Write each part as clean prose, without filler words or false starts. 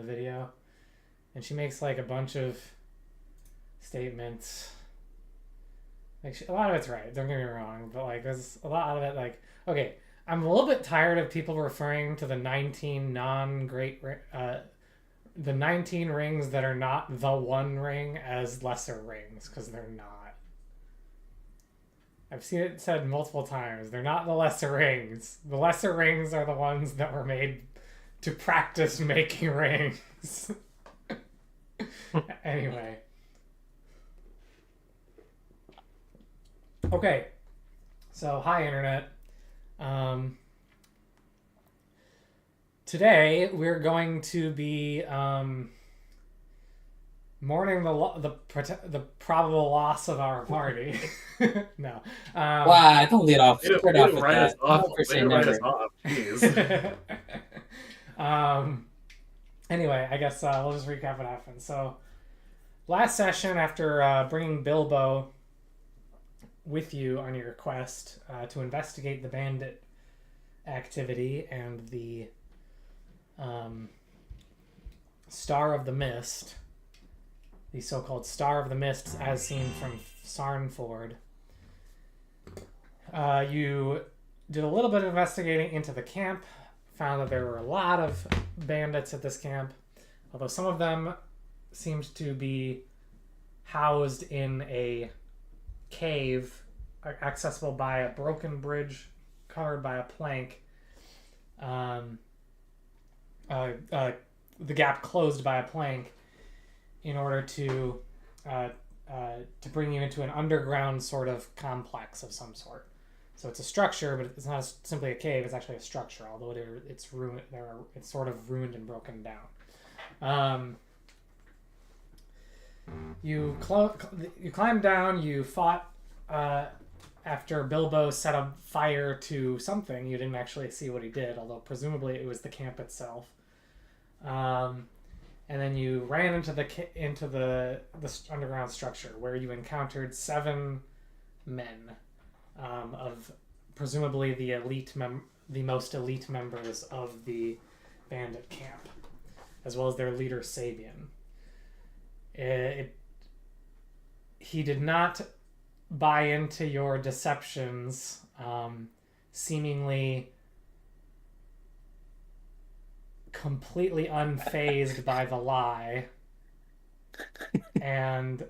video, and she makes like a bunch of statements. Like a lot of it's right. Don't get me wrong, but like there's a lot of it. Like, okay, I'm a little bit tired of people referring to the 19 the 19 rings that are not the one ring as lesser rings, because they're not. I've seen it said multiple times. They're not the lesser rings. The lesser rings are the ones that were made to practice making rings. Anyway. Okay. So, hi, Internet. Today, we're going to be mourning the probable loss of our party. No. Wow, don't lead off. Way to Start off with write us that. off. Never Way say to write us never. off. Jeez. Anyway, I guess we'll just recap what happened. So, last session, after bringing Bilbo with you on your quest to investigate the bandit activity and the Star of the Mist, the so-called Star of the Mist as seen from Sarnford, you did a little bit of investigating into the camp, found that there were a lot of bandits at this camp, although some of them seemed to be housed in a cave accessible by a broken bridge covered by a plank, the gap closed by a plank in order to bring you into an underground sort of complex of some sort. So it's a structure, but it's not simply a cave. It's actually a structure, although it's ruined. It's sort of ruined and broken down. You climbed down. You fought after Bilbo set a fire to something. You didn't actually see what he did, although presumably it was the camp itself. And then you ran into the underground structure where you encountered 7 men of presumably the most elite members of the bandit camp, as well as their leader Sabian. He did not buy into your deceptions, seemingly completely unfazed by the lie, and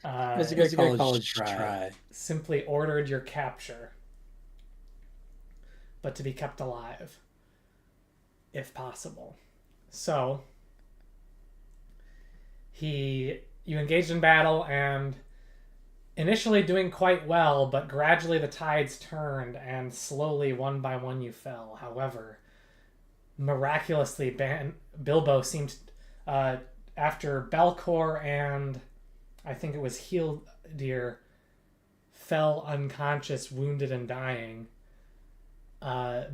It's a good college try. simply ordered your capture, but to be kept alive, if possible. So, you engaged in battle, and initially doing quite well, but gradually the tides turned, and slowly, one by one, you fell. However, miraculously, Bilbo seemed, after Belcor and I think it was Healdir fell unconscious, wounded, and dying,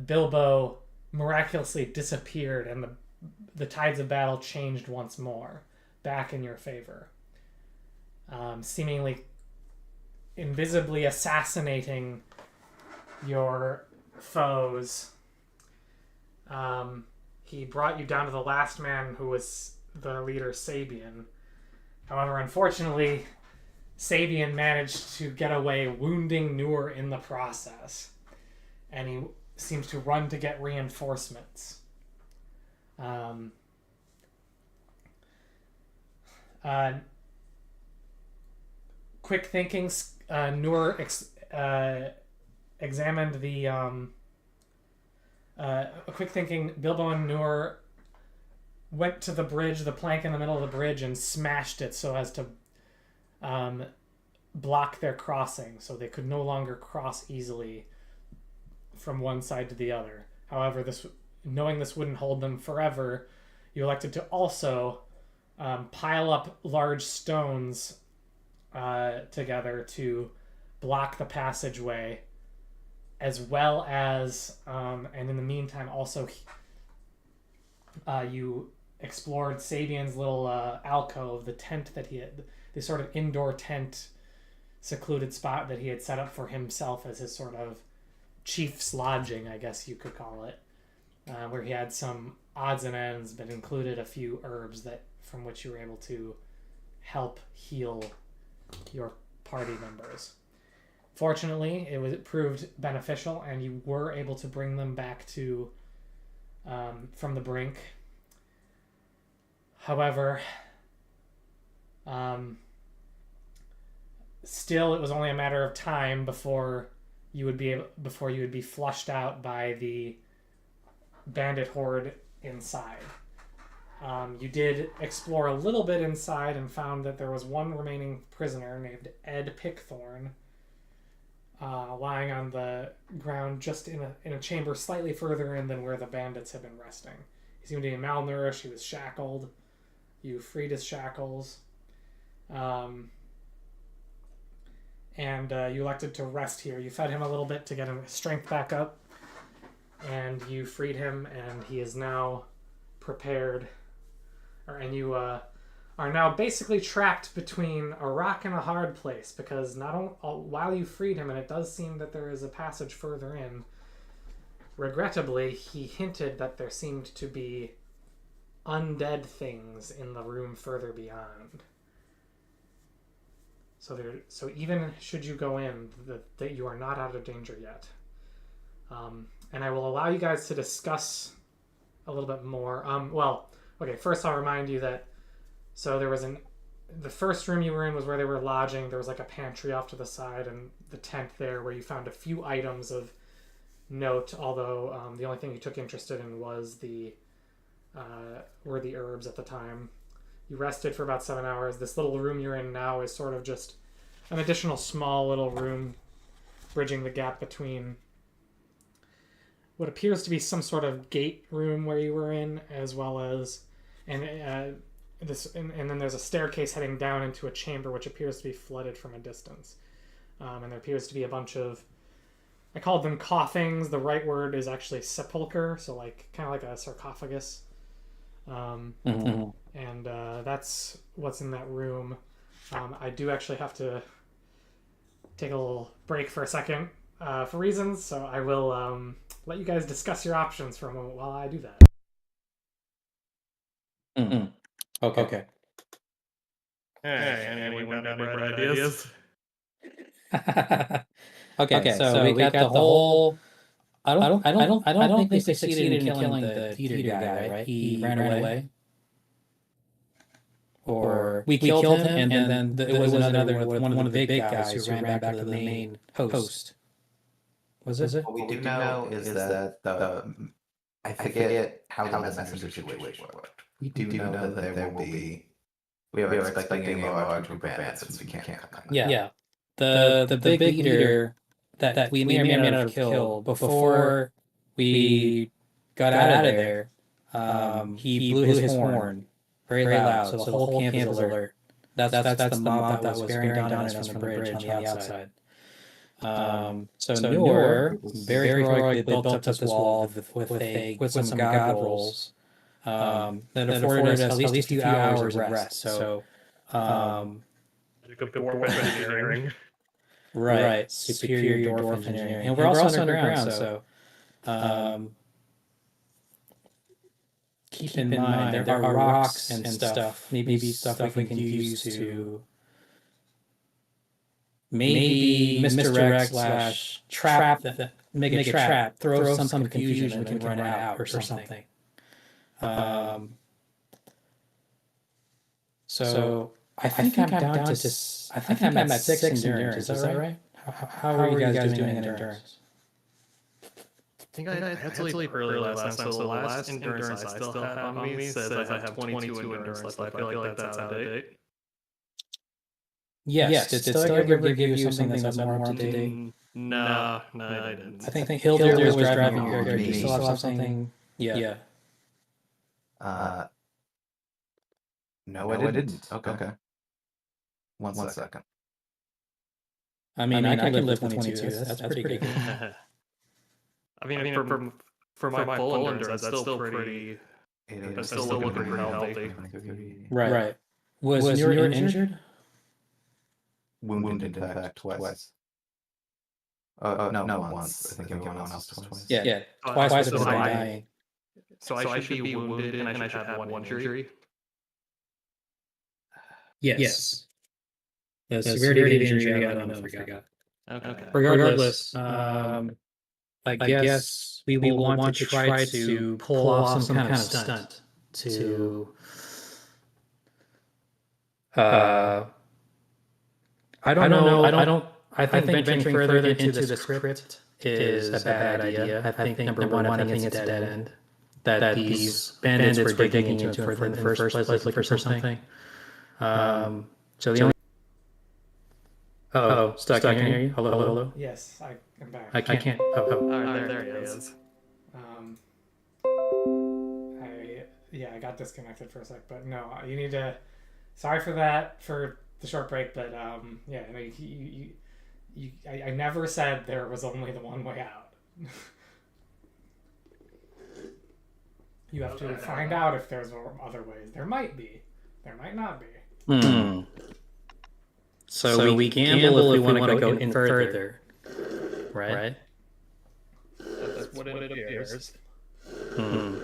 Bilbo miraculously disappeared, and the tides of battle changed once more, back in your favor. Seemingly invisibly assassinating your foes. He brought you down to the last man, who was the leader Sabian. However, unfortunately, Sabian managed to get away, wounding Nur in the process. And he seems to run to get reinforcements. Quick thinking, Nur examined the... quick thinking, Bilbo and Nur went to the bridge, the plank in the middle of the bridge, and smashed it so as to block their crossing, so they could no longer cross easily from one side to the other. However, knowing this wouldn't hold them forever, you elected to also pile up large stones together to block the passageway, as well as, and in the meantime, also you explored Sabian's little alcove, the tent that he had, the sort of indoor tent, secluded spot that he had set up for himself as his sort of chief's lodging, I guess you could call it, where he had some odds and ends, but included a few herbs that from which you were able to help heal your party members. Fortunately, it proved beneficial, and you were able to bring them back to from the brink. However, still, it was only a matter of time before you would be flushed out by the bandit horde inside. You did explore a little bit inside and found that there was one remaining prisoner named Ed Pickthorn, lying on the ground just in a chamber slightly further in than where the bandits had been resting. He seemed to be malnourished. He was shackled. You freed his shackles. And you elected to rest here. You fed him a little bit to get his strength back up, and you freed him, and he is now prepared. And you are now basically trapped between a rock and a hard place, because while you freed him, and it does seem that there is a passage further in, regrettably, he hinted that there seemed to be undead things in the room further beyond. So even should you go in, that you are not out of danger yet. And I will allow you guys to discuss a little bit more. First I'll remind you that there was the first room you were in was where they were lodging. There was like a pantry off to the side and the tent there where you found a few items of note, although the only thing you took interest in were the herbs at the time. You rested for about 7 hours. This little room you're in now is sort of just an additional small little room bridging the gap between what appears to be some sort of gate room where you were in, as well as and then there's a staircase heading down into a chamber which appears to be flooded from a distance. And there appears to be a bunch of, I called them coffings. The right word is actually sepulcher, so like kind of like a sarcophagus. And that's what's in that room. I do actually have to take a little break for a second for reasons, so I will let you guys discuss your options for a moment while I do that. Okay. Hey, anyone got any bright ideas? Okay, so we got the whole. I don't think we succeeded in killing the leader guy, right? He ran away. Or we killed him, and then it was another one of the big guys who ran back to the main host. Was it? What we do know is that I forget how the messenger situation worked. We do know that there will be. We are expecting a large group of bandits since we can't come. Yeah. The big leader that we may or may not have killed before we got out of there, he blew his horn very loud, so the whole camp is alert. That's the mob that was bearing down on us from the bridge on the outside. So Noor very heroically built up this wall with some god rolls that afforded us at least a few hours of rest. So, Engineering. right, superior dwarf engineering, and we're also underground. So, keep in mind there are rocks and stuff. Maybe stuff we can use to maybe misdirect / trap make a trap, throw some confusion, we can run out or something. So I think I'm down to I think I'm at 6 endurance. Is that right? How are you guys doing in endurance? I think I had to sleep early last time, so the last endurance I still have on me says I have 22 endurance left. I feel like that's out of date. Yes. Did Stilgar ever give you something that's more up to date? No, I didn't. I think Hildur was driving your character. Do you still have something? Yeah. No, I didn't. Okay. One second. I mean, I can live with 22. That's pretty good. I mean, for my full endurance, that's still pretty. That's still looking pretty healthy. Right. Was Noor injured? Wounded, in fact, twice. No, once. I think everyone else was twice. Yeah. Twice was dying. So I should be wounded and I should have one injury. Yes. The severity of the injury, I don't know, I forgot. Okay. Regardless, I guess we will want to try to pull off some kind of stunt to I don't know. I think venturing further into this crypt is a bad idea. I think number one, I think it's a dead end. That these bandits were digging into in the first place, looking for something. So the only stuck. Can I hear you? Hello. Yes, I am back. I can't. All right, there he is. Um, I got disconnected for a sec, but no, you need to. Sorry for that for the short break, but yeah, no, I never said there was only the one way out. You have to find out if there's other ways. There might be. There might not be. So we gamble if we want to go in further, right? That's what it appears.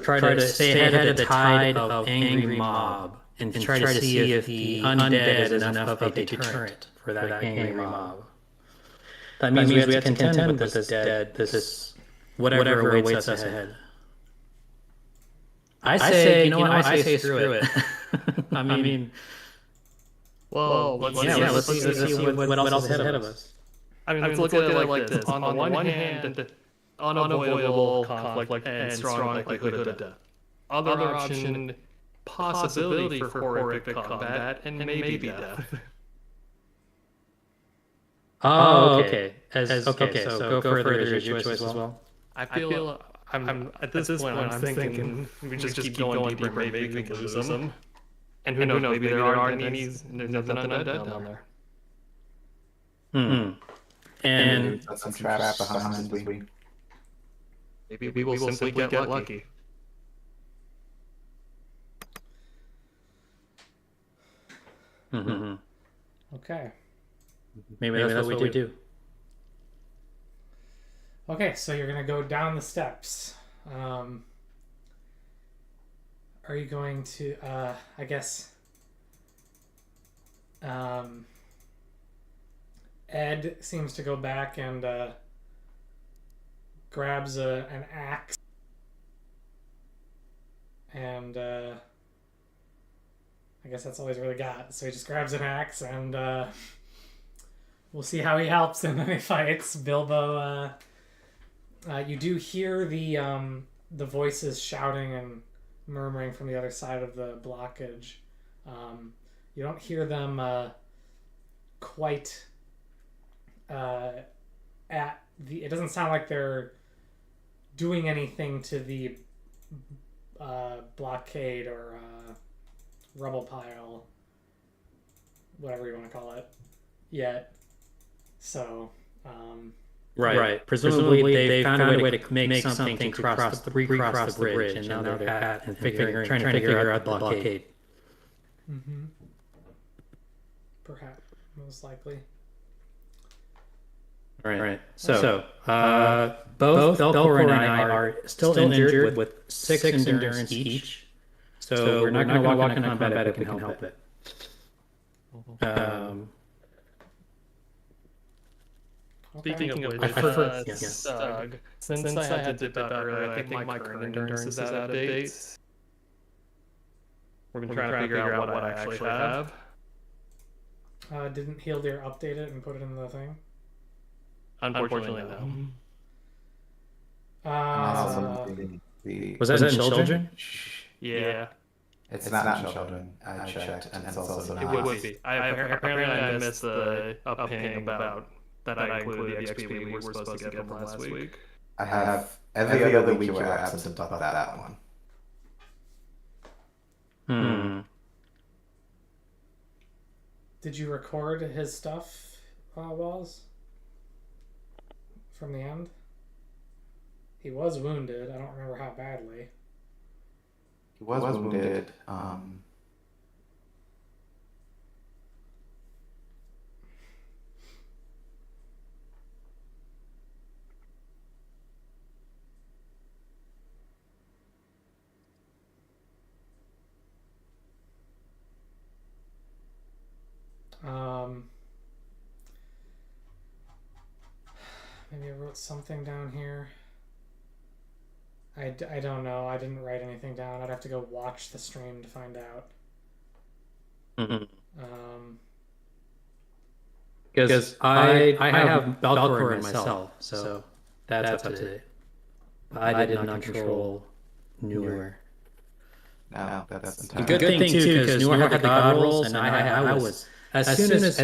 Try to stay ahead of the tide of angry mob and try to see if the undead is enough of a deterrent for that angry mob. That means we have to contend with this whatever awaits us ahead. I say, you know what? I say screw it. I mean, Well, let's see what else is ahead of us. I mean, let's look at it like this. On the one hand, unavoidable conflict and strong likelihood of death. Other option, possibility for horrific combat and maybe death. Oh, okay. So go further is your choice as well. I feel I'm at this point I'm thinking we just keep going deeper. Maybe we can lose them. And who knows? Maybe there aren't any. There's nothing undead down there. And some traps behind us. Maybe we will simply get lucky. Okay. Maybe that's what we do. Okay, so you're gonna go down the steps. Are you going to? I guess. Ed seems to go back and grabs an axe, and I guess that's all he's really got. So he just grabs an axe, and we'll see how he helps in any fights. Bilbo, you do hear the voices shouting and murmuring from the other side of the blockage. You don't hear them quite at the. It doesn't sound like they're doing anything to the blockade or rubble pile, whatever you want to call it, yet. So. Right. Presumably they found a way to make something to recross the bridge, and now they're at and trying to figure out the blockade. Mm-hmm. Perhaps, most likely. Right. So both Belcor and I are still injured with 6 endurance each. So we're not going to walk into combat if we can help it. Speaking of which, Stug, since I had to dip out earlier, I think my current endurance is out of date. We're going to try to figure out what I actually have. Didn't Healdir update it and put it in the thing? Unfortunately, no. Was that in Children? Yeah. It's not in Children. I checked, and it's also not. It would be. Apparently I missed the up-ping about that I included the XP we were supposed to get from last week. I have every other week you were absent but that one. Did you record his stuff, Walls? From the end? He was wounded. I don't remember how badly. He was wounded. Um, maybe I wrote something down here. I don't know. I didn't write anything down. I'd have to go watch the stream to find out. Because I have Valkyrie myself, so that's up to date. I did not control Newer. No, that's A entirely good thing too, because Newer had the god rolls, and I was as soon as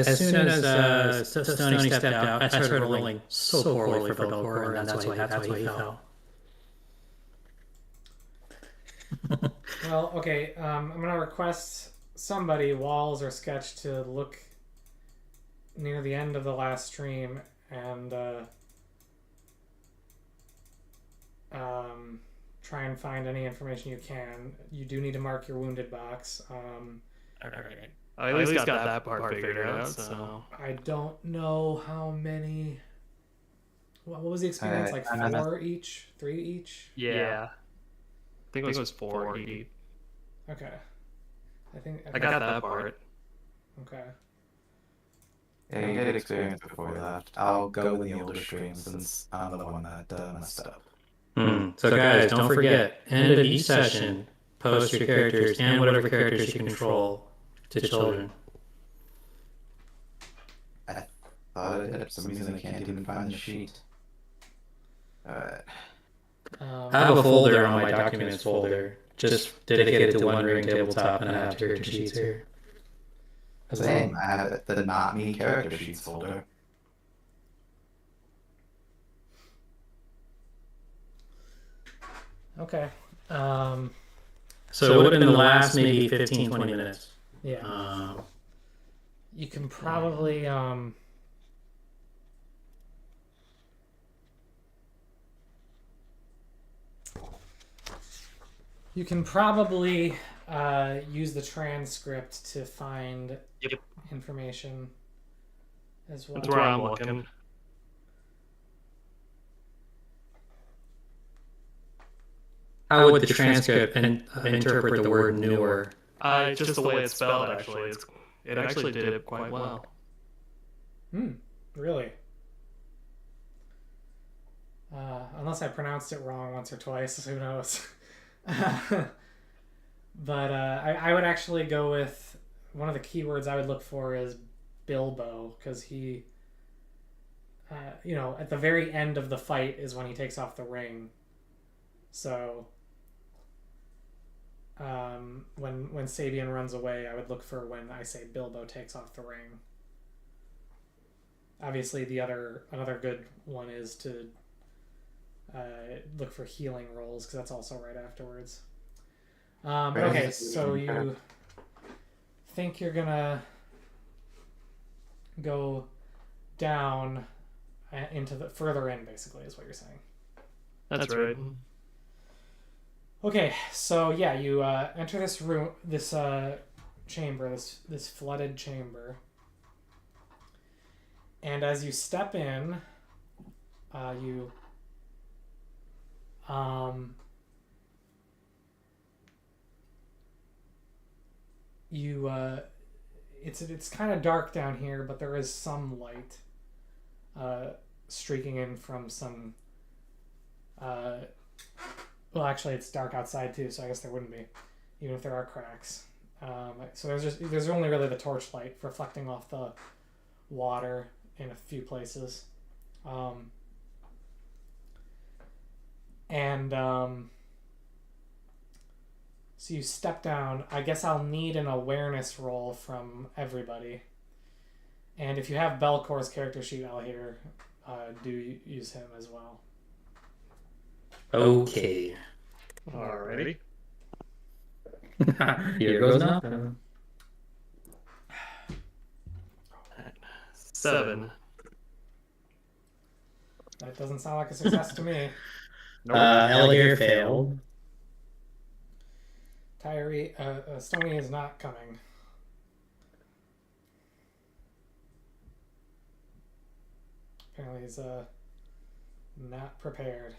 Stoney stepped out, I started rolling so poorly for Belcor, and that's why he fell. Well, okay. I'm gonna request somebody, Walls or Sketch, to look near the end of the last stream and try and find any information you can. You do need to mark your wounded box. Alright. I at least got that part figured out, so... I don't know how many... What was the experience? Like 4 each? 3 each? Yeah. I think it was 4 each. Okay. I got that part. Okay. Yeah, you did experience before we left. I'll go in the older stream since I'm the one that messed up. So guys, don't forget, end of each session, post your characters and whatever characters you control to children. I thought I did. For some reason I can't even find the sheet. Alright. I have a folder on my documents folder, just dedicated to One Ring Tabletop, and I have character sheets here. Same, I have the not me character sheets folder. Okay. So it would have been the last maybe 15, 20 minutes. Yeah. You can probably use the transcript to find information as well. That's where I'm looking. How would the transcript interpret the word newer? Just the way it's spelled, actually. It actually did it quite well. Really? Unless I pronounced it wrong once or twice, who knows? But I would actually go with one of the keywords I would look for is Bilbo, because he, at the very end of the fight is when he takes off the ring. So when Sabian runs away, I would look for when I say Bilbo takes off the ring. Obviously, another good one is to look for healing rolls, because that's also right afterwards. Okay, so you think you're gonna go down into the further in, basically, is what you're saying. That's right. Okay, so yeah, you enter this room, this chamber, this flooded chamber, and as you step in, it's kind of dark down here, but there is some light streaking in from some well, actually it's dark outside too, so I guess there wouldn't be, even if there are cracks. So there's only really the torchlight reflecting off the water in a few places. So you step down. I guess I'll need an awareness roll from everybody. And if you have Belcor's character sheet out here, do use him as well. Okay. Alrighty. Here goes nothing. 7. That doesn't sound like a success to me. Alligator failed. Tyree, Stony is not coming. Apparently he's not prepared.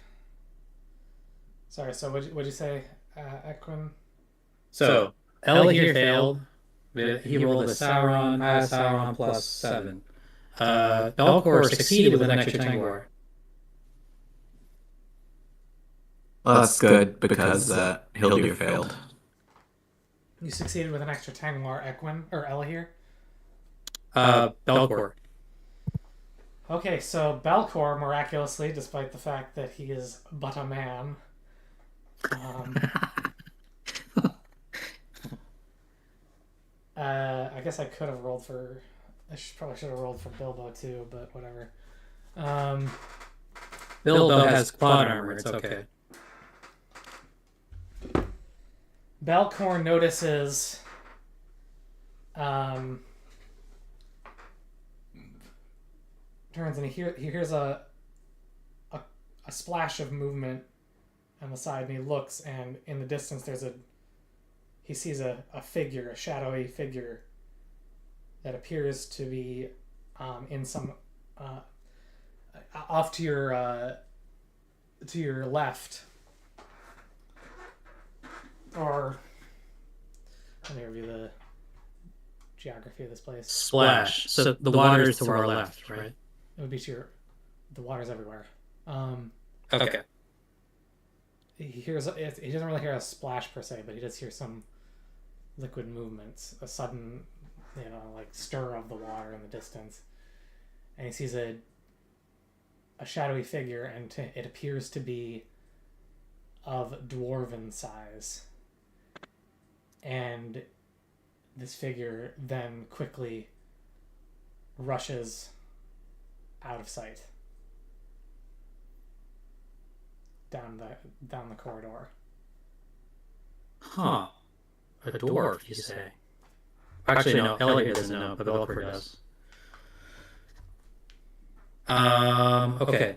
Sorry, so what'd you say, Equin? So, Alligator failed. He rolled a Sauron, Sauron plus 7. Belcor succeeded with an extra Tangor. Well, that's good because Hildir failed. You succeeded with an extra Tanglar Equin or Elahir. Belcor. Okay, so Belcor, miraculously, despite the fact that he is but a man, I guess I could have rolled for. Probably should have rolled for Bilbo too, but whatever. Bilbo has plot armor. It's okay. Belcor notices. Turns and he hears a splash of movement on the side, and he looks, and in the distance he sees a figure, a shadowy figure that appears to be in some off to your left, or let me review the geography of this place. Splash. So the water is to our left, right? It would be to the water's everywhere. Okay. He doesn't really hear a splash per se, but he does hear some liquid movements, a sudden, like stir of the water in the distance, and he sees a shadowy figure, and it appears to be of dwarven size, and this figure then quickly rushes out of sight down the corridor. Huh. A dwarf, you say? Actually, no. Elliot doesn't know, but Belcor does. Okay.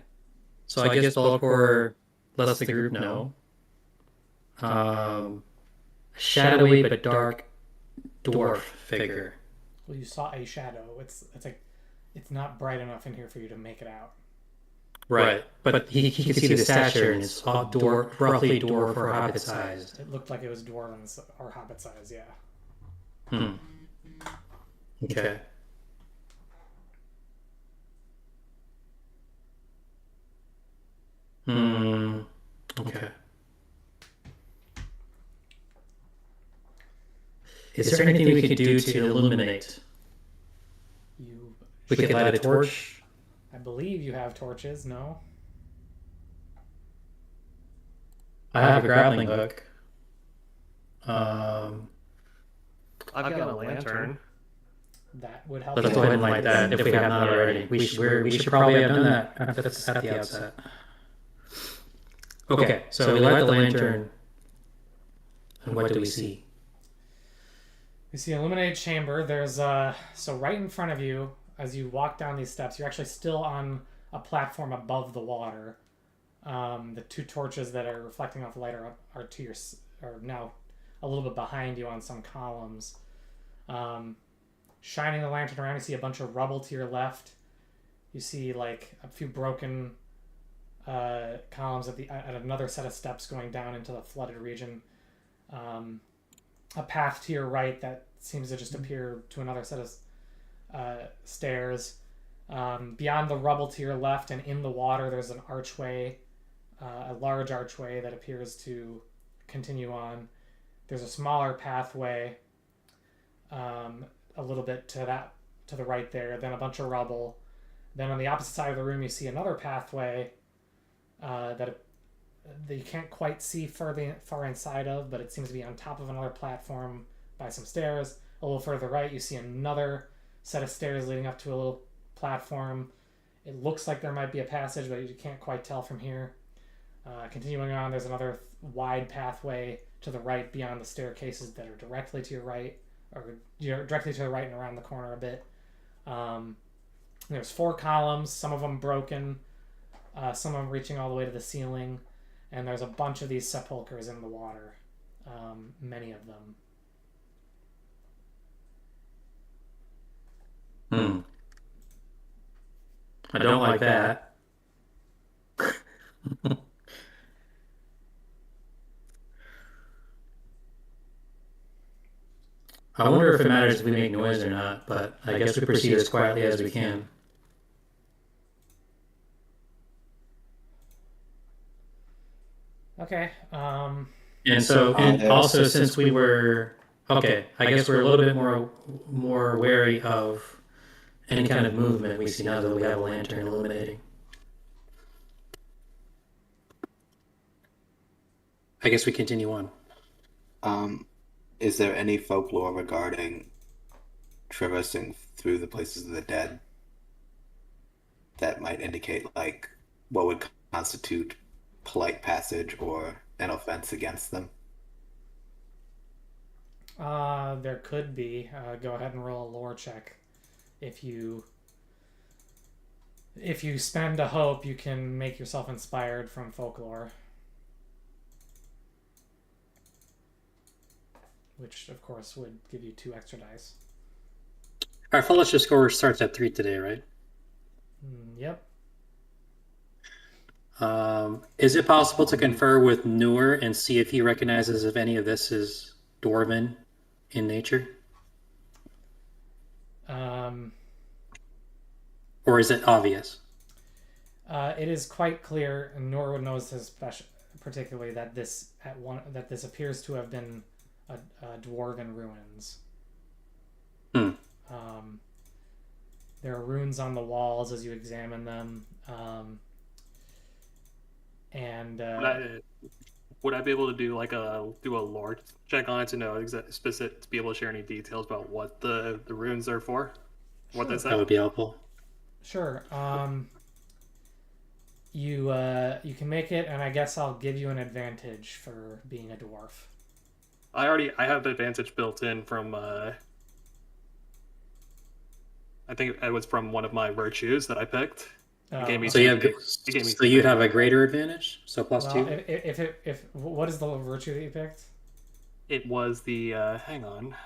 So I guess Belcor lets the group know. Shadowy but dark dwarf figure. Well, you saw a shadow. It's not bright enough in here for you to make it out. Right, but he can see the stature, and it's all roughly dwarf or hobbit sized. It looked like it was dwarven or hobbit size, yeah. Okay. Okay. Is there anything we could do to illuminate? We could light a torch. I believe you have torches, no? I have a grappling hook. I've got a lantern. That would help. Let's go ahead and light that if we have not already. We should probably have done that at the outset. Okay, so we light the lantern, and what do we see? You see an illuminated chamber. There's so right in front of you, as you walk down these steps, you're actually still on a platform above the water. The two torches that are reflecting off the light are now a little bit behind you on some columns. Shining the lantern around, you see a bunch of rubble to your left. You see like a few broken columns at another set of steps going down into the flooded region. A path to your right that seems to just appear to another set of stairs. Beyond the rubble to your left and in the water, there's an archway, a large archway that appears to continue on. There's a smaller pathway a little bit to the right there, then a bunch of rubble. Then on the opposite side of the room, you see another pathway that you can't quite see far inside of, but it seems to be on top of another platform by some stairs. A little further right, you see another set of stairs leading up to a little platform. It looks like there might be a passage, but you can't quite tell from here. Continuing on, there's another wide pathway to the right beyond the staircases that are directly to your right, or directly to the right and around the corner a bit. There's 4 columns, some of them broken, some of them reaching all the way to the ceiling, and there's a bunch of these sepulchres in the water, many of them. I don't like that. I wonder if it matters if we make noise or not, but I guess we proceed as quietly as we can. Okay. And so, and also since we were okay, I guess we're a little bit more wary of any kind of movement we see now that we have a lantern illuminating. I guess we continue on. Is there any folklore regarding traversing through the places of the dead that might indicate like what would constitute polite passage or an offense against them? There could be. Go ahead and roll a lore check. If you spend a hope, you can make yourself inspired from folklore. Which, of course, would give you 2 extra dice. Our fellowship score starts at 3 today, right? Yep. Is it possible to confer with Noor and see if he recognizes if any of this is dwarven in nature? Or is it obvious? It is quite clear, and Noor would know this particularly, that this appears to have been a dwarven ruins. There are runes on the walls as you examine them, and would I be able to do like a lore check on it to know specific to be able to share any details about what the runes are for? What they say? That would be helpful. Sure. You can make it, and I guess I'll give you an advantage for being a dwarf. I have the advantage built in from I think it was from one of my virtues that I picked. It gave me so you'd have a greater advantage, so +2. If what is the virtue that you picked? It was the hang on.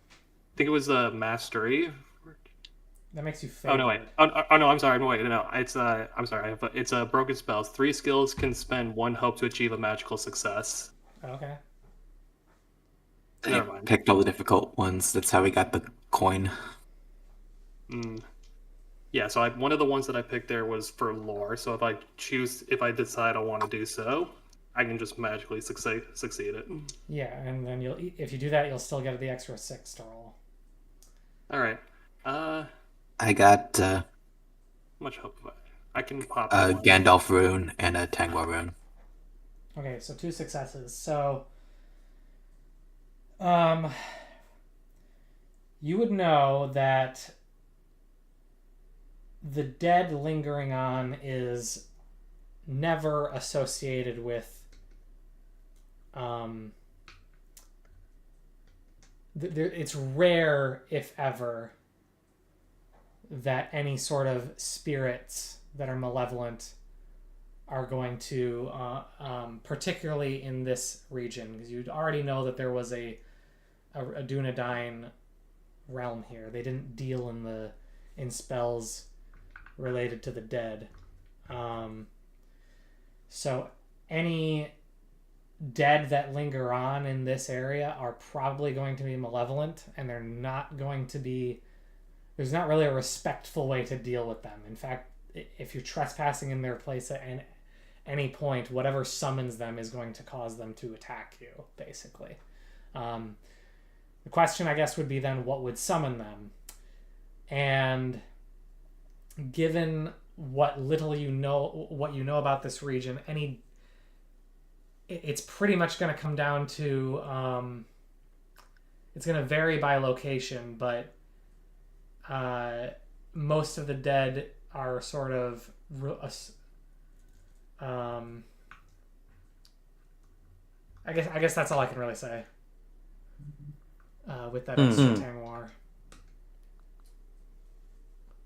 I think it was the mastery. That makes you fail. Oh no, wait. Oh no, I'm sorry. Wait, no. It's I'm sorry. It's a broken spells. 3 skills can spend 1 hope to achieve a magical success. Okay. Never mind. Picked all the difficult ones. That's how we got the coin. Yeah, so one of the ones that I picked there was for lore. So if I decide I want to do so, I can just magically succeed it. Yeah, and then if you do that, you'll still get the extra 6 to roll. All right. I got how much hope have I can pop a Gandalf rune and a Tangwa rune. Okay, so 2 successes. So, you would know that the dead lingering on is never associated with it's rare, if ever, that any sort of spirits that are malevolent are going to particularly in this region, because you'd already know that there was a Dunedain realm here. They didn't deal in spells related to the dead. So any dead that linger on in this area are probably going to be malevolent, and they're not going to be... There's not really a respectful way to deal with them. In fact, if you're trespassing in their place at any point, whatever summons them is going to cause them to attack you, basically. The question, I guess, would be then, what would summon them? And given what little you know about this region, it's pretty much going to come down to it's going to vary by location, but most of the dead are sort of I guess that's all I can really say with that extra Tangwar.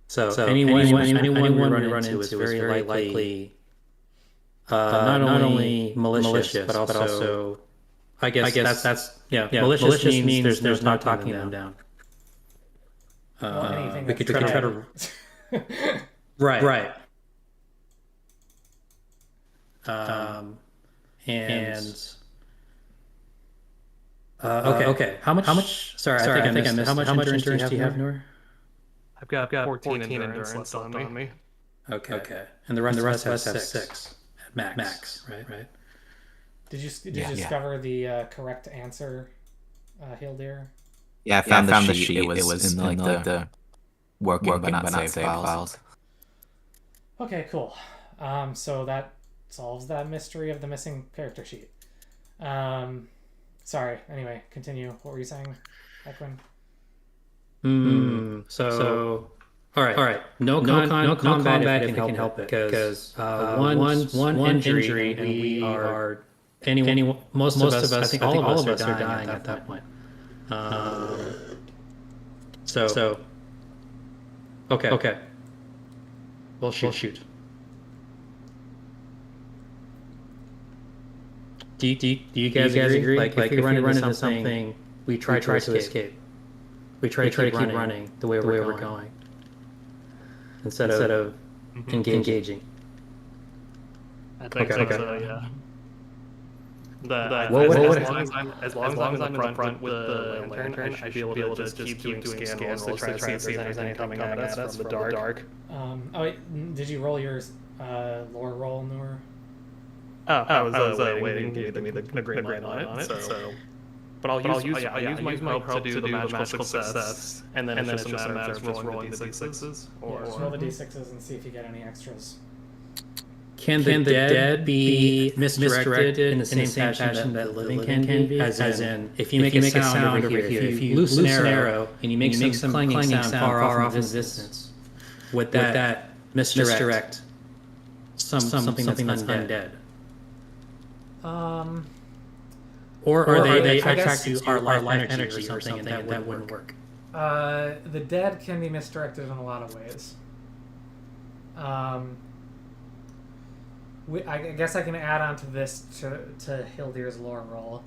So anyone we run into is very likely not only malicious, but also I guess that's malicious means there's not talking them down. We could try to right. And Okay. How much? Sorry, I think I missed. How much endurance do you have, Noor? I've got 14 endurance left on me. Okay. And the rest of us have six at max. Right. Did you discover the correct answer, Hildir? Yeah, I found the sheet. It was in the working but not saved files. Okay, cool. So that solves that mystery of the missing character sheet. Sorry. Anyway, continue. What were you saying, Equin? So, all right. No combat if we can help it, because one injury and we are most of us. I think all of us are dying at that point. So okay. We'll shoot. Do you guys agree? Like if we run into something, we try to escape. We try to keep running the way we're going instead of engaging. I think so, yeah. As long as I'm in the front with the lantern, I should be able to just keep doing scan rolls to try to see if there's anything coming at us from the dark. Oh wait, did you roll your lore roll, Noor? I was waiting to give me the green light on it. So. But I'll use my help to do the magical success, and then it's just a matter of just rolling the d6s. Or roll the d6s and see if you get any extras. Can the dead be misdirected in the same fashion that the living can be? As in, if you make a sound over here, if you loose an arrow and you make some clanging sound far off in the distance, would that misdirect something that's undead? Or are they attracted to our life energy or something, and that wouldn't work? The dead can be misdirected in a lot of ways. I guess I can add on to this to Hildir's lore roll.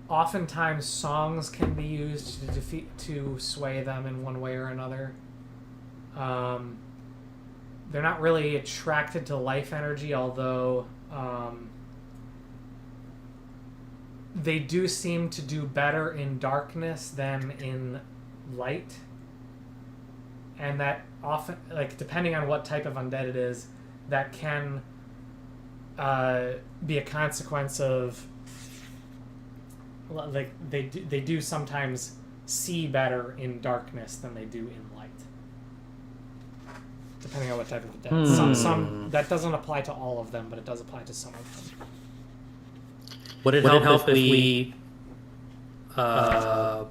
Oftentimes, songs can be used to sway them in one way or another. They're not really attracted to life energy, although they do seem to do better in darkness than in light. And that often, like, depending on what type of undead it is, that can be a consequence of, like, they do sometimes see better in darkness than they do in light, depending on what type of undead. Some that doesn't apply to all of them, but it does apply to some of them. Would it help if we how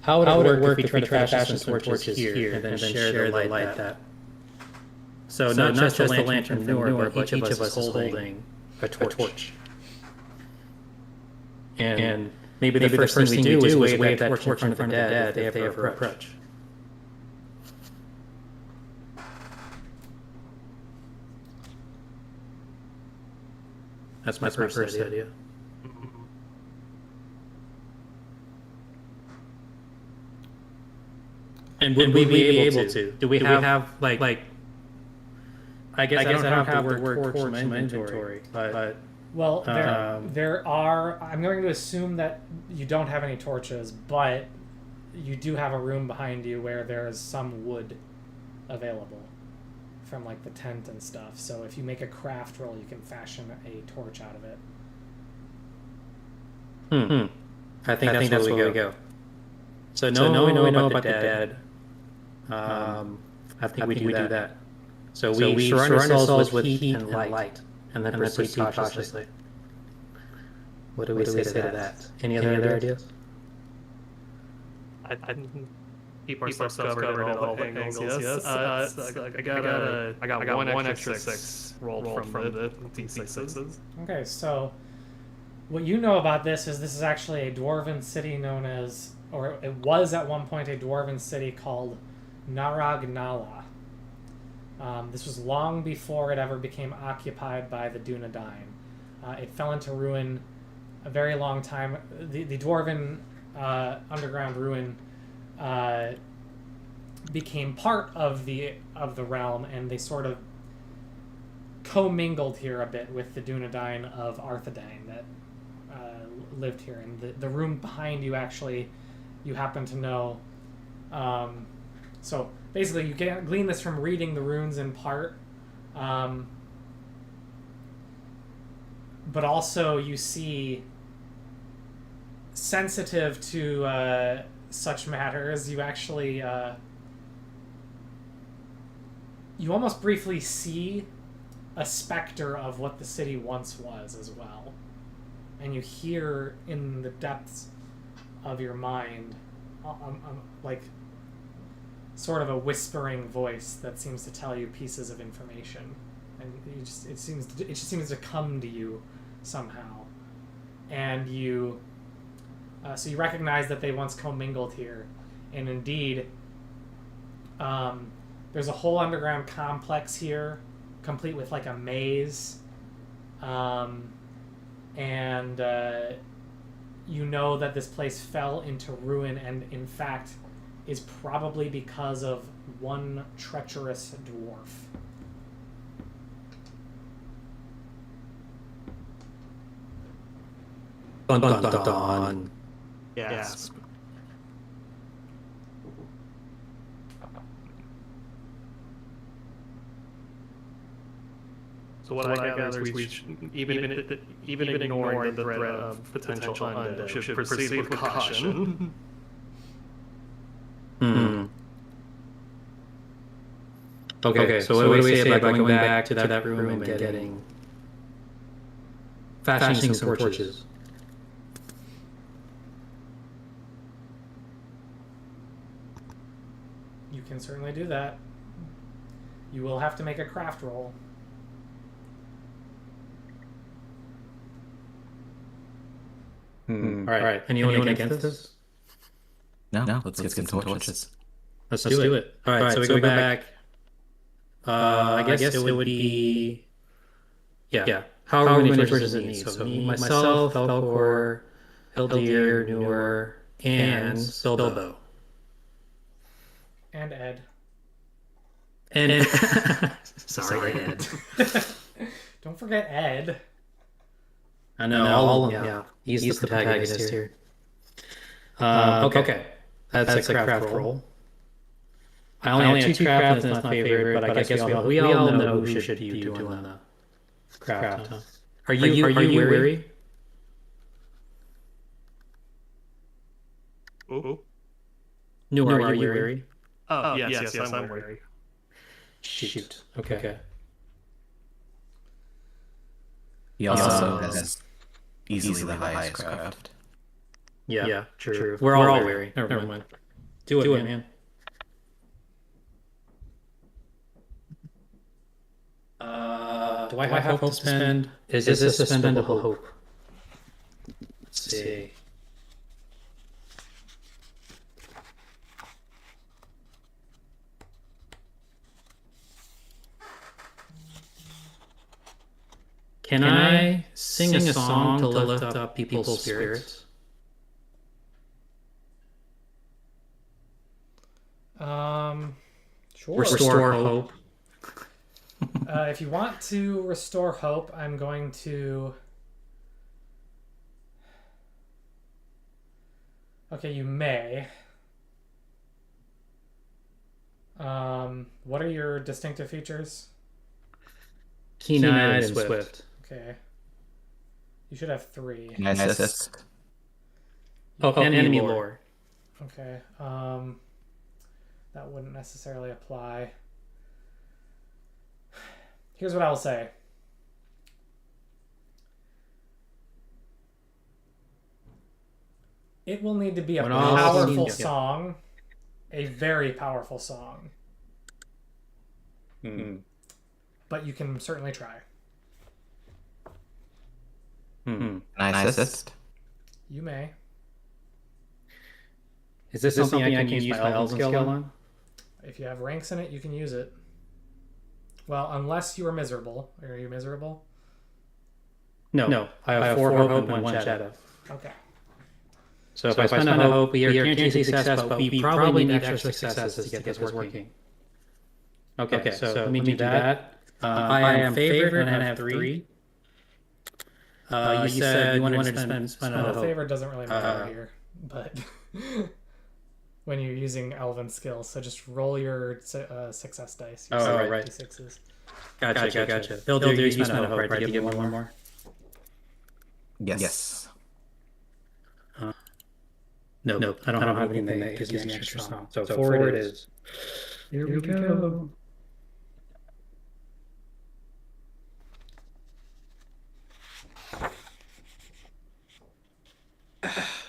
would it work if we try to fashion some torches here and then share the light that? So not just the lantern Noor, but each of us is holding a torch. And maybe the first thing we do is wave that torch in front of the dead if they ever approach. That's my first idea. And would we be able to? Do we have like? I guess I don't have the word torch in my inventory, but well, there are. I'm going to assume that you don't have any torches, but you do have a room behind you where there's some wood available from like the tent and stuff. So if you make a craft roll, you can fashion a torch out of it. I think that's where we go. So now we know about the dead. I think we do that. So we surround ourselves with heat and light, and then proceed cautiously. What do we say to that? Any other ideas? I keep ourselves covered at all angles. Yes. I got one extra 6 rolled from the d6s. Okay, so what you know about this is actually a dwarven city known as, or it was at one point a dwarven city called Narag-Nala. This was long before it ever became occupied by the Dunedain. It fell into ruin a very long time. The dwarven underground ruin became part of the realm, and they sort of commingled here a bit with the Dunedain of Arthedain that lived here. And the room behind you, actually, you happen to know. So basically, you glean this from reading the runes in part. But also you see, sensitive to such matters, you actually you almost briefly see a specter of what the city once was as well. And you hear in the depths of your mind like sort of a whispering voice that seems to tell you pieces of information, and it just seems to come to you somehow. And you so you recognize that they once commingled here, and indeed there's a whole underground complex here, complete with like a maze, and you know that this place fell into ruin, and in fact is probably because of one treacherous dwarf. Dun dun dun dun. Yes. So what I gather is we should, even ignoring the threat of potential undead, should proceed with caution. Okay, so what do we say about going back to that room and getting... fashioning some torches? You can certainly do that. You will have to make a craft roll. All right. Anyone against this? No, let's get some torches. Let's do it. All right, so we go back. I guess it would be... Yeah. However many torches it needs. So me, myself, Felcor, Eldir, Noor, and Bilbo. And Ed. And sorry, Ed. Don't forget Ed. I know, all of them. Yeah. He's the protagonist here. Okay. That's a craft roll. I only have two craft, and that's my favorite, but I guess we all know who should be doing the craft. Huh? Are you weary? Ooh. No, are you weary? Oh, yes, I'm weary. Shoot. Okay. He also has easily the highest craft. Yeah, true. We're all weary. Never mind. Do it, man. Do I have hope to spend? Is this a spendable hope? Let's see. Can I sing a song to lift up people's spirits? Sure. Restore hope. If you want to restore hope, I'm going to... Okay, you may. What are your distinctive features? Keen-eyed and swift. Okay. You should have 3. Can I assist? Oh, enemy lore. Okay. That wouldn't necessarily apply. Here's what I will say. It will need to be a powerful song. A very powerful song. Mm-hmm. But you can certainly try. Mm-hmm. Can I assist? You may. Is this something I can use my Elven skill on? If you have ranks in it, you can use it. Well, unless you are miserable. Are you miserable? No. I have 4 hope and 1 shadow. Okay. So if I spend a hope, we are guaranteed success, but we probably need extra successes to get this working. Okay, so let me do that. I am favorite and I have 3. You said you wanted to spend a Well, hope. favor doesn't really matter here, but when you're using elven skills, so just roll your success dice. Your Right. D6s. Gotcha. He'll do you spend a hope, right, to give me one more? Yes. Nope. I don't have anything that gives me an extra song. So 4 it is. Here we go.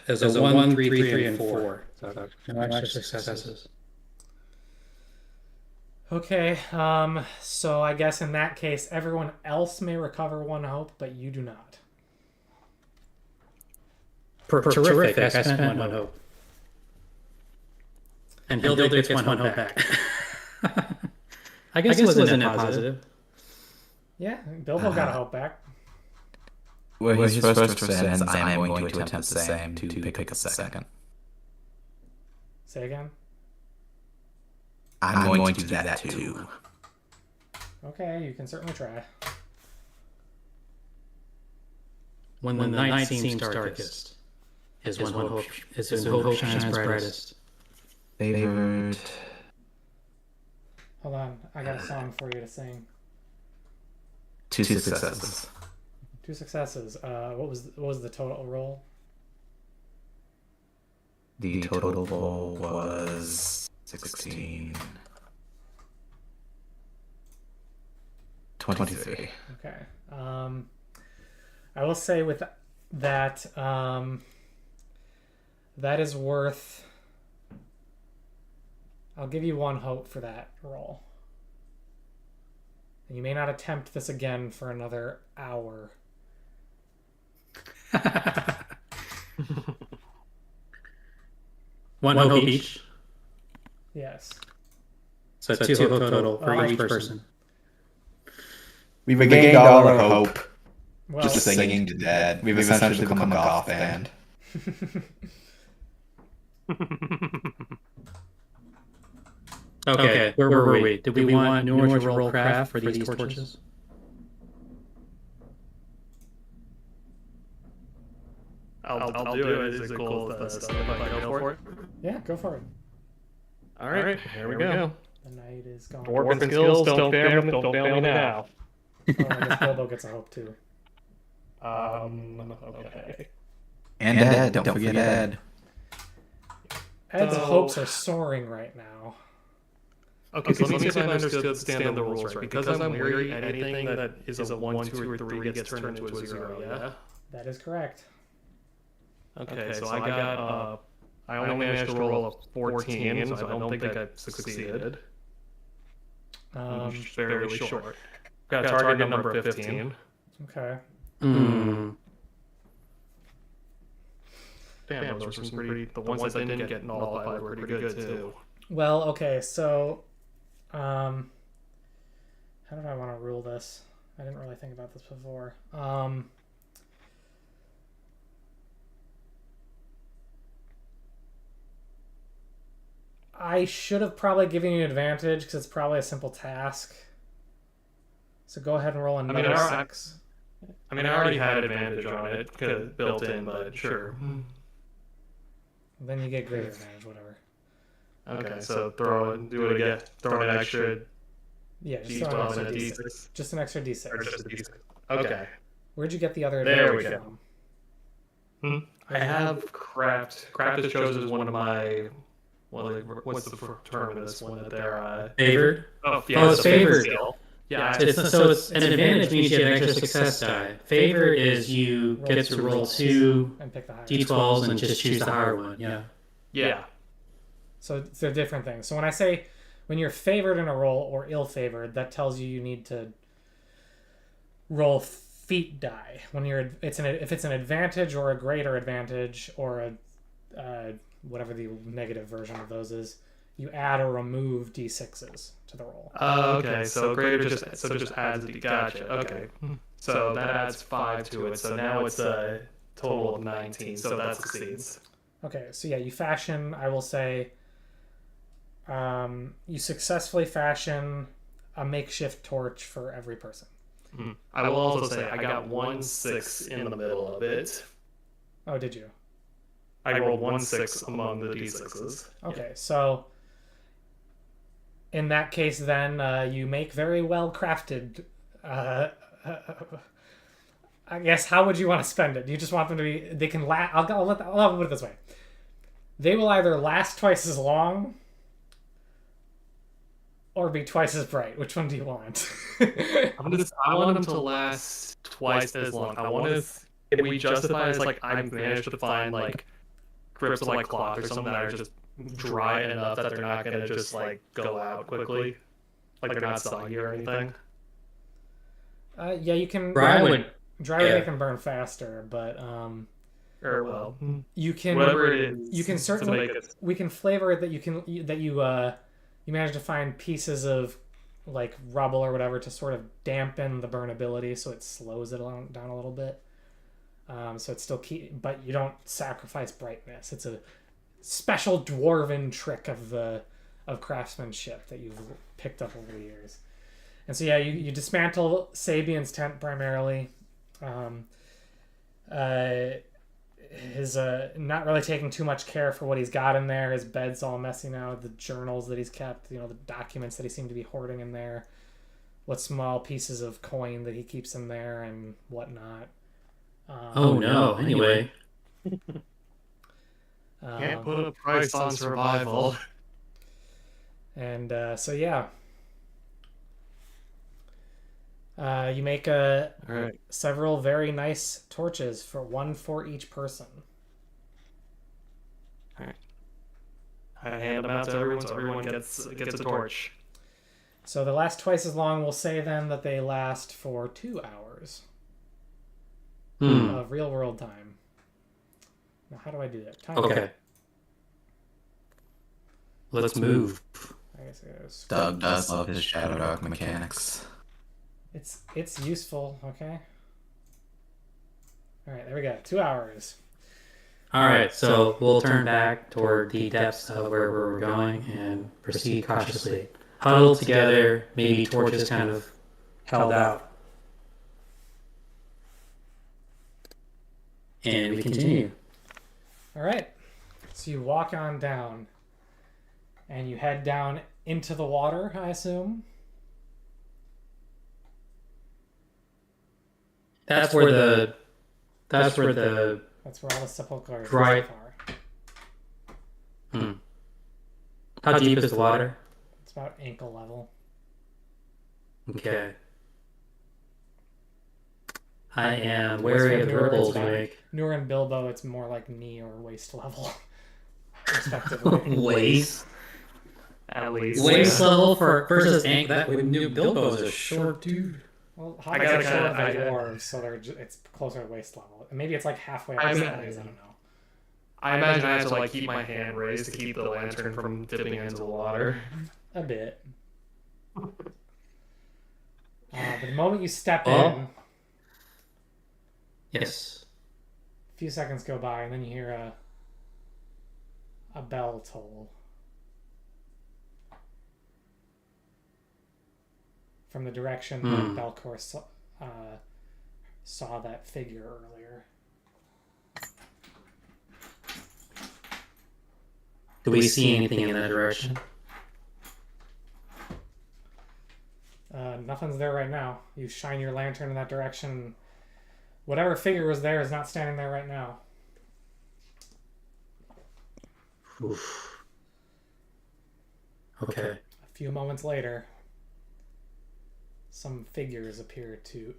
There's a 1, 3, and 4. So no extra successes. Okay, so I guess in that case, everyone else may recover 1 hope, but you do not. Terrific. I spent 1 hope. And Hilda gets 1 hope back. I guess it wasn't a positive. Yeah, Bilbo got a hope back. Well, his first sentence, I am going to attempt the same to pick up the second. Say again? I'm going to do that too. Okay, you can certainly try. When the night seems darkest, is when hope shines brightest. Favorite. Hold on, I got a song for you to sing. 2 successes. 2 successes. What was the total roll? The total roll was 16. 23. Okay. I will say with that, that is worth. I'll give you 1 hope for that roll. And you may not attempt this again for another hour. One hope each. Yes. So 2 hope total for each person. We've regained all our hope. Well, Just singing to dead. We've essentially become a goth band. Okay, where were we? Did we want Noor to roll craft for these torches? I'll do it. Is it cool if if I go for it? Yeah, go for it. All right, here we go. The night is gone. Dwarven skills, don't fail me now. Oh, I guess Bilbo gets a hope too. Okay. And Ed, don't forget Ed. Ed's So- hopes are soaring right now. Okay, so let me see if I understand the rules right. Because I'm weary, anything that is a 1, 2, or 3 gets turned into a 0, yeah? That is correct. Okay, so I got, I only managed to roll a 14, so I don't think I succeeded. Fairly short. Got a target number of 15. Okay. Damn, those were some pretty, the ones that didn't get nullified were pretty good too. Well, okay, so, how did I want to rule this? I didn't really think about this before. I should have probably given you an advantage because it's probably a simple task. So go ahead and roll another 6. I mean, I already had advantage on it, built in, but sure. Then you get greater advantage, whatever. Okay, so do it again. Throw an extra Yeah, just, D12 an and a extra D6. just an extra D6. Or just a D6. Okay. Where'd you get the other There advantage we go. from? I have craft. Craft is chosen as one of my. Well, like, what's the term of this one that they're Favored? Oh, yeah, it's favored. Yeah, It's an advantage means you have extra success die. Favor is you get to roll 2 and pick the higher. d12s and just choose the higher one. Yeah. So they're different things. So when you're favored in a roll or ill-favored, that tells you need to roll feat die. When if it's an advantage or a greater advantage or a whatever the negative version of those is, you add or remove d6s to the roll. Okay, so greater just adds the gotcha. Okay, so that adds 5 to it. So now it's a total of 19. So that succeeds. Okay, so yeah, you fashion. I will say, you successfully fashion a makeshift torch for every person. I will also say I got 1 6 in the middle of it. Oh, did you? I rolled 1 6 among the d6s. Okay, so in that case, then you make very well crafted. I guess how would you want to spend it? Do you just want them to be? They can last. I'll put it this way. They will either last twice as long or be twice as bright. Which one do you want? I want them to last twice as long. I want to. If we justify it as like I've managed to find like grips of like cloth or something that are just dry enough that they're not gonna just like go out quickly, like they're not soggy or anything. Yeah, you can. Dry would make them burn faster, but Or well, you can. whatever it is. You can certainly. We can flavor it that you manage to find pieces of like rubble or whatever to sort of dampen the burnability, so it slows it down a little bit. So it's still but you don't sacrifice brightness. It's a special dwarven trick of craftsmanship that you've picked up over the years. And so yeah, you dismantle Sabian's tent primarily. His not really taking too much care for what he's got in there. His bed's all messy now. The journals that he's kept, the documents that he seemed to be hoarding in there, what small pieces of coin that he keeps in there and whatnot. Oh no! Anyway, Can't put a price on survival. And so yeah, you make several very nice torches one for each person. All right. I hand them out to everyone, so everyone gets a torch. So they last twice as long. We'll say then that they last for 2 hours of real world time. Now, how do I do that? Okay. Let's move. I guess it goes. Doug does love his Shadow Dog mechanics. It's useful. Okay. All right, there we go. 2 hours. All right, so we'll turn back toward the depths of where we're going and proceed cautiously. Huddled together, maybe torches kind of held out. And we continue. All right. So you walk on down, and you head down into the water, I assume. That's where all the sepulchres Right. are. How deep is the water? It's about ankle level. Okay. I am wary of the ripples we make. Noor and Bilbo, it's more like knee or waist level, respectively. Waist? At least. Waist level versus ankle. That new Bilbo's a short dude. Well, I gotta short kinda- the dwarves, so it's closer to waist level. And maybe it's like halfway up I the mean- size, I don't know. I imagine I have to like keep my hand raised to keep the lantern from dipping into the water. A bit. But the moment you step in, Yes. a few seconds go by, and then you hear a bell toll from the direction that Belcor saw that figure earlier. Do we see anything in that direction? Nothing's there right now. You shine your lantern in that direction. Whatever figure was there is not standing there right now. Oof. Okay. A few moments later, some figures appear to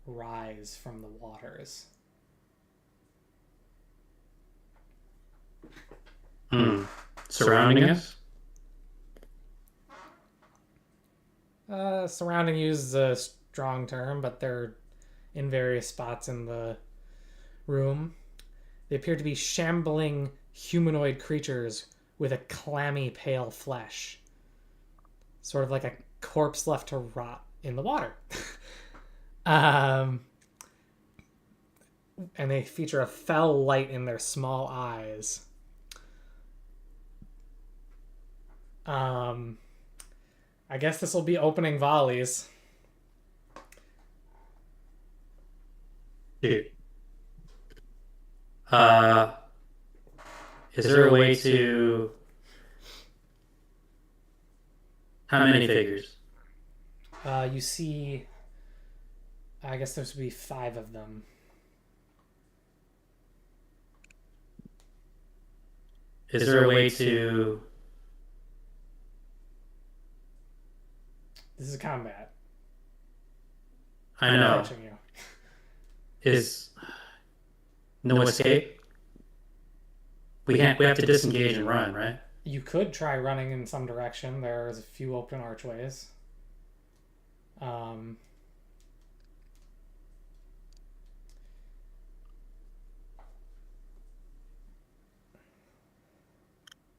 rise from the waters. Surrounding us? Surrounding you is a strong term, but they're in various spots in the room. They appear to be shambling humanoid creatures with a clammy, pale flesh. Sort of like a corpse left to rot in the water. And they feature a fell light in their small eyes. I guess this will be opening volleys. Dude. Is there a way to... How many figures? You see, I guess there's to be 5 of them. Is there a way to... This is combat. I know. Approaching you. Is no escape? We can't. We have to disengage and run, right? You could try running in some direction. There's a few open archways.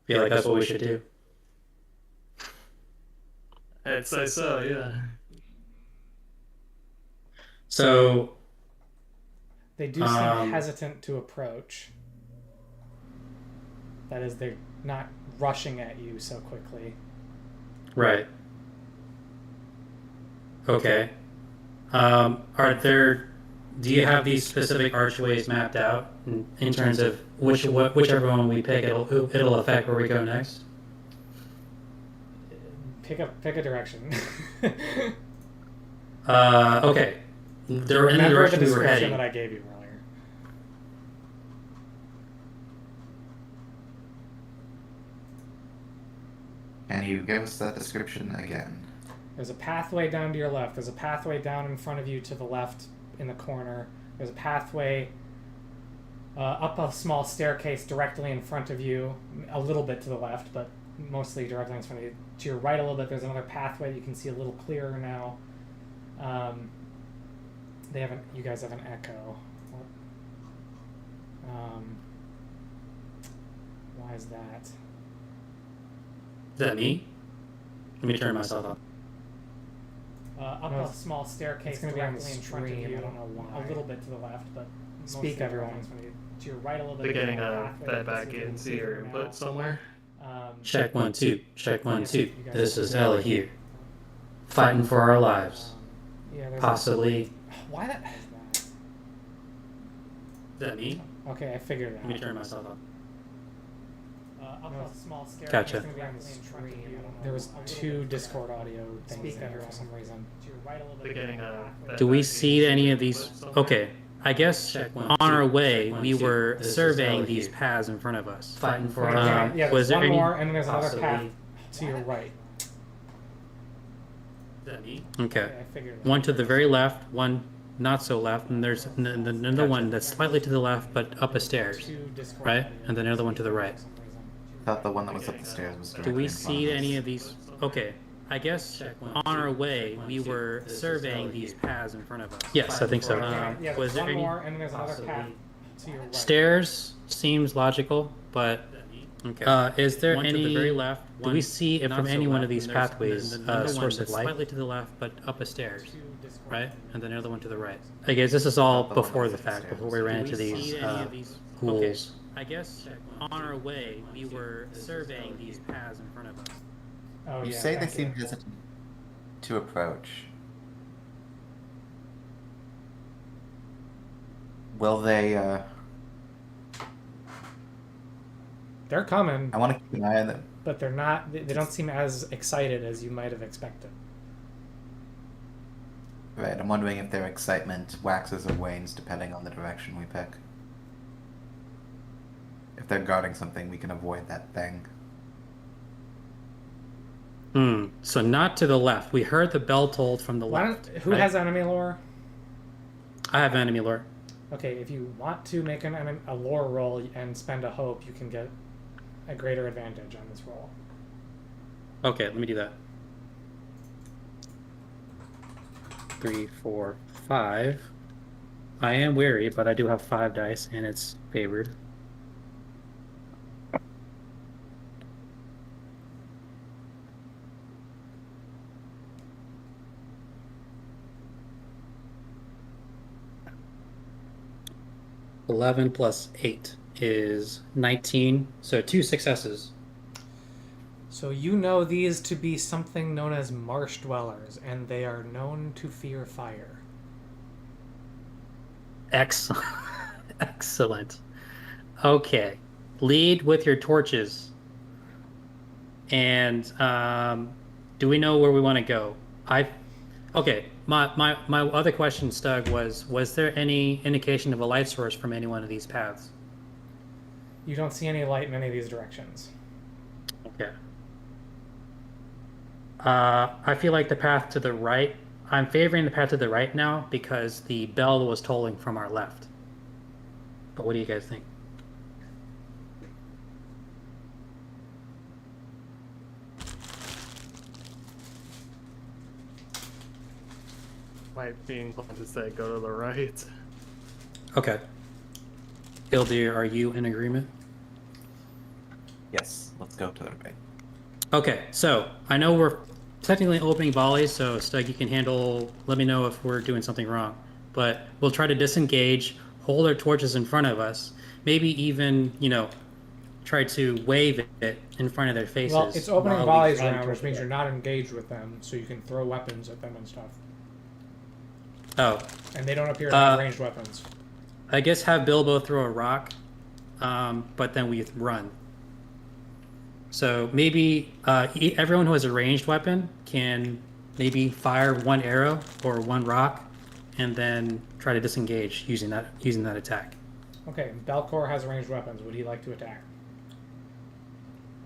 Feel like that's what we should do. I'd say so, yeah. So They do seem hesitant to approach. That is, they're not rushing at you so quickly. right. Okay. Are there? Do you have these specific archways mapped out in terms of whichever one we pick, it'll affect where we go next? Pick a direction. Okay. They're in the Remember direction the we were description heading. that I gave you earlier. Can you give us that description again? There's a pathway down to your left. There's a pathway down in front of you to the left in the corner. There's a pathway up a small staircase directly in front of you, a little bit to the left, but mostly directly in front of you. To your right a little bit, there's another pathway that you can see a little clearer now. You guys have an echo. Why is that? Is that me? Let me turn myself up. Up a small staircase directly in front of you. I don't know why. A little bit to the left, but speak everyone. To your right a little bit. Beginning to fed back in, see your input somewhere. Check 1 2. Check 1 2. This is Ella here, fighting for our lives. Yeah, Possibly. Why that? Is that me? Okay, I figured that. Let me turn myself up. Up a small staircase. Gotcha. There was 2 Discord audio things there for some reason. To your right a little bit. Beginning to Do we see any of these? Okay, I guess on our way we were surveying these paths in front of us, fighting for our. Yeah, Was there's there one any? more, and then there's another possibly- path to your right. Is that me? Okay, Okay. I figured that. One to the very left, one not so left, and there's another one that's slightly to the left but up a stairs, 2 Discord right? audio And then another one to the right. for some reason. I thought the one that was up the stairs was directly Do we in front see of us. any of these? Okay, I guess on our way we were surveying these paths in front of us. Yes, I think so. Yeah, there's Was there one any more, and then there's another possibly- path to your right. stairs? Seems logical, but okay. Is there One to any? the very left. Do we see if from any one of these pathways a source of light? Slightly to the left, but up a stairs, 2 Discord right? audio. And then another one to the right. I guess this is all The one before the that's fact, upstairs. before we ran Do into we these see ghouls. Okay. I guess on our way we were surveying these paths in front of us. Oh, You yeah, say they thank seem you. hesitant to approach. Will they, They're coming, I want to keep an eye on them. but they're not. They don't seem as excited as you might have expected. Right, I'm wondering if their excitement waxes or wanes depending on the direction we pick. If they're guarding something, we can avoid that thing. So not to the left. We heard the bell tolled from the Why left. don't, who right? has enemy lore? I have enemy lore. Okay, if you want to make a lore roll and spend a hope, you can get a greater advantage on this roll. Okay, let me do that. 3, 4, 5. I am wary, but I do have 5 dice, and it's favored. (11 plus 8 is 19, so 2 successes. So you know these to be something known as marsh dwellers, and they are known to fear fire. Excellent. Excellent. Okay. Lead with your torches. And do we know where we want to go? Okay. My other question, Stug, was there any indication of a light source from any one of these paths? You don't see any light in any of these directions. Okay. I feel like the path to the right. I'm favoring the path to the right now because the bell was tolling from our left. But what do you guys think? Might be inclined to say go to the right. Okay. Ildir, are you in agreement? Yes, let's go to the right. Okay, so I know we're technically opening volleys, so Stug, you can handle. Let me know if we're doing something wrong. But we'll try to disengage, hold our torches in front of us, maybe even, try to wave it in front of their faces. Well, it's opening while we volleys run round, toward which means the- you're not engaged with them, so you can throw weapons at them and stuff. Oh, And they don't appear to have ranged weapons. I guess have Bilbo throw a rock, but then we run. So maybe everyone who has a ranged weapon can maybe fire one arrow or one rock, and then try to disengage using that attack. Okay, Belcor has ranged weapons. Would he like to attack?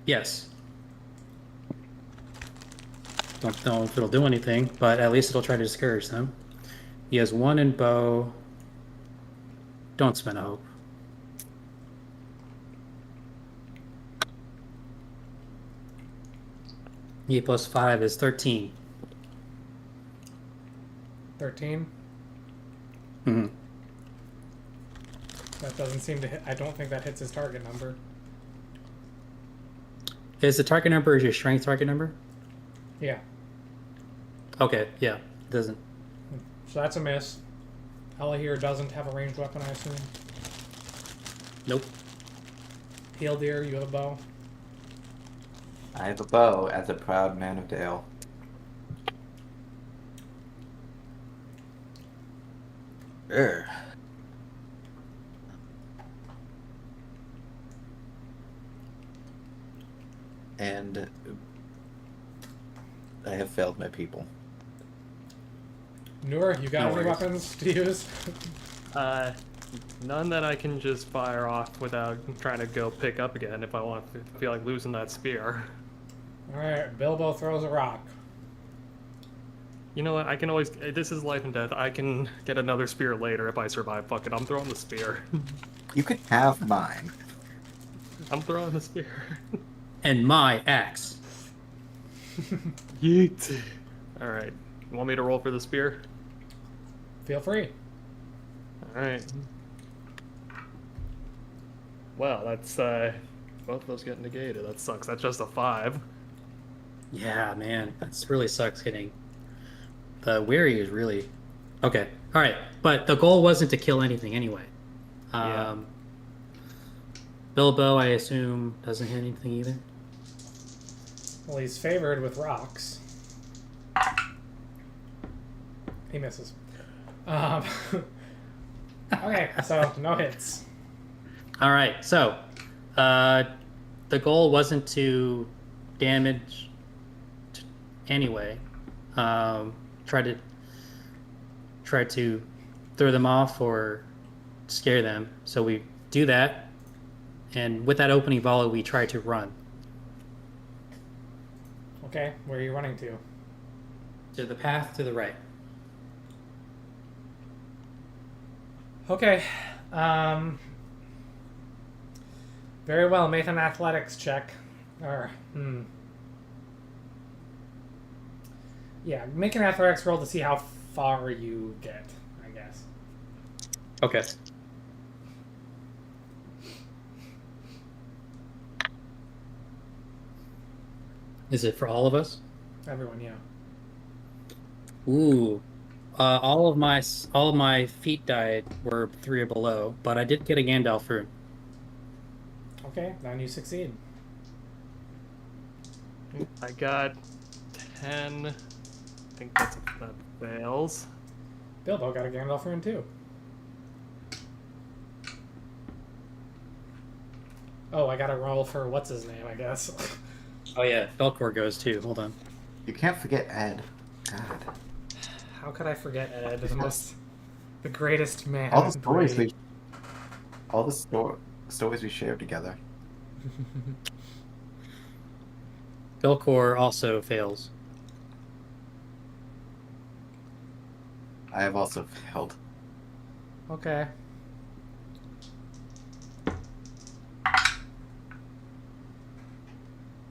Yes. Don't know if it'll do anything, but at least it'll try to discourage them. He has one in bow. Don't spend a hope. E plus 5 is 13. 13? Mm-hmm. That doesn't seem to hit. I don't think that hits his target number. Is the target number your strength target number? Yeah. Okay, yeah, it doesn't. So that's a miss. Elahir doesn't have a ranged weapon, I assume. Nope. Deer, you have a bow. I have a bow as a proud man of Dale. Urgh. And I have failed my people. Noor, you got No any worries. weapons to use? None that I can just fire off without trying to go pick up again if I want to feel like losing that spear. Alright, Bilbo throws a rock. You know what? I can always. This is life and death. I can get another spear later if I survive. Fuck it. I'm throwing the spear. You could have mine. I'm throwing the spear. And my axe. Yeet. Alright. You want me to roll for the spear? Feel free. Alright. Well, that's, both of those get negated. That sucks. That's just a 5. Yeah, man, that's really sucks getting. The weary is really okay. All right, but the goal wasn't to kill anything anyway. Yeah. Bilbo, I assume, doesn't hit anything either. Well, he's favored with rocks. He misses. Okay, so no hits. All right, so the goal wasn't to damage anyway. Try to throw them off or scare them. So we do that, and with that opening volley, we try to run Okay, where are you running to? to the path to the right. Okay. Very well, make an athletics check. Or, Yeah, make an athletics roll to see how far you get, I guess. Okay. Is it for all of us? Everyone, yeah. Ooh, all of my feet died were 3 or below, but I did get a Gandalf rune. Okay, then you succeed. I got 10. I think that fails. Bilbo got a Gandalf rune too. Oh, I gotta roll for what's his name, I guess. Oh yeah, Belcor goes too. Hold on. You can't forget Ed. God. How could I forget Ed? The greatest man. All the stories Bree. stories we shared together. Belcor also fails. I have also failed. Okay.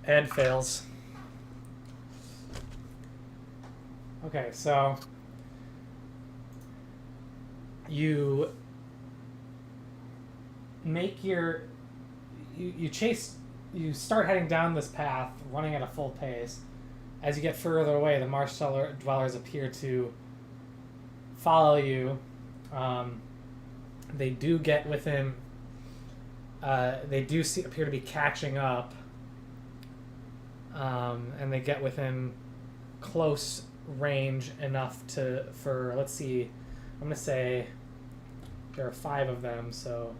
Ed fails. Okay, so you make your you start heading down this path, running at a full pace. As you get further away, the marsh dwellers appear to follow you. They do get within. They do appear to be catching up, and they get within close range enough for let's see. I'm gonna say there are 5 of them, so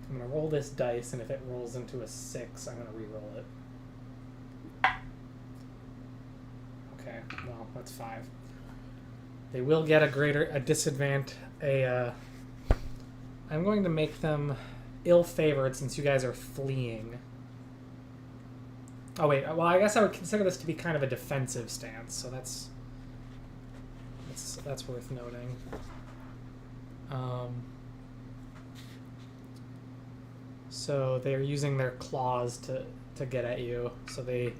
I'm gonna roll this dice, and if it rolls into a 6, I'm gonna re-roll it. Okay, well that's 5. They will get a disadvantage. I'm going to make them ill-favored since you guys are fleeing. Oh wait, well I guess I would consider this to be kind of a defensive stance, so that's worth noting. So they're using their claws to get at you, so they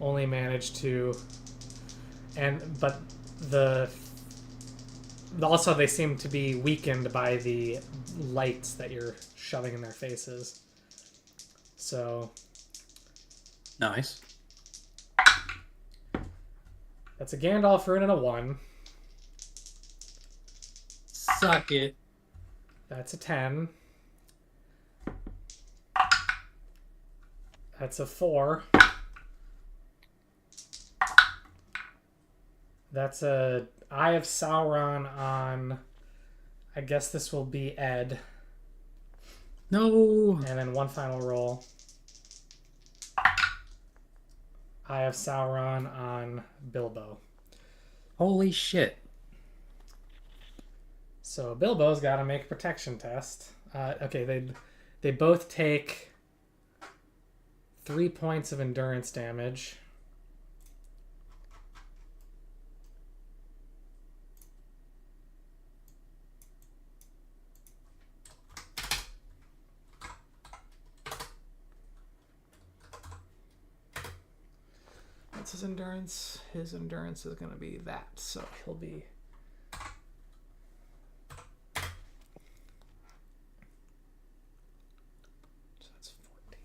only manage to, but also they seem to be weakened by the lights that you're shoving in their faces. So Nice. that's a Gandalf rune and a 1. Suck it. That's a 10. That's a 4. That's a Eye of Sauron on, I guess this will be Ed. No. And then one final roll. Eye of Sauron on Bilbo. Holy shit. So Bilbo's got to make a protection test. Okay, they both take 3 points of endurance damage. What's his endurance? His endurance is going to be that, so he'll be... So that's 14.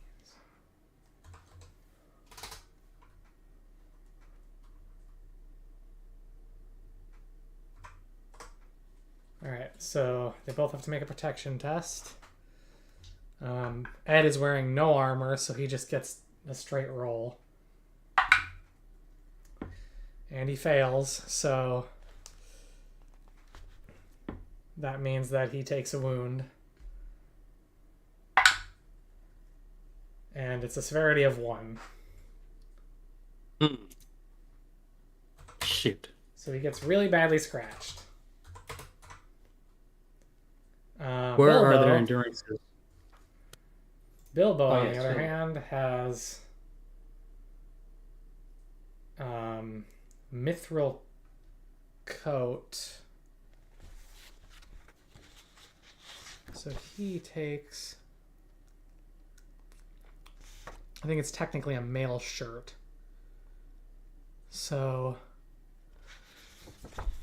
Alright, so they both have to make a protection test. Ed is wearing no armor, so he just gets a straight roll. And he fails, so that means that he takes a wound. And it's a severity of 1. Shit. So he gets really badly scratched. Where Bilbo, are their endurances? Bilbo, on yeah, the other so- hand, has mithril coat. So he takes... I think it's technically a male shirt. So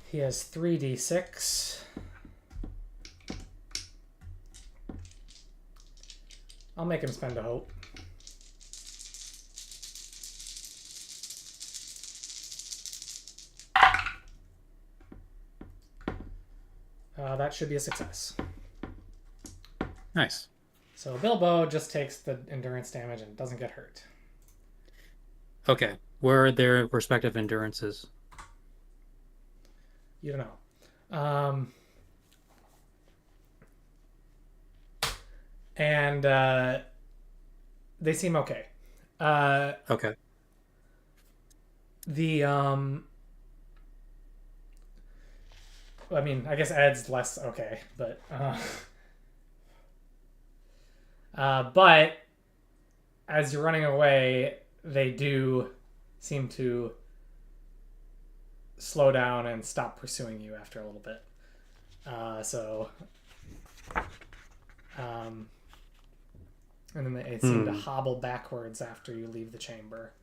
he has 3d6. I'll make him spend a hope. That should be a success. Nice. So Bilbo just takes the endurance damage and doesn't get hurt. Okay. Where are their respective endurances? You don't know. And they seem okay. Okay. The I mean, I guess Ed's less okay, but as you're running away, they do seem to slow down and stop pursuing you after a little bit. And then they seem to hobble backwards after you leave the chamber,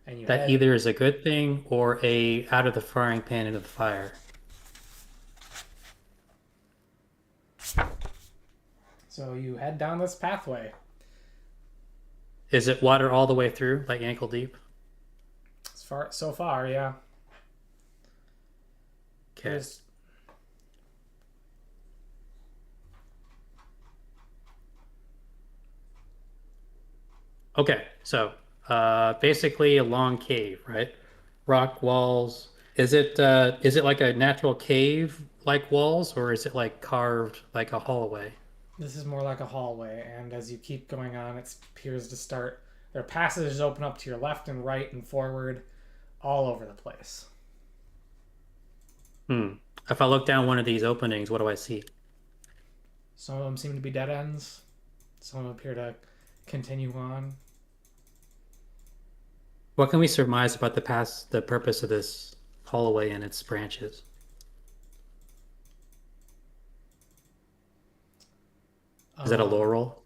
and you That head. either is a good thing or a out of the frying pan into the fire. So you head down this pathway. Is it water all the way through, like ankle deep? So far, yeah. Okay. There's- Okay, so basically a long cave, right? Rock walls. Is it like a natural cave like walls, or is it like carved like a hallway? This is more like a hallway, and as you keep going on, it appears to start. There are passages open up to your left and right and forward, all over the place. If I look down one of these openings, what do I see? Some of them seem to be dead ends. Some of them appear to continue on. What can we surmise about the purpose of this hallway and its branches? Is that a lore roll?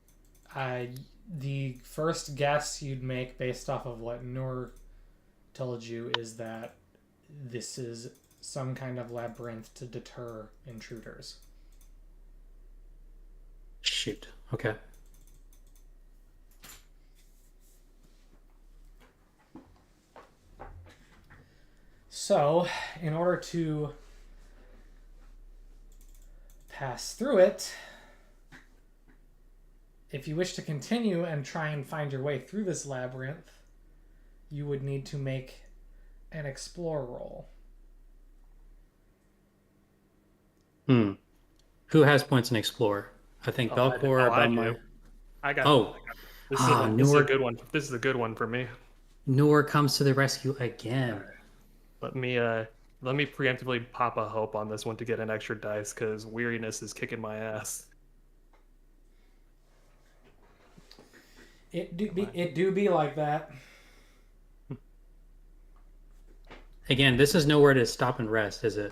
The first guess you'd make based off of what Noor told you is that this is some kind of labyrinth to deter intruders. Shoot. Okay. So, in order to pass through it, if you wish to continue and try and find your way through this labyrinth, you would need to make an explore roll. Who has points in explore? I think Belcor I about do. my. I got. Oh, This is a good one. This is a good one for me. Noor comes to the rescue again. Let me preemptively pop a hope on this one to get an extra dice because weariness is kicking my ass. It do be like that. Again, this is nowhere to stop and rest, is it?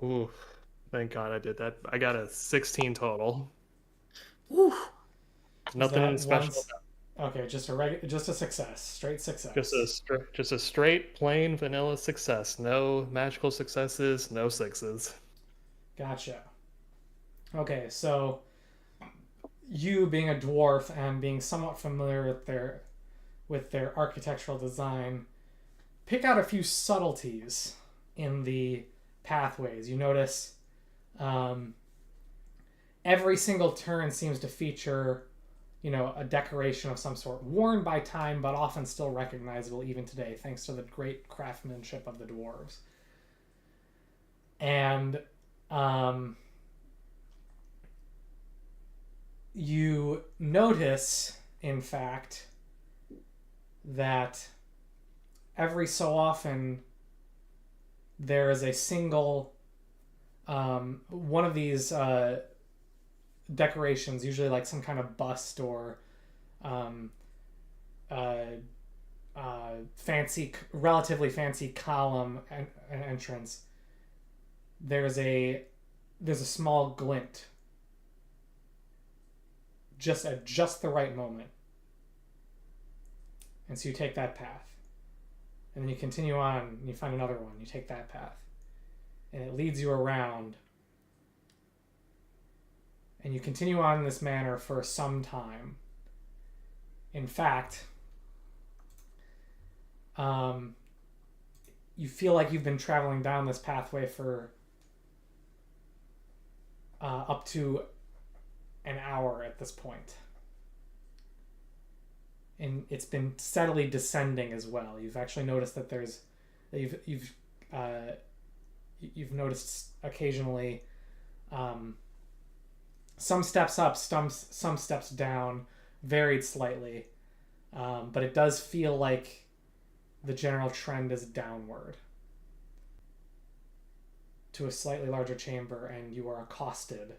Ooh, thank God I did that. I got a 16 total. Ooh. Nothing special. Okay, just a success, straight success. Just a straight plain vanilla success. No magical successes, no sixes. Gotcha. Okay, so you being a dwarf and being somewhat familiar with their architectural design, pick out a few subtleties in the pathways. You notice every single turn seems to feature, a decoration of some sort, worn by time, but often still recognizable even today, thanks to the great craftsmanship of the dwarves. And you notice, in fact, that every so often there is a single one of these decorations, usually like some kind of bust or relatively fancy column and entrance. There's a small glint just at just the right moment, and so you take that path, and then you continue on and you find another one. You take that path, and it leads you around. And you continue on in this manner for some time. In fact, you feel like you've been traveling down this pathway for up to an hour at this point. And it's been steadily descending as well. You've actually noticed that you've noticed occasionally some steps up, some steps down, varied slightly, but it does feel like the general trend is downward to a slightly larger chamber, and you are accosted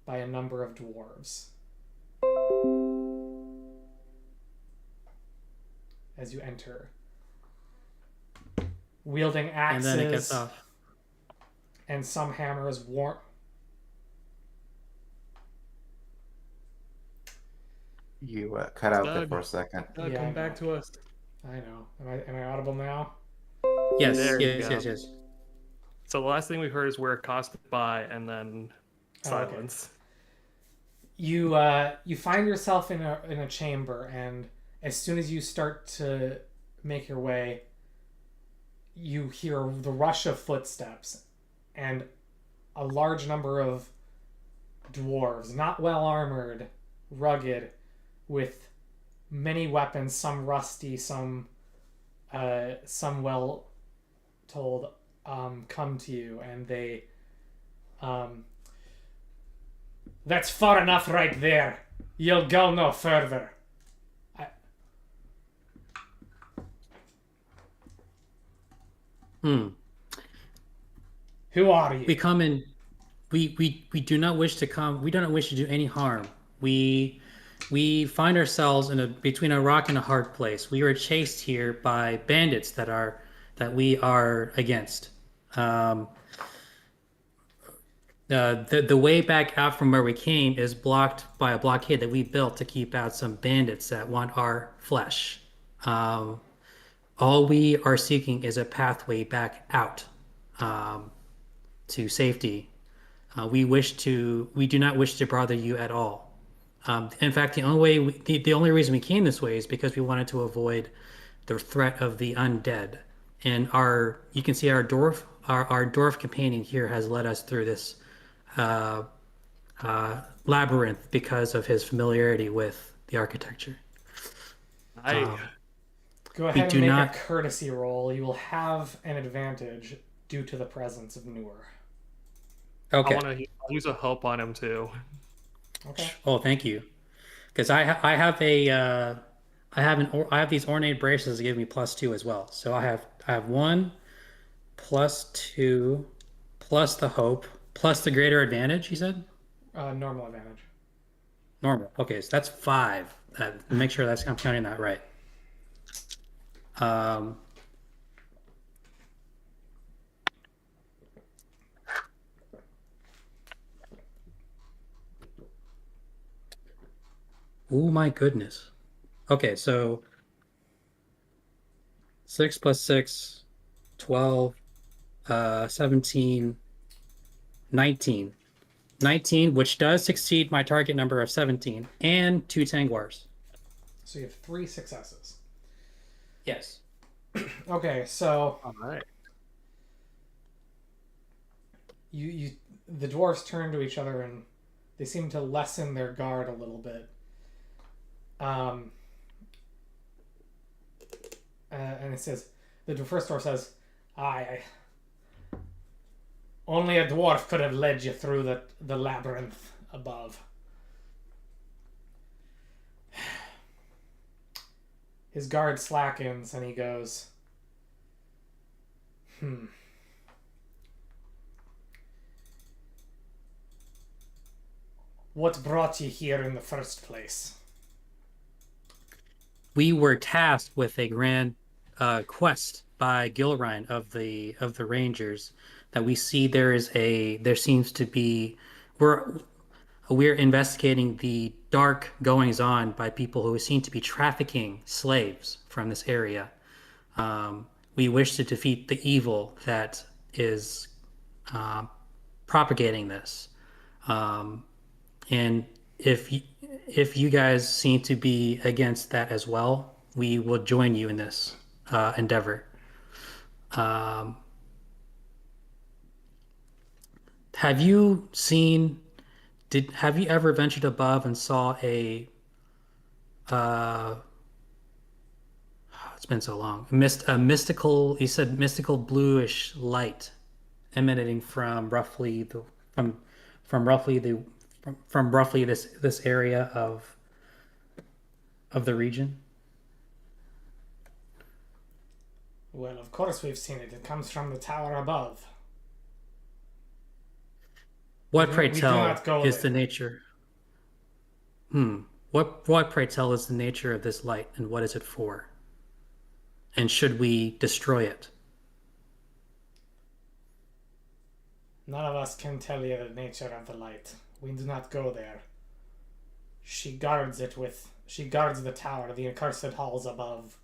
by a number of dwarves as you enter, wielding axes, And then it gets off. and some hammers. You cut out there Doug. for a second. Yeah, I Come back know. to us. I know. Am I audible now? Yes, There you yes. go. So the last thing we heard is we're accosted by, and then Oh, okay. silence. You find yourself in a chamber, and as soon as you start to make your way, you hear the rush of footsteps, and a large number of dwarves, not well armored, rugged, with many weapons, some rusty, some well told, come to you, and they that's far enough right there. You'll go no further. Who are you? We come in. We do not wish to come. We do not wish to do any harm. We find ourselves between a rock and a hard place. We were chased here by bandits that we are against. The way back out from where we came is blocked by a blockade that we built to keep out some bandits that want our flesh. All we are seeking is a pathway back out to safety. We do not wish to bother you at all. In fact, the only reason we came this way is because we wanted to avoid the threat of the undead. And you can see our dwarf companion here has led us through this labyrinth because of his familiarity with the architecture. Go ahead do and make not- a courtesy roll. You will have an advantage due to the presence of Noor. Okay. I want to use a help on him too. Okay. Oh, thank you. Because I have these ornate braces that give me +2 as well. So I have 1 +2 plus the hope plus the greater advantage. You said Normal advantage. normal. Okay, so that's 5. Make sure I'm counting that right. Oh my goodness. Okay, so 6 plus 6, 12, 17, 19. 19, which does exceed my target number of 17, and 2 Tangwars. So you have 3 successes. Yes. Okay, so All right. the dwarves turn to each other and they seem to lessen their guard a little bit. And it says, the first dwarf says, "Aye, only a dwarf could have led you through the labyrinth above." His guard slackens and he goes, What brought you here in the first place? We were tasked with a grand quest by Gilrine of the Rangers that we see there seems to be we're investigating the dark goings on by people who seem to be trafficking slaves from this area. We wish to defeat the evil that is propagating this. And if you guys seem to be against that as well, we will join you in this endeavor. Have you seen? Have you ever ventured above and saw a? Uh, it's been so long. A mystical. You said mystical bluish light emanating from roughly the from from roughly the from roughly this area of the region. Well, of course we've seen it. It comes from the tower above. What, pray We do tell, not go is there. the nature? Hmm. What, pray tell, is the nature of this light, and what is it for? And should we destroy it? None of us can tell you the nature of the light. We do not go there. She guards it with. She guards the tower, the accursed halls above.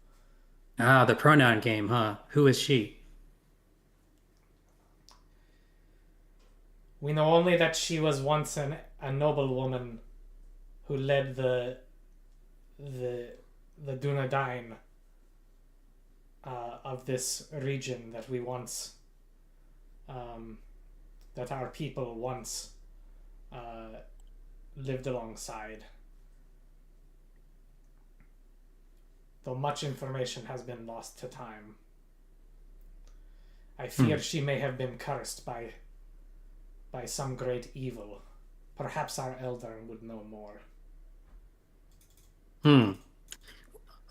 Ah, the pronoun game, huh? Who is she? We know only that she was once a noble woman who led the Dunedain of this region that we once that our people once lived alongside. Though much information has been lost to time. I fear she may have been cursed by some great evil. Perhaps our elder would know more.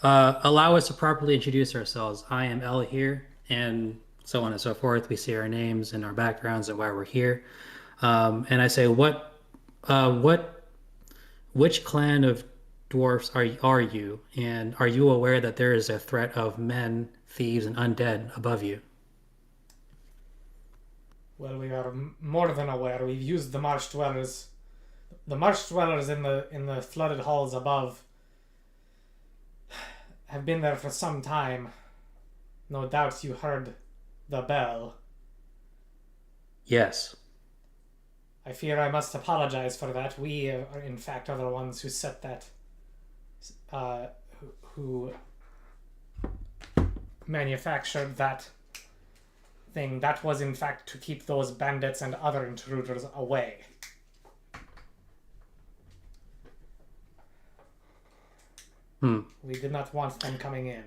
Allow us to properly introduce ourselves. I am El here, and so on and so forth. We say our names and our backgrounds and why we're here. And I say, which clan of dwarfs are you? And are you aware that there is a threat of men, thieves, and undead above you? Well, we are more than aware. We've used the marsh dwellers. The marsh dwellers in the flooded halls above have been there for some time. No doubt you heard the bell. Yes. I fear I must apologize for that. We are, in fact, are the ones who set that. Who manufactured that thing. That was, in fact, to keep those bandits and other intruders away. We did not want them coming in.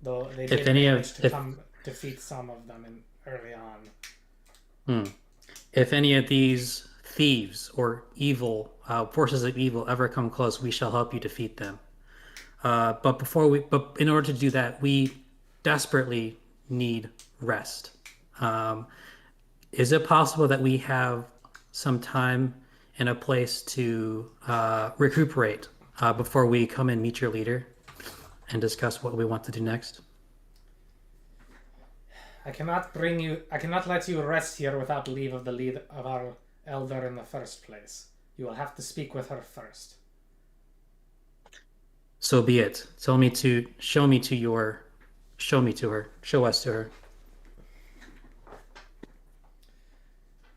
Though they did manage to come defeat some of them early on. If any of these thieves or evil forces of evil ever come close, we shall help you defeat them. But in order to do that, we desperately need rest. Is it possible that we have some time and a place to recuperate before we come and meet your leader and discuss what we want to do next? I cannot let you rest here without leave of the lead of our elder in the first place. You will have to speak with her first. So be it. Show us to her.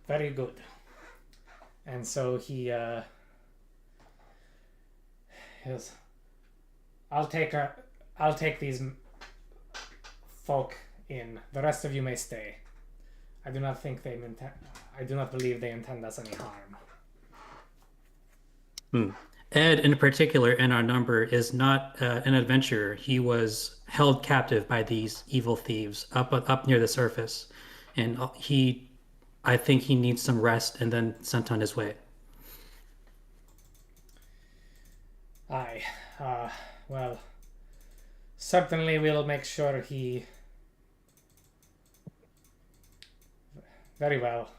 Very good. And so he goes, I'll take these folk in. The rest of you may stay. I do not believe they intend us any harm. Ed, in particular, in our number, is not an adventurer. He was held captive by these evil thieves up near the surface, and I think he needs some rest and then sent on his way. Aye. Well, certainly we'll make sure he... Very well.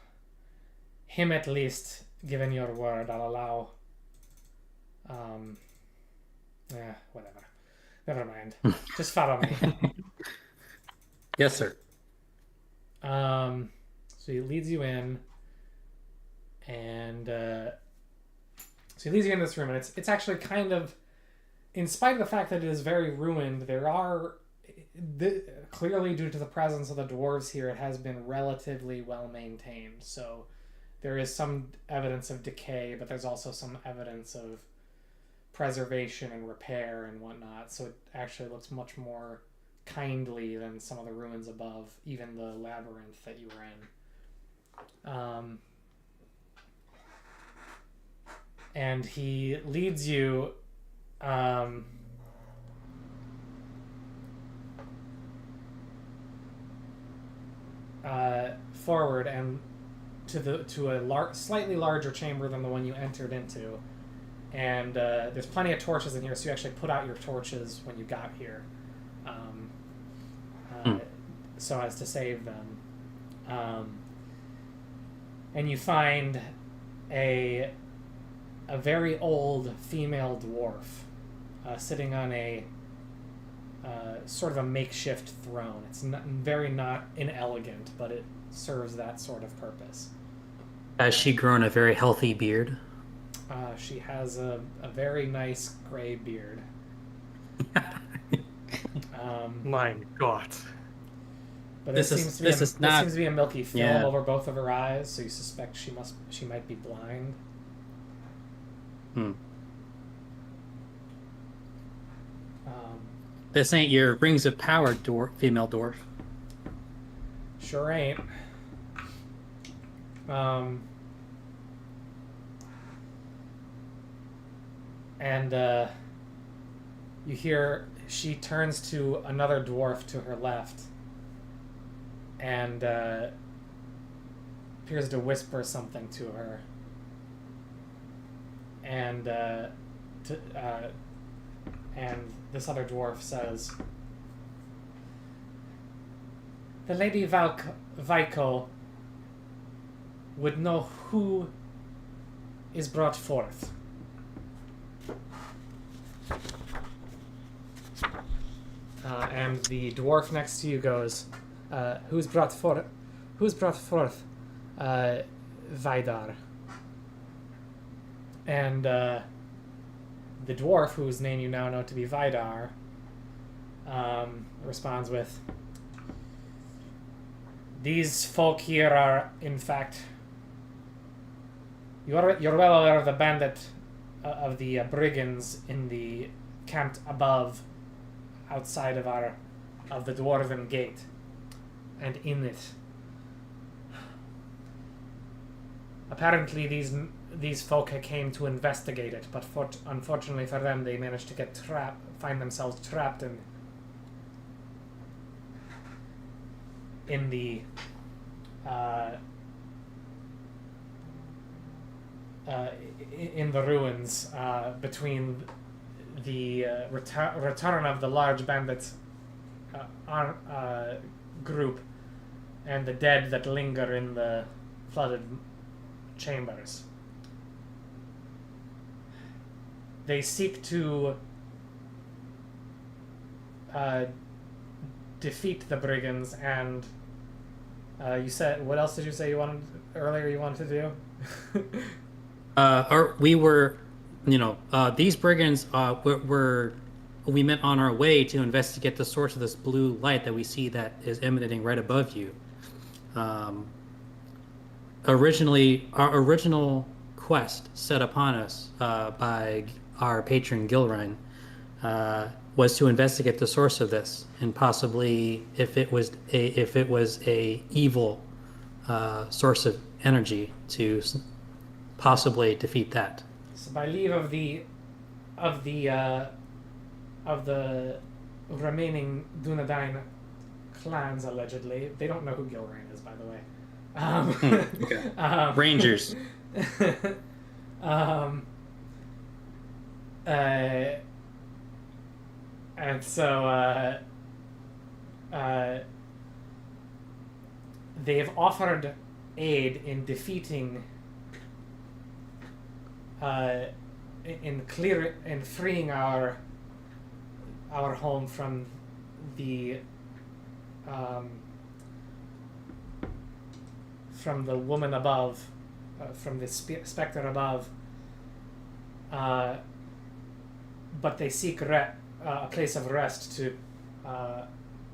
Him at least, given your word, I'll allow... whatever. Never mind. Just follow me. Yes, sir. So he leads you in, and so he leads you in this room, and it's actually kind of, in spite of the fact that it is very ruined, there are clearly, due to the presence of the dwarves here, it has been relatively well maintained. So there is some evidence of decay, but there's also some evidence of preservation and repair and whatnot. So it actually looks much more kindly than some of the ruins above, even the labyrinth that you were in. Um, and he leads you forward and to a slightly larger chamber than the one you entered into. And there's plenty of torches in here, so you actually put out your torches when you got here, so as to save them. And you find a very old female dwarf sitting on a sort of a makeshift throne. It's very not inelegant, but it serves that sort of purpose. Has she grown a very healthy beard? She has a very nice gray beard. My God. But This seems to be a milky film over both of her eyes, so you suspect she might be blind. This ain't your Rings of Power female dwarf. Sure ain't. And you hear she turns to another dwarf to her left and appears to whisper something to her. And and this other dwarf says, "The Lady Vaiko would know who is brought forth." And the dwarf next to you goes, "Who's brought forth? Who's brought forth, Vidar?" And the dwarf, whose name you now know to be Vidar, responds with, "These folk here are, in fact, you're well aware of the bandit, of the brigands in the camp above, outside of the dwarven gate, and in it. Apparently these folk came to investigate it, but unfortunately for them, they managed to find themselves trapped in the ruins between the return of the large bandit group and the dead that linger in the flooded chambers. They seek to defeat the brigands, and you said, what else did you say you wanted to do? We were, these brigands we met on our way to investigate the source of this blue light that we see that is emanating right above you. Originally, our original quest set upon us by our patron Gilrain was to investigate the source of this, and possibly if it was a evil source of energy, to possibly defeat that. So by leave of the remaining Dunedain clans, allegedly, they don't know who Gilrain is, by the way. Okay. Rangers. And so they've offered aid in defeating, in freeing our home from the woman above, from the specter above. But they seek a place of rest to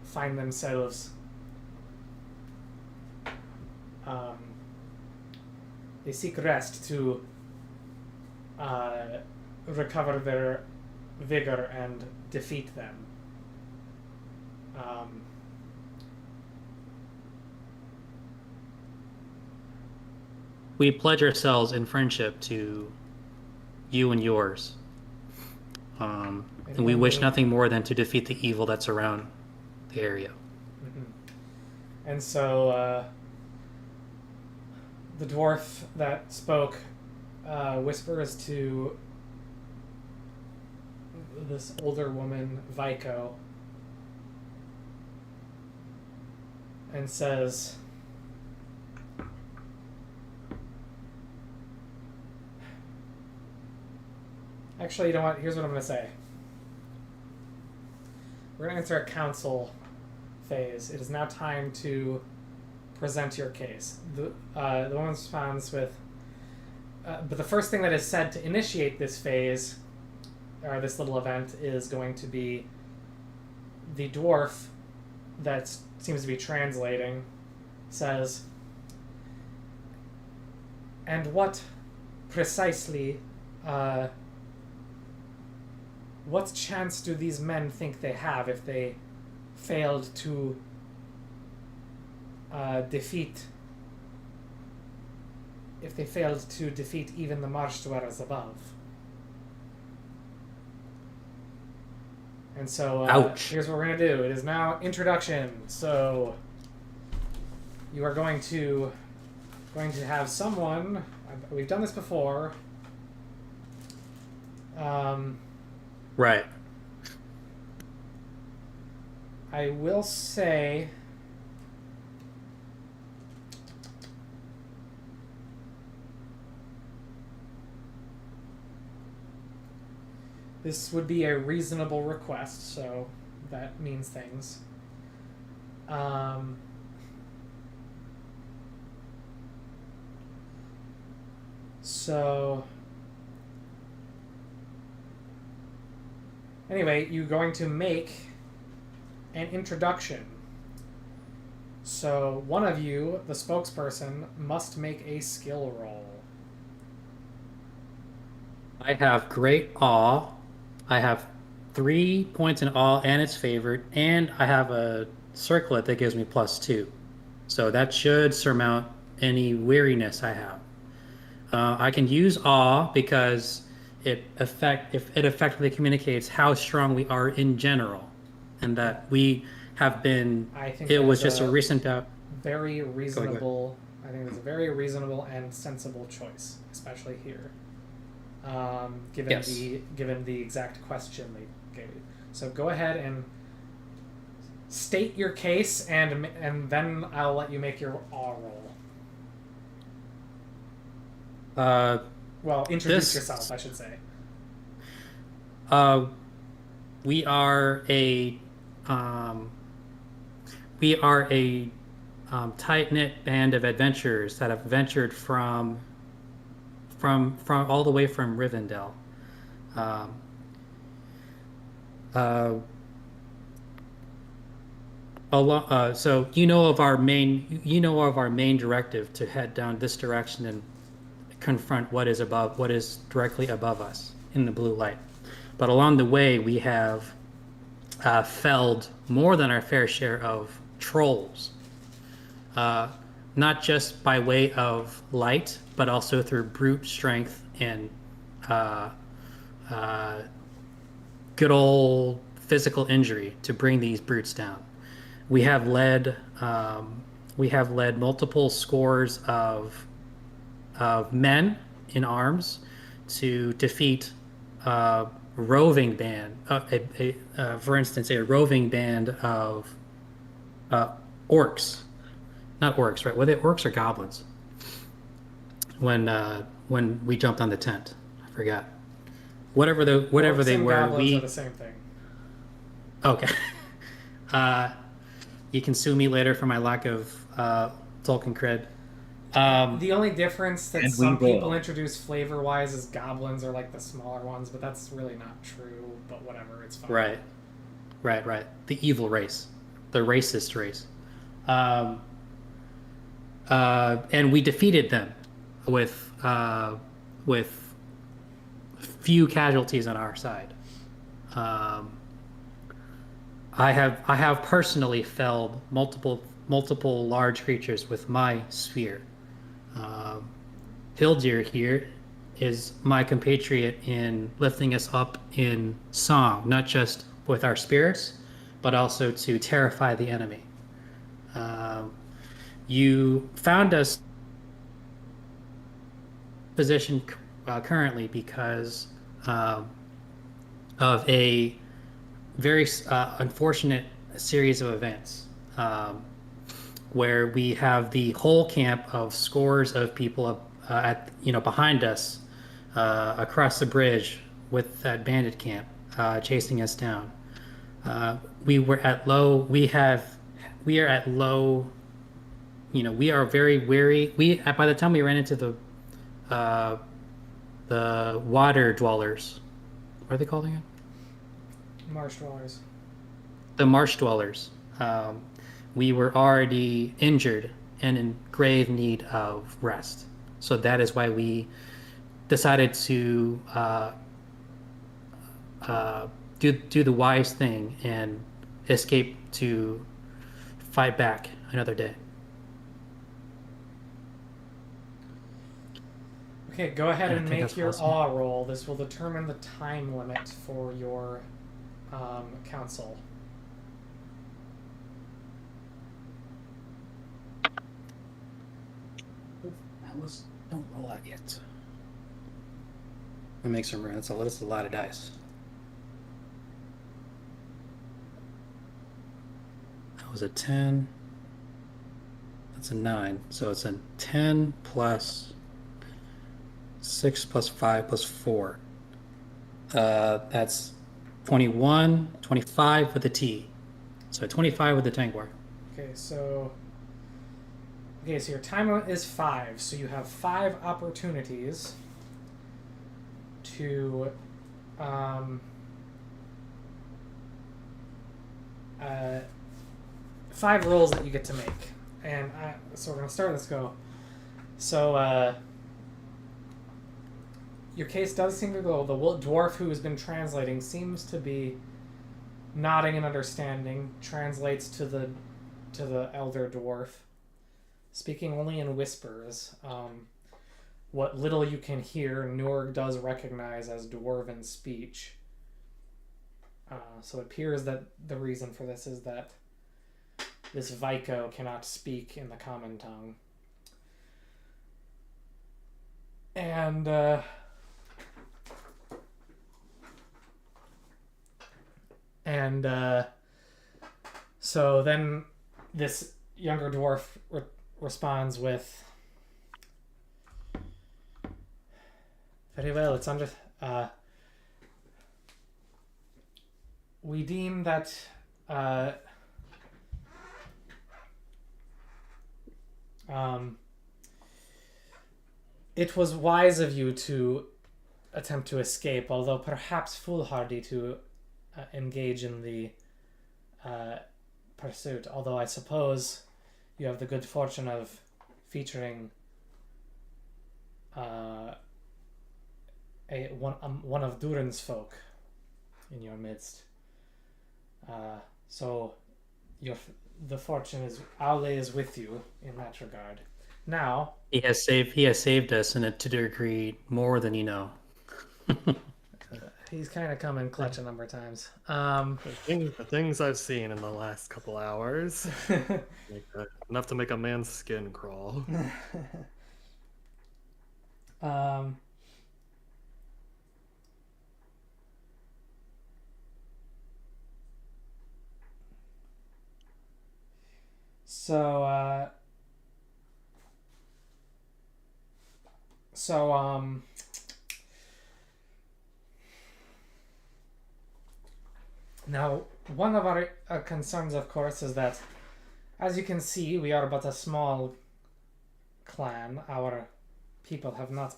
find themselves. They seek rest to recover their vigor and defeat them. we pledge ourselves in friendship to you and yours. And we wish nothing more than to defeat the evil that's around the area. And so the dwarf that spoke whispers to this older woman, Vico, and says, actually, you know what? Here's what I'm going to say. We're going to enter a council phase. It is now time to present your case. The woman responds with, but the first thing that is said to initiate this phase, or this little event, is going to be the dwarf that seems to be translating says, and what precisely, what chance do these men think they have if they failed to defeat even the Marshtuaras above? And so here's what we're going to do. It is now introduction. So you are going to have someone, we've done this before. Right. I will say this would be a reasonable request, so that means things. So anyway, you're going to make an introduction. So one of you, the spokesperson, must make a skill roll. I have great awe. I have 3 points in awe and it's favored, and I have a circlet that gives me +2. So that should surmount any weariness I have. I can use awe because it effectively communicates how strong we are in general, and that we have been. I think it was just a recent bout. Very reasonable. I think it's a very reasonable and sensible choice, especially here. Given the exact question they gave you. So go ahead and state your case, and then I'll let you make your awe roll. Well, introduce yourself, I should say. We are a tight-knit band of adventurers that have ventured from all the way from Rivendell. So you know of our main directive to head down this direction and confront what is directly above us in the blue light. But along the way, we have felled more than our fair share of trolls, not just by way of light, but also through brute strength and good old physical injury to bring these brutes down. We have led multiple scores of men in arms to defeat roving band, for instance, a roving band of orcs, not orcs, right? Were they orcs or goblins? When we jumped on the tent, I forgot. Whatever they were, goblins are the same thing. Okay. You can sue me later for my lack of Tolkien cred. The only difference that some people introduce flavor-wise is goblins are like the smaller ones, but that's really not true. But whatever, it's fine. Right. The evil race, the racist race, and we defeated them with few casualties on our side. I have personally felled multiple large creatures with my spear. Hildir here is my compatriot in lifting us up in song, not just with our spirits, but also to terrify the enemy. Um, you found us position currently because um, of a very unfortunate series of events where we have the whole camp of scores of people at behind us across the bridge with that bandit camp chasing us down. We were at low. We are at low. We are very weary. We by the time we ran into the water dwellers, what are they called again? Marsh dwellers. The marsh dwellers. We were already injured and in grave need of rest. So that is why we decided to do the wise thing and escape to fight back another day. Okay, go ahead and make your awesome. awe roll. This will determine the time limit for your council. Don't roll out yet. It makes some room. That's a lot of dice. That was a 10. That's a 9. So it's a 10 plus 6 plus 5 plus 4. That's 21, 25 with a T. So 25 with the Tangwar. Okay, so your time limit is 5, so you have 5 opportunities to 5 rolls that you get to make. And so we're gonna start. Let's go. So your case does seem to go. The dwarf who has been translating seems to be nodding and understanding. Translates to the elder dwarf, speaking only in whispers. What little you can hear, Nurg does recognize as dwarven speech. So it appears that the reason for this is that this Vico cannot speak in the common tongue. And so then this younger dwarf responds with, very well, it's under... we deem that... it was wise of you to attempt to escape, although perhaps foolhardy to engage in the pursuit. Although I suppose you have the good fortune of featuring one of Durin's folk in your midst. So the fortune is Allah is with you in that regard. Now he has saved us in a to degree more than you know. He's kind of come in clutch a number of times. The things I've seen in the last couple hours, enough to make a man's skin crawl. Now, one of our concerns, of course, is that, as you can see, we are but a small clan. Our people have not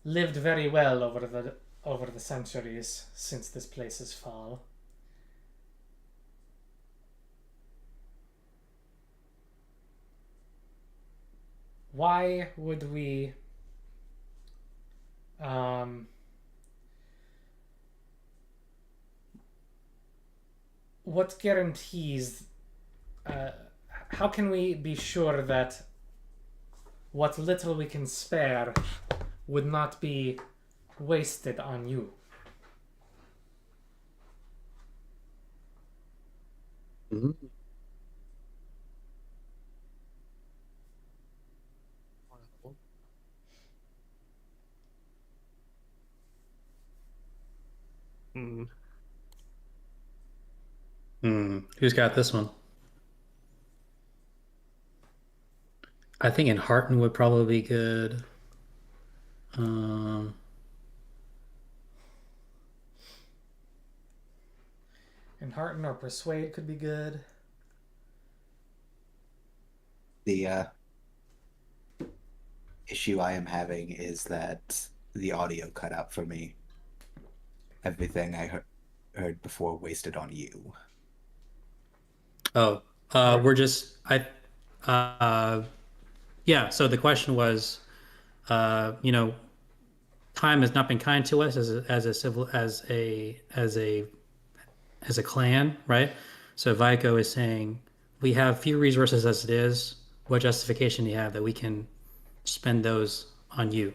lived very well over the centuries since this place's fall. Why would we what guarantees how can we be sure that what little we can spare would not be wasted on you. Hmm. Who's got this one? I think in Harton would probably be good. And Hearten or Persuade could be good. The issue I am having is that the audio cut out for me. Everything I heard before wasted on you. Oh, we're just yeah. So the question was, time has not been kind to us as a clan, right? So Vico is saying we have few resources as it is. What justification do you have that we can spend those on you?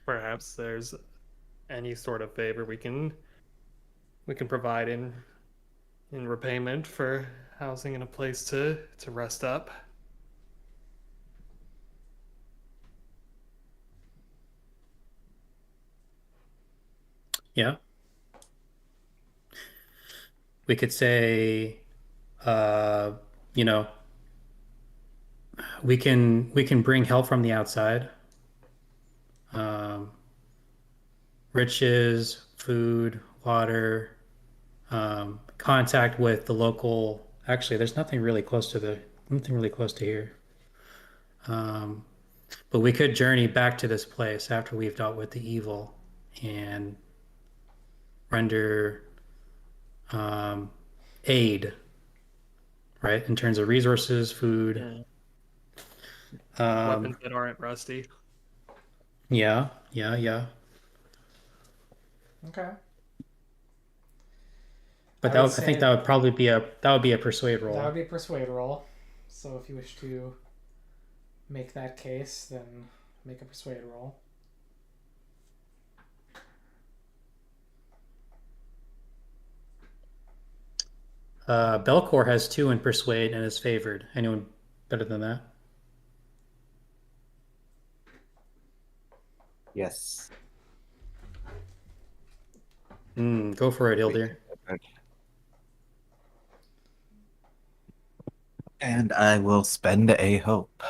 Perhaps there's any sort of favor we can provide in repayment for housing and a place to rest up. Yeah. We could say, you know, we can bring help from the outside. Riches, food, water, contact with the local. Actually, there's nothing really close to here. But we could journey back to this place after we've dealt with the evil and render aid, right? In terms of resources, food. Weapons that aren't rusty. Yeah. Okay. But I think that would probably be a persuade roll. That would be a persuade roll. So if you wish to make that case, then make a persuade roll. Belcor has 2 in persuade and is favored. Anyone better than that? Yes. Go for it, Hildir. And I will spend a hope.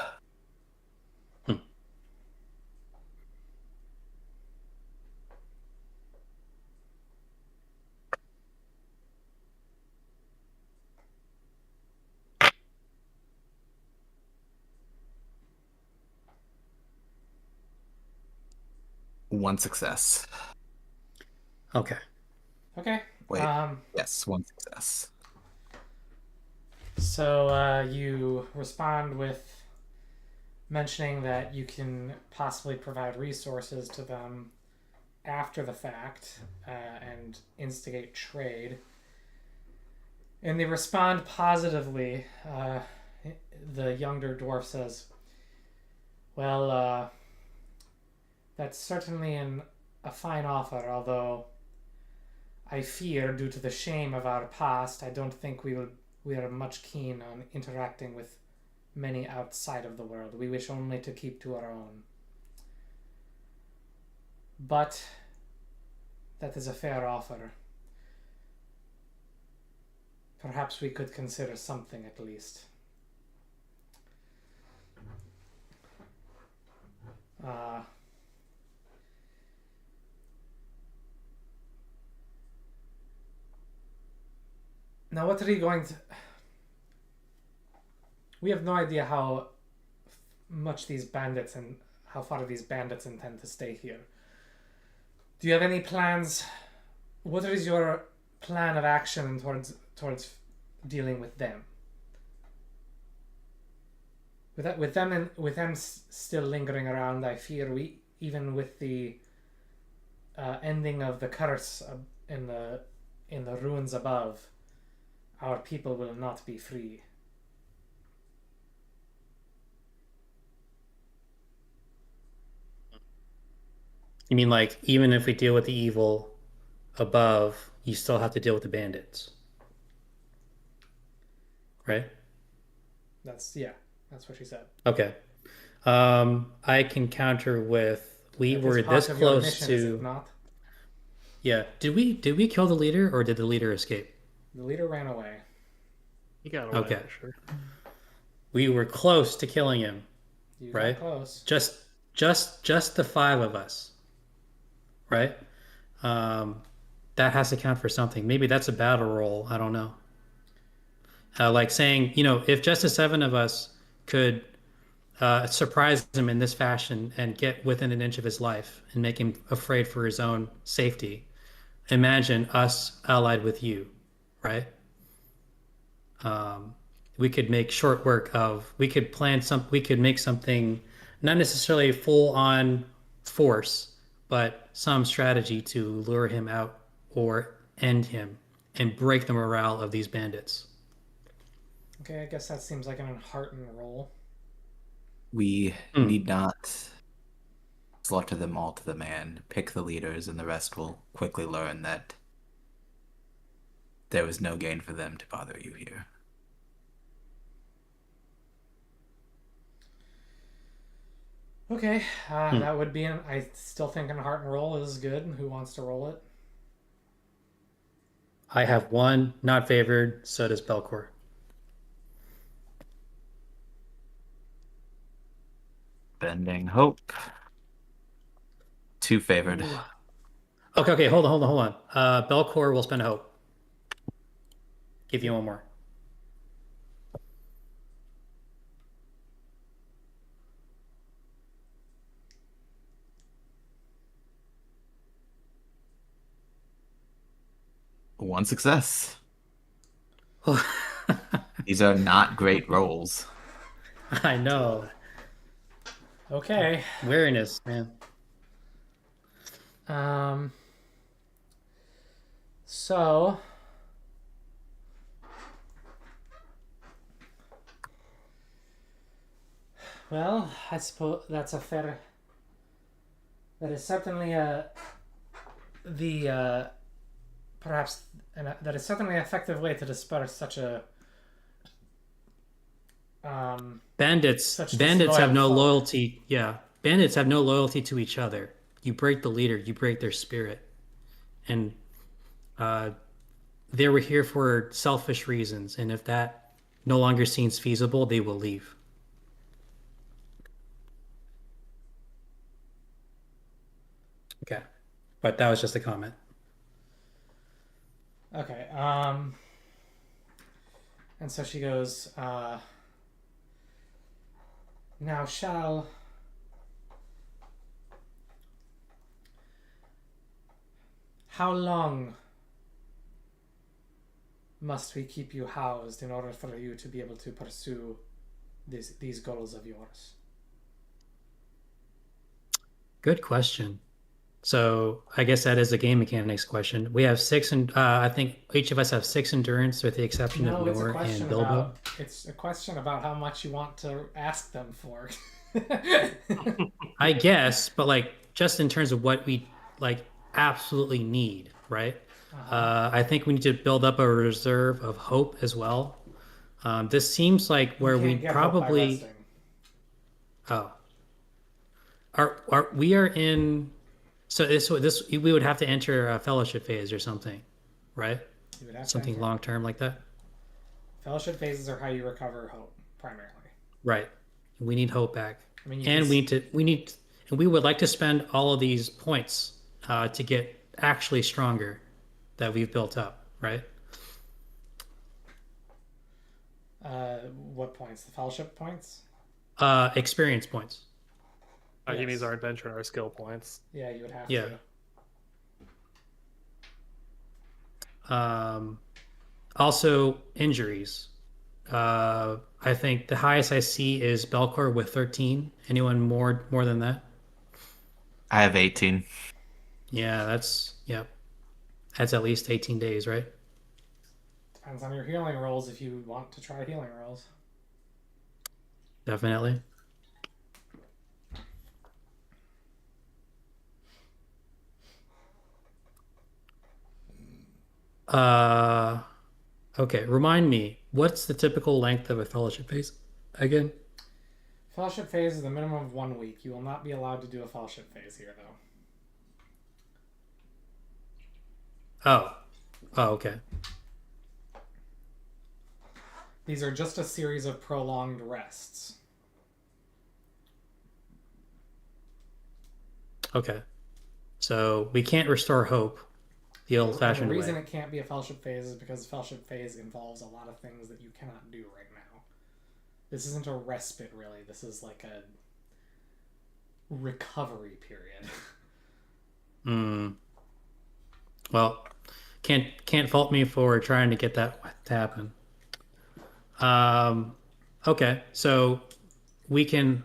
One success. Okay. Wait. Yes, one success. So you respond with mentioning that you can possibly provide resources to them after the fact and instigate trade. And they respond positively. The younger dwarf says, well, that's certainly a fine offer, although I fear, due to the shame of our past, I don't think we are much keen on interacting with many outside of the world. We wish only to keep to our own. But that is a fair offer. Perhaps we could consider something at least. Now, what are you going to... We have no idea how much these bandits and how far these bandits intend to stay here. Do you have any plans? What is your plan of action towards dealing with them? With them still lingering around, I fear even with the ending of the curse in the ruins above, our people will not be free. You mean like even if we deal with the evil above, you still have to deal with the bandits, right? That's what she said. Okay. I can counter with we That were is part this of your close mission, is it to. not? Yeah. Did we kill the leader or did the leader escape? The leader ran away. He got away. Okay. Sure. We were close to killing him, You right? got close. Just the five of us, right? That has to count for something. Maybe that's a battle roll. I don't know. Like saying, if just the seven of us could surprise him in this fashion and get within an inch of his life and make him afraid for his own safety, imagine us allied with you, right? We could make short work of, we could make something, not necessarily full on force, but some strategy to lure him out or end him and break the morale of these bandits. Okay, I guess that seems like an hearten roll. We need not slaughter them all to the man. Pick the leaders, and the rest will quickly learn that there was no gain for them to bother you here. Okay, that would be I still think an heart and roll is good. Who wants to roll it? I have one, not favored, so does Belcor. Bending hope. 2 favored. Okay, hold on. Belcor will spend a hope. Give you one more. One success. These are not great rolls. I know. Okay. Wariness, man. So well, I suppose that's a fair. That is certainly that is certainly an effective way to disperse such a Bandits have no loyalty. Yeah, bandits have no loyalty to each other. You break the leader, you break their spirit, and they were here for selfish reasons. And if that no longer seems feasible, they will leave. Okay, but that was just a comment. Okay. And so she goes, now how long must we keep you housed in order for you to be able to pursue these goals of yours? Good question. So I guess that is a game mechanics question. We have 6, and I think each of us have 6 endurance, with the exception of Nor and Bilbo. It's a question about how much you want to ask them for. I guess, but like just in terms of what we like absolutely need, right? I think we need to build up a reserve of hope as well. This seems like where we probably. Oh. We are in. So this we would have to enter a fellowship phase or something, right? You would have something long term like that. Fellowship phases are how you recover hope primarily. Right. We need hope back. I mean, and we would like to spend all of these points to get actually stronger that we've built up, right? What points? The fellowship points? Experience points. He means our adventure and our skill points. Yeah, you would have to. Also, injuries. I think the highest I see is Belcor with 13. Anyone more than that? I have 18. Yeah, that's at least 18 days, right? Depends on your healing rolls if you want to try healing rolls. Definitely. Uh, okay. Remind me, what's the typical length of a fellowship phase again? Fellowship phase is the minimum of 1 week. You will not be allowed to do a fellowship phase here, though. Oh. Oh, okay. These are just a series of prolonged rests. Okay. So we can't restore hope the And old-fashioned the reason way. it can't be a fellowship phase is because fellowship phase involves a lot of things that you cannot do right now. This isn't a respite, really. This is like a recovery period. Hmm. Well, can't fault me for trying to get that to happen. Okay. So we can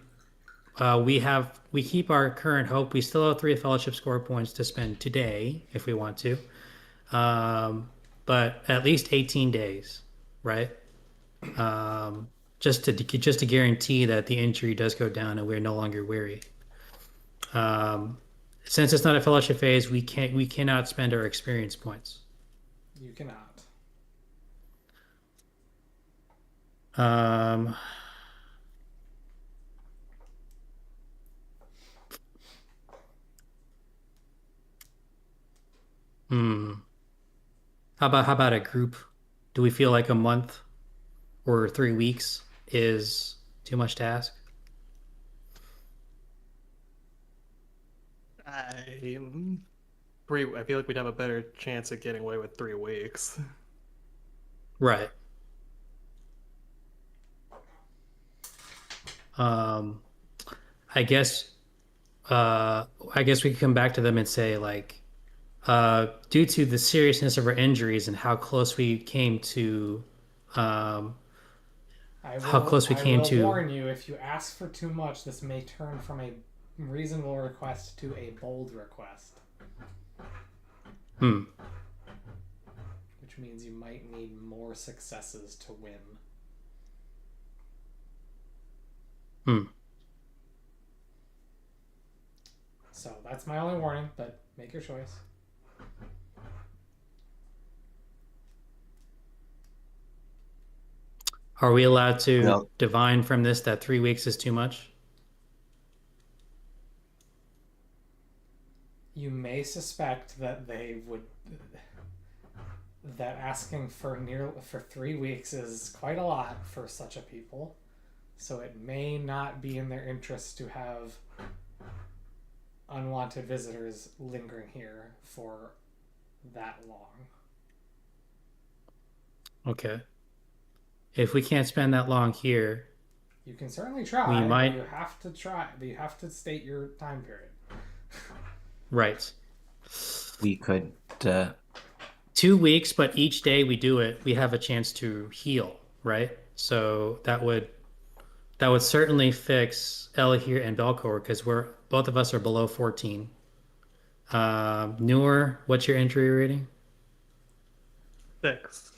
we keep our current hope. We still have 3 fellowship score points to spend today if we want to. But at least 18 days, right? Just to guarantee that the injury does go down and we're no longer weary. Since it's not a fellowship phase, we cannot spend our experience points. You cannot. Um, hmm. How about a group? Do we feel like a month or 3 weeks is too much to ask? I I feel like we'd have a better chance at getting away with 3 weeks. Right. Um, I guess I guess we could come back to them and say like due to the seriousness of our injuries and um, how close we I came will to. warn you, if you ask for too much, this may turn from a reasonable request to a bold request. Hmm. Which means you might need more successes to win. Hmm. So that's my only warning, but make your choice. Are we allowed to Well, divine from this that 3 weeks is too much? You may suspect that they would that asking for 3 weeks is quite a lot for such a people. So it may not be in their interest to have unwanted visitors lingering here for that long. Okay. If we can't spend that long here, You can certainly try, we but might. you have to try. But you have to state your time period. Right. we could. 2 weeks, but each day we do it, we have a chance to heal, right? So that would certainly fix Elahir and Belcor because we're both of us are below 14. Newer, what's your injury rating? 6.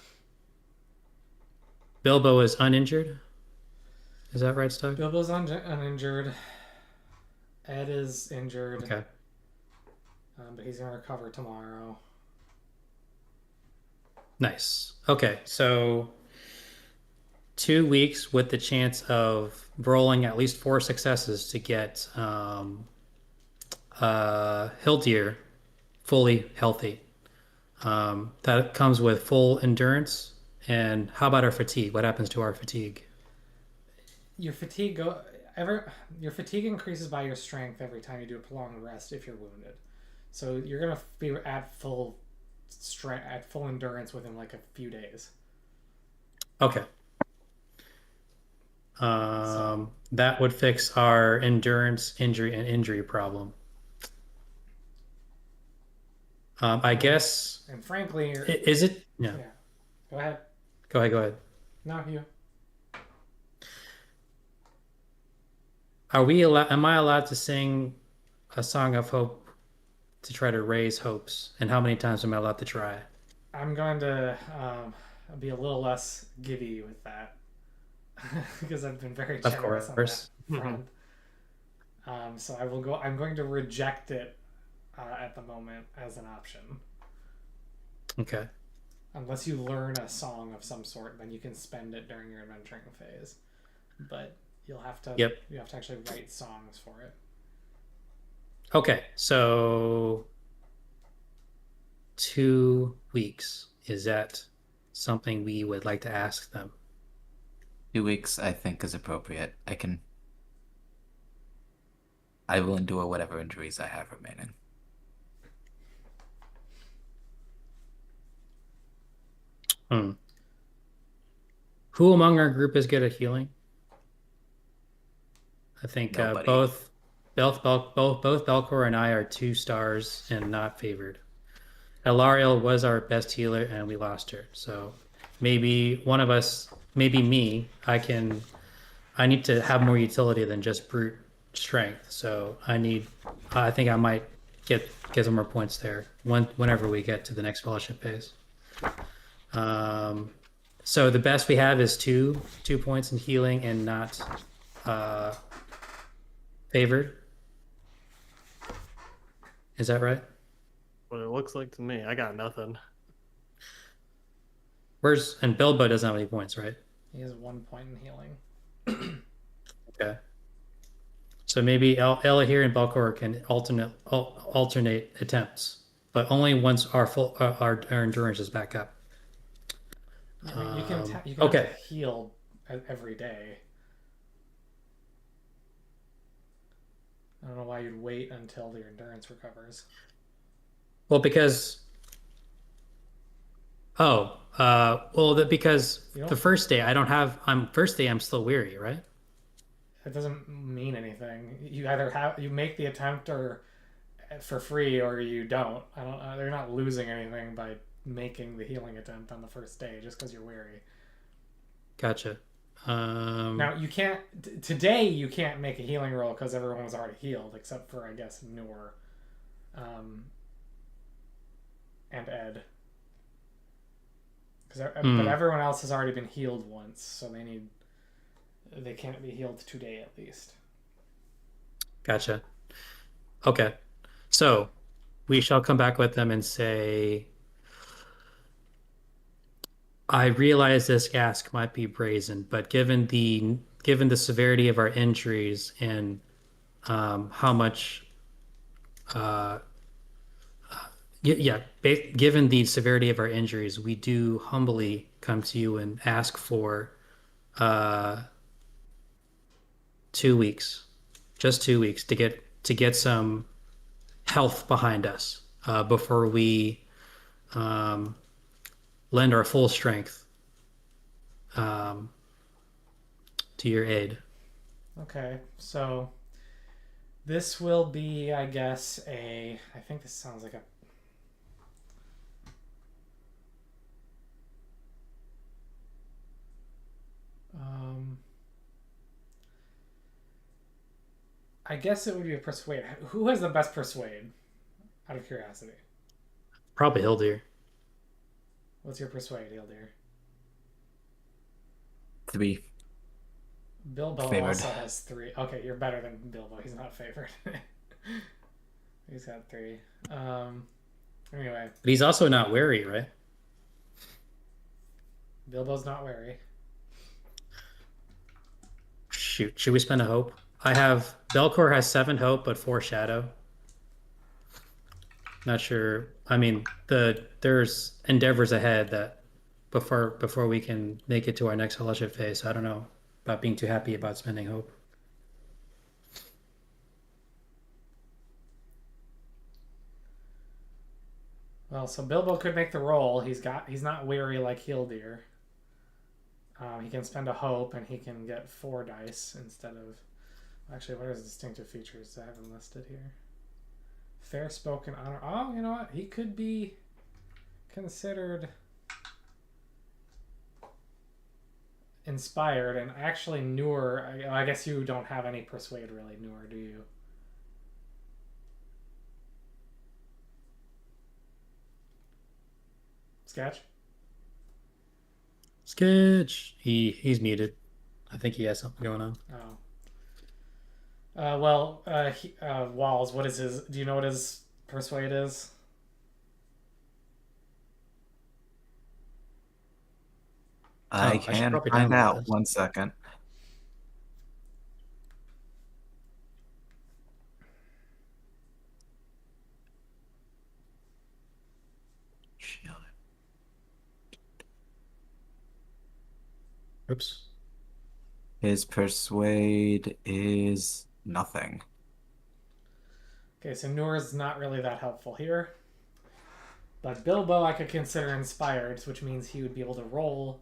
Bilbo is uninjured. Is that right, Stug? Bilbo's uninjured. Ed is injured, Okay. but he's gonna recover tomorrow. Nice. Okay, so 2 weeks with the chance of rolling at least 4 successes to get Hildir fully healthy. That comes with full endurance. And how about our fatigue? What happens to our fatigue? Your fatigue your fatigue increases by your strength every time you do a prolonged rest if you're wounded. So you're gonna be at full strength, at full endurance within like a few days. Okay. That would fix our endurance, injury, and injury problem. I guess. And frankly, Is it? Yeah. yeah. Go ahead. Go ahead. Go ahead. No, you. Are we allowed? Am I allowed to sing a song of hope to try to raise hopes? And how many times am I allowed to try? I'm going to be a little less giddy with that because I've been very Of generous on that course. front. So I will go. I'm going to reject it at the moment as an option. Okay. Unless you learn a song of some sort, then you can spend it during your adventuring phase. But you'll have to. Yep. You have to actually write songs for it. Okay. So 2 weeks. Is that something we would like to ask them? 2 weeks, I think, is appropriate. I will endure whatever injuries I have remaining. Who among our group is good at healing? I think Nobody. both Belcor and I are 2 stars and not favored. Elariel was our best healer and we lost her. So maybe one of us, maybe me, I need to have more utility than just brute strength. So I think I might get some more points there whenever we get to the next fellowship phase. So the best we have is 2 points in healing and not favored. Is that right? What it looks like to me. I got nothing. And Bilbo doesn't have any points, right? He has 1 point in healing. Okay. So maybe Elahir and Belcor can alternate attempts, but only once our endurance is back up. I mean, you can okay. heal every day. I don't know why you'd wait until your endurance recovers. Well, because because the first day I'm still weary, right? It doesn't mean anything. You either you make the attempt or for free, or you don't. I don't. They're not losing anything by making the healing attempt on the first day just because you're weary. Gotcha. Now you can't today. You can't make a healing roll because everyone was already healed except for I guess Noor, and Ed. But everyone else has already been healed once, so they can't be healed today at least. Gotcha. Okay. So we shall come back with them and say, I realize this ask might be brazen, but given the severity of our injuries and how much given the severity of our injuries, we do humbly come to you and ask for 2 weeks, just 2 weeks to get some health behind us before we lend our full strength to your aid. Okay, so this will be, I guess, I think this sounds like a I guess it would be a persuade. Who has the best persuade? Out of curiosity. Probably Hildir. What's your persuade, Hildir? 3. Bilbo Favored. also has 3. Okay, you're better than Bilbo. He's not favored. He's got 3. Anyway. But he's also not wary, right? Bilbo's not wary. Shoot, should we spend a hope? Belcor has 7 hope, but 4 shadow. Not sure. I mean, there's endeavors ahead that before we can make it to our next fellowship phase. So I don't know about being too happy about spending hope. Well, so Bilbo could make the roll. He's not wary like Hildir. He can spend a hope and he can get 4 dice instead of. Actually, what are his distinctive features? I have them listed here. Fair spoken, honor. Oh, you know what? He could be considered inspired, and actually Noor. I guess you don't have any persuade really, Noor, do you? Sketch. Sketch. He's muted. I think he has something going on. Oh. Walls. What is his? Do you know what his persuade is? I should can probably find download out. this. 1 second. Shit. Oops. His persuade is nothing. Okay, so Noor's not really that helpful here. But Bilbo I could consider inspired, which means he would be able to roll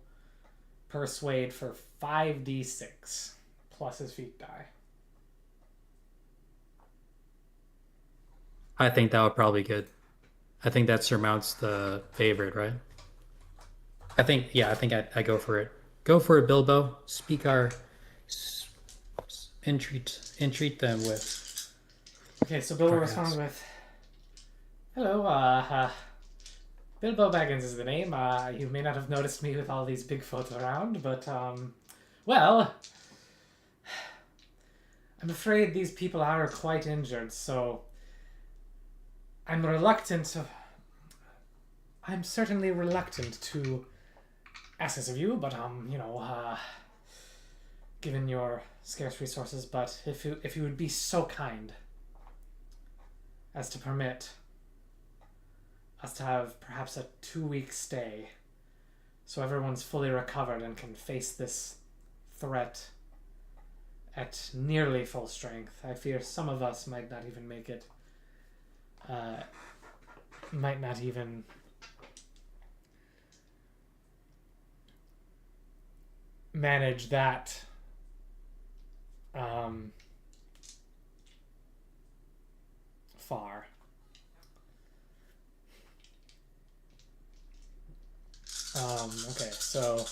persuade for 5d6 plus his feat die. I think that would probably be good. I think that surmounts the favorite, right? I think I go for it. Go for it, Bilbo. Speak our entreat them with. Okay, so Bilbo Perhaps. responds with, "Hello, Bilbo Baggins is the name. You may not have noticed me with all these Bigfoot around, but, well, I'm afraid these people are quite injured, so I'm certainly reluctant to ask this of you, but, given your scarce resources, but if you would be so kind as to permit us to have perhaps a 2-week stay so everyone's fully recovered and can face this threat at nearly full strength. I fear some of us might not even make it. Might not even manage that far. Okay, so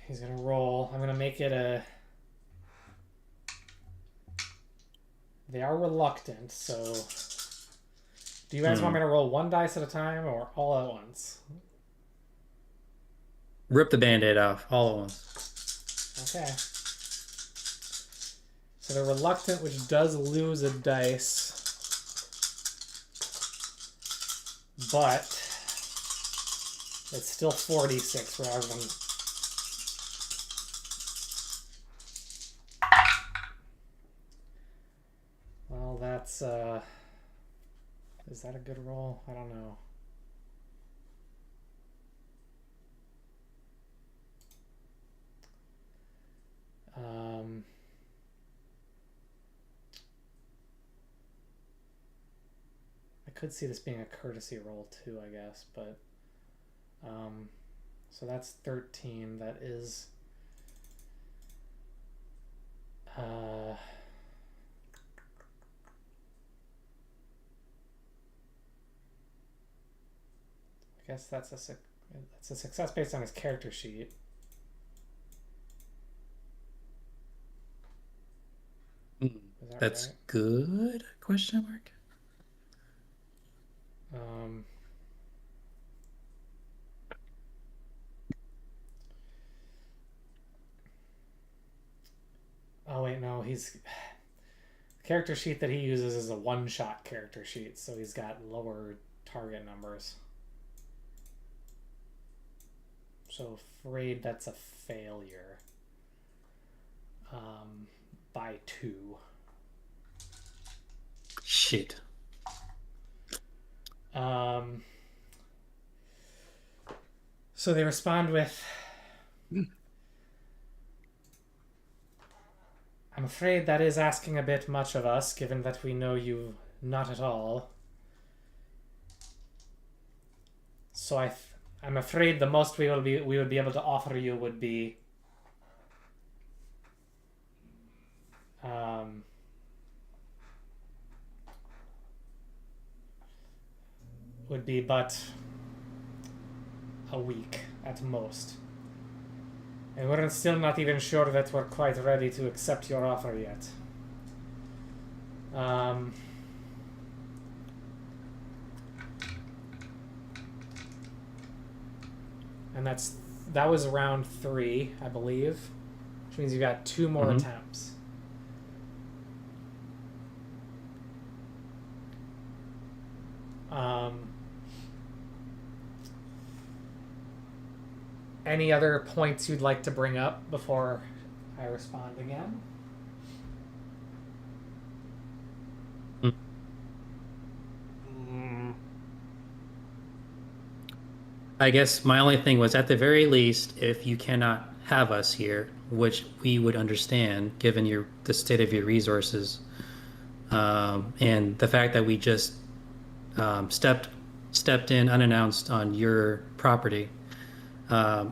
he's gonna roll. I'm gonna make it a. They are reluctant, so. Do you guys want me to roll 1 dice at a time or all at once? Rip the band-aid off all at once. Okay. So they're reluctant, which does lose a dice. But it's still 46 rather than. Well, that's is that a good roll? I don't know. I could see this being a courtesy roll too, I guess, but so that's 13. That is I guess that's a success based on his character sheet. Is that That's right? good? Question mark. Oh wait, no, he's the character sheet that he uses is a one-shot character sheet, so he's got lower target numbers. So afraid that's a failure. By 2. Shit. So they respond with, "I'm afraid that is asking a bit much of us, given that we know you not at all. So I'm afraid the most we would be able to offer you would be but a week at most. And we're still not even sure that we're quite ready to accept your offer yet. and that was round 3, I believe, which means you got 2 more attempts. Any other points you'd like to bring up before I respond again? I guess my only thing was, at the very least, if you cannot have us here, which we would understand given the state of your resources, and the fact that we just stepped in unannounced on your property, at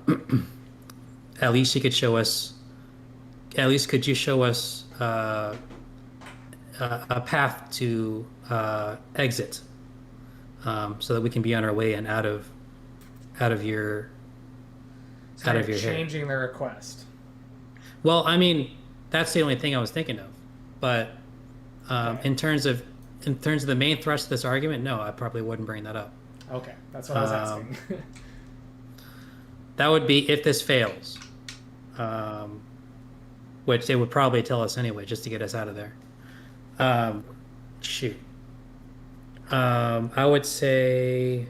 least you could show us. At least could you show us a path to exit, so that we can be on our way and out of your You're hair. changing the request. Well, I mean, that's the only thing I was thinking of. But Okay. in terms of the main thrust of this argument, no, I probably wouldn't bring that up. Okay, that's what I was asking. That would be if this fails, which they would probably tell us anyway, just to get us out of there. Shoot. I would say.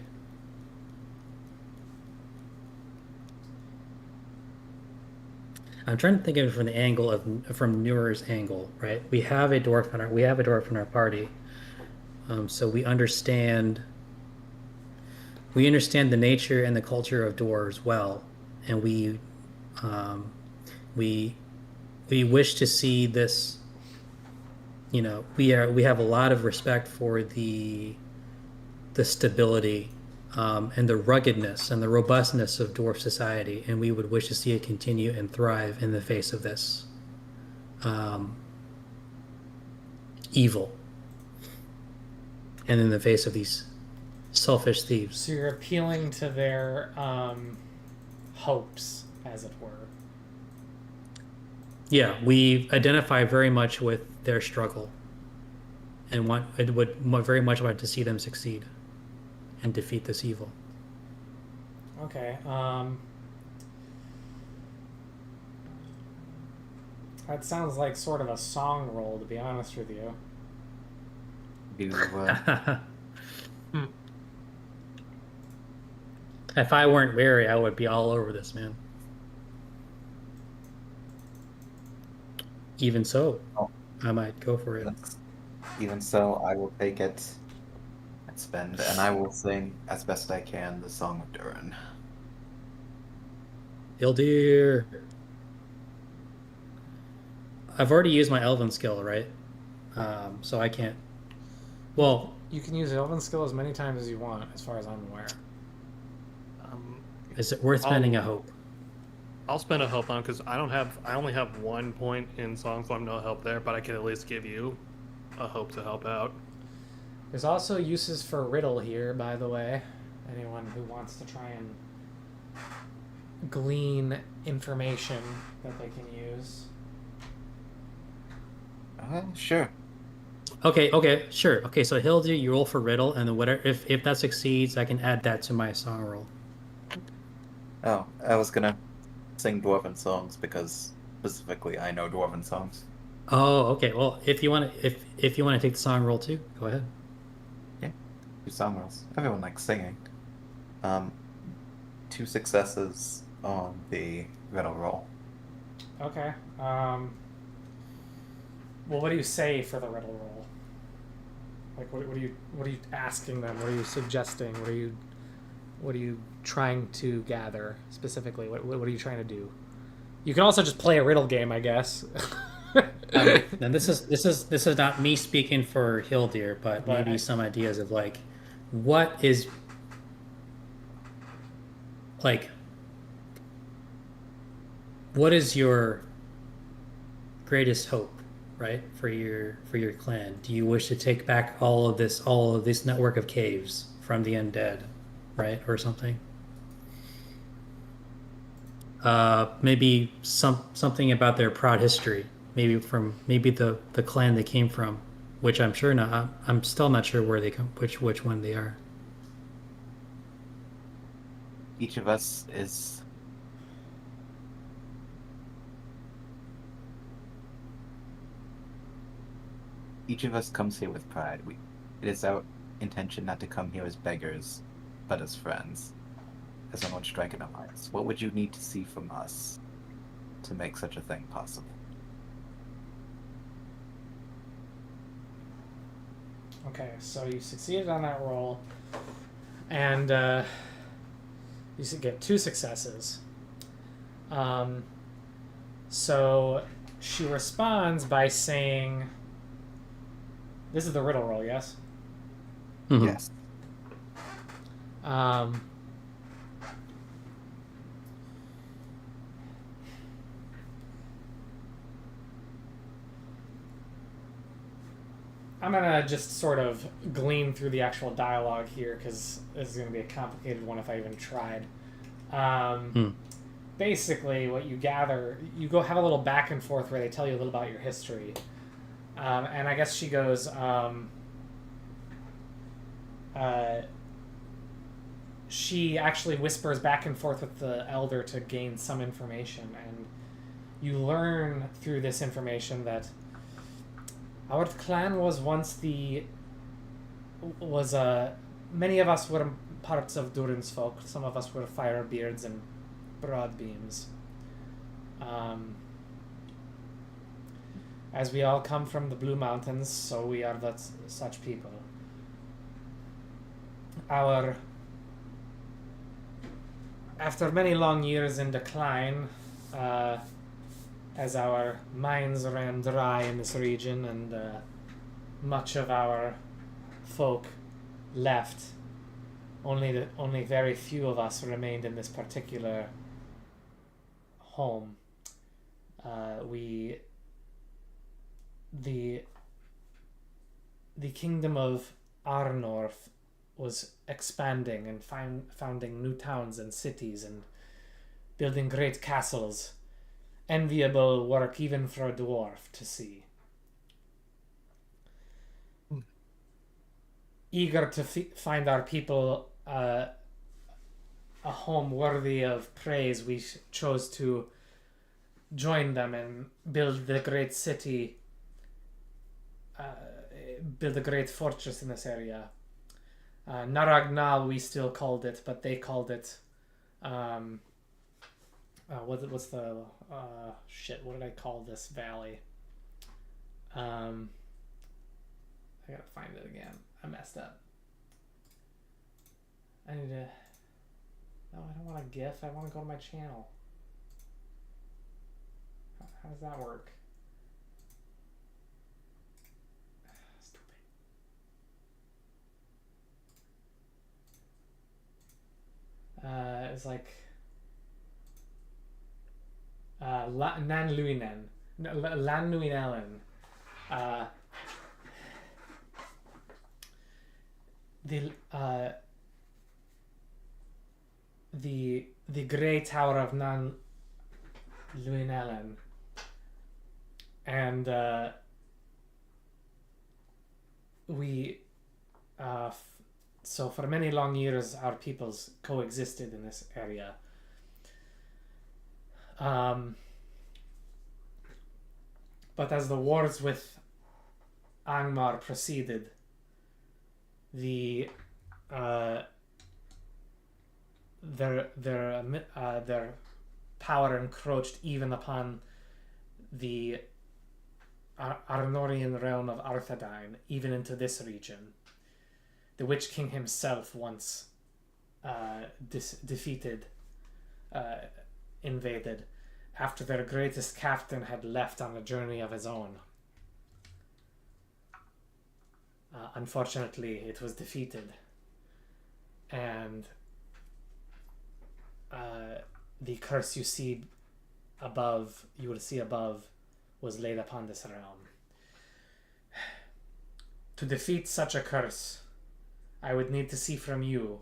I'm trying to think of it from the angle from Newer's angle, right? We have a dwarf in our party, so we understand the nature and the culture of dwarves well, and we wish to see this. You know, we have a lot of respect for the stability and the ruggedness and the robustness of dwarf society, and we would wish to see it continue and thrive in the face of this evil, and in the face of these selfish thieves. So you're appealing to their hopes, as it were. Yeah, we identify very much with their struggle, and would very much like to see them succeed and defeat this evil. Okay. That sounds like sort of a song roll, to be honest with you. If I weren't wary, I would be all over this, man. Even so, I might go for it. Even so, I will take it and spend, and I will sing as best I can the Song of Durin. Ildir. I've already used my Elven skill, right? So I can't. Well, You can use Elven skill as many times as you want, as far as I'm aware. Is it worth spending a hope? I'll spend a help on because I only have 1 point in song, so I'm no help there. But I can at least give you a hope to help out. There's also uses for riddle here, by the way. Anyone who wants to try and glean information that they can use. Sure. Okay, sure. Okay, so Hildy, you roll for riddle, and then whatever. If that succeeds, I can add that to my song roll. Oh, I was gonna sing Dwarven songs because specifically I know Dwarven songs. Oh, okay. Well, if you want to take the song roll too, go ahead. Yeah, 2 song rolls. Everyone likes singing. 2 successes on the riddle roll. Okay. Well, what do you say for the riddle roll? Like, what are you asking them? What are you suggesting? What are you trying to gather specifically? What are you trying to do? You can also just play a riddle game, I guess. Now this is not me speaking for Hildir, but maybe some ideas of what is your greatest hope, right, for your clan? Do you wish to take back all of this network of caves from the undead, right, or something? Maybe something about their proud history, maybe the clan they came from, which I'm sure not. I'm still not sure where they come, which one they are. Each of us is Each of us comes here with pride. It is our intention not to come here as beggars, but as friends, as someone striking a alliance. What would you need to see from us to make such a thing possible? Okay, so you succeeded on that roll, and you get 2 successes. So she responds by saying, "This is the riddle roll, yes?" Mhm. Yes. Um, I'm gonna just sort of glean through the actual dialogue here because this is gonna be a complicated one if I even tried. Basically, what you gather, you go have a little back and forth where they tell you a little about your history, and I guess she goes, she actually whispers back and forth with the elder to gain some information, and you learn through this information that our clan was once many of us were parts of Durin's folk. Some of us were firebeards and broadbeams. As we all come from the Blue Mountains, so we are such people. After many long years in decline, as our mines ran dry in this region and much of our folk left, only very few of us remained in this particular home. The kingdom of Arnorth was expanding and founding new towns and cities and building great castles. Enviable work even for a dwarf to see. Eager to find our people a home worthy of praise, we chose to join them and build the great city, build a great fortress in this area. Narag-Nala we still called it, but they called it what's the what did I call this valley? I gotta find it again. I messed up. I need to. No, I don't want a GIF. I want to go to my channel. How does that work? Stupid. It's like Nan Luinen. Lan Luinellen. The Grey Tower of Nan Luinellen, and so for many long years our peoples coexisted in this area. But as the wars with Angmar proceeded, their power encroached even upon the Arnorian realm of Arthedain, even into this region. The Witch King himself once invaded, after their greatest captain had left on a journey of his own. Unfortunately, it was defeated, and the curse you will see above, was laid upon this realm. To defeat such a curse, I would need to see from you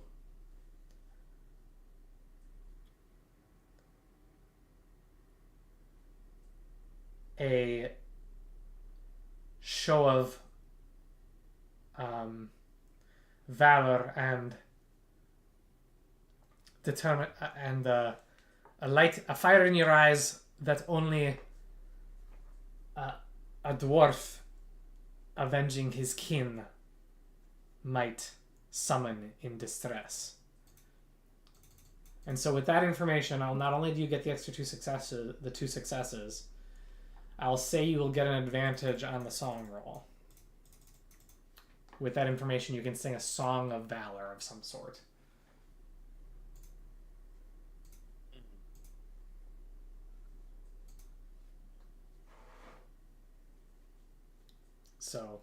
a show of valor and determine and a fire in your eyes that only a dwarf avenging his kin might summon in distress. And so with that information, I'll not only do you get the extra two successes, I'll say you will get an advantage on the song roll. With that information, you can sing a song of valor of some sort. So,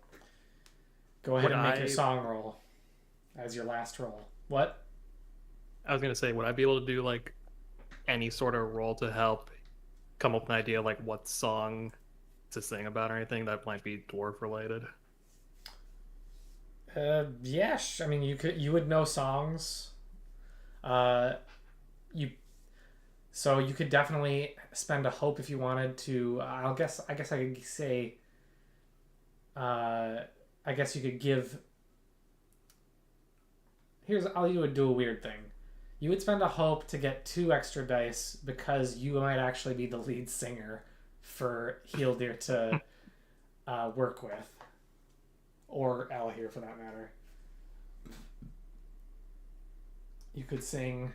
go ahead and make your song roll as your last roll. What? I was gonna say, would I be able to do like any sort of roll to help come up with an idea like what song to sing about or anything that might be dwarf related? Yes. I mean, you would know songs. So you could definitely spend a hope if you wanted to. I guess I could say. I guess you could give. You would do a weird thing. You would spend a hope to get 2 extra dice because you might actually be the lead singer for Hildir to work with. Or Alahir for that matter. You could sing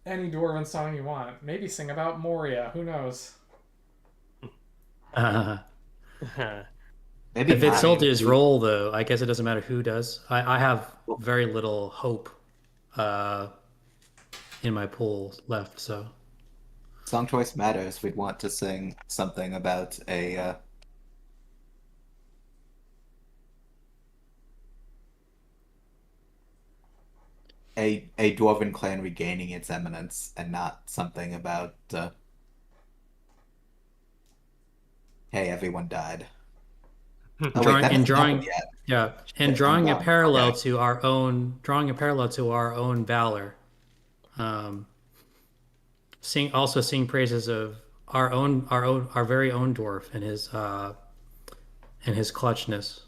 any dwarven song you want. Maybe sing about Moria. Who knows? Maybe If it's Soldier's role, though, I guess it doesn't matter who does. I have very little hope in my pool left, so. Song choice matters. We'd want to sing something about a dwarven clan regaining its eminence, and not something about hey, everyone died. Drawing a parallel okay. to our own valor. Sing praises of our very own dwarf and his clutchness.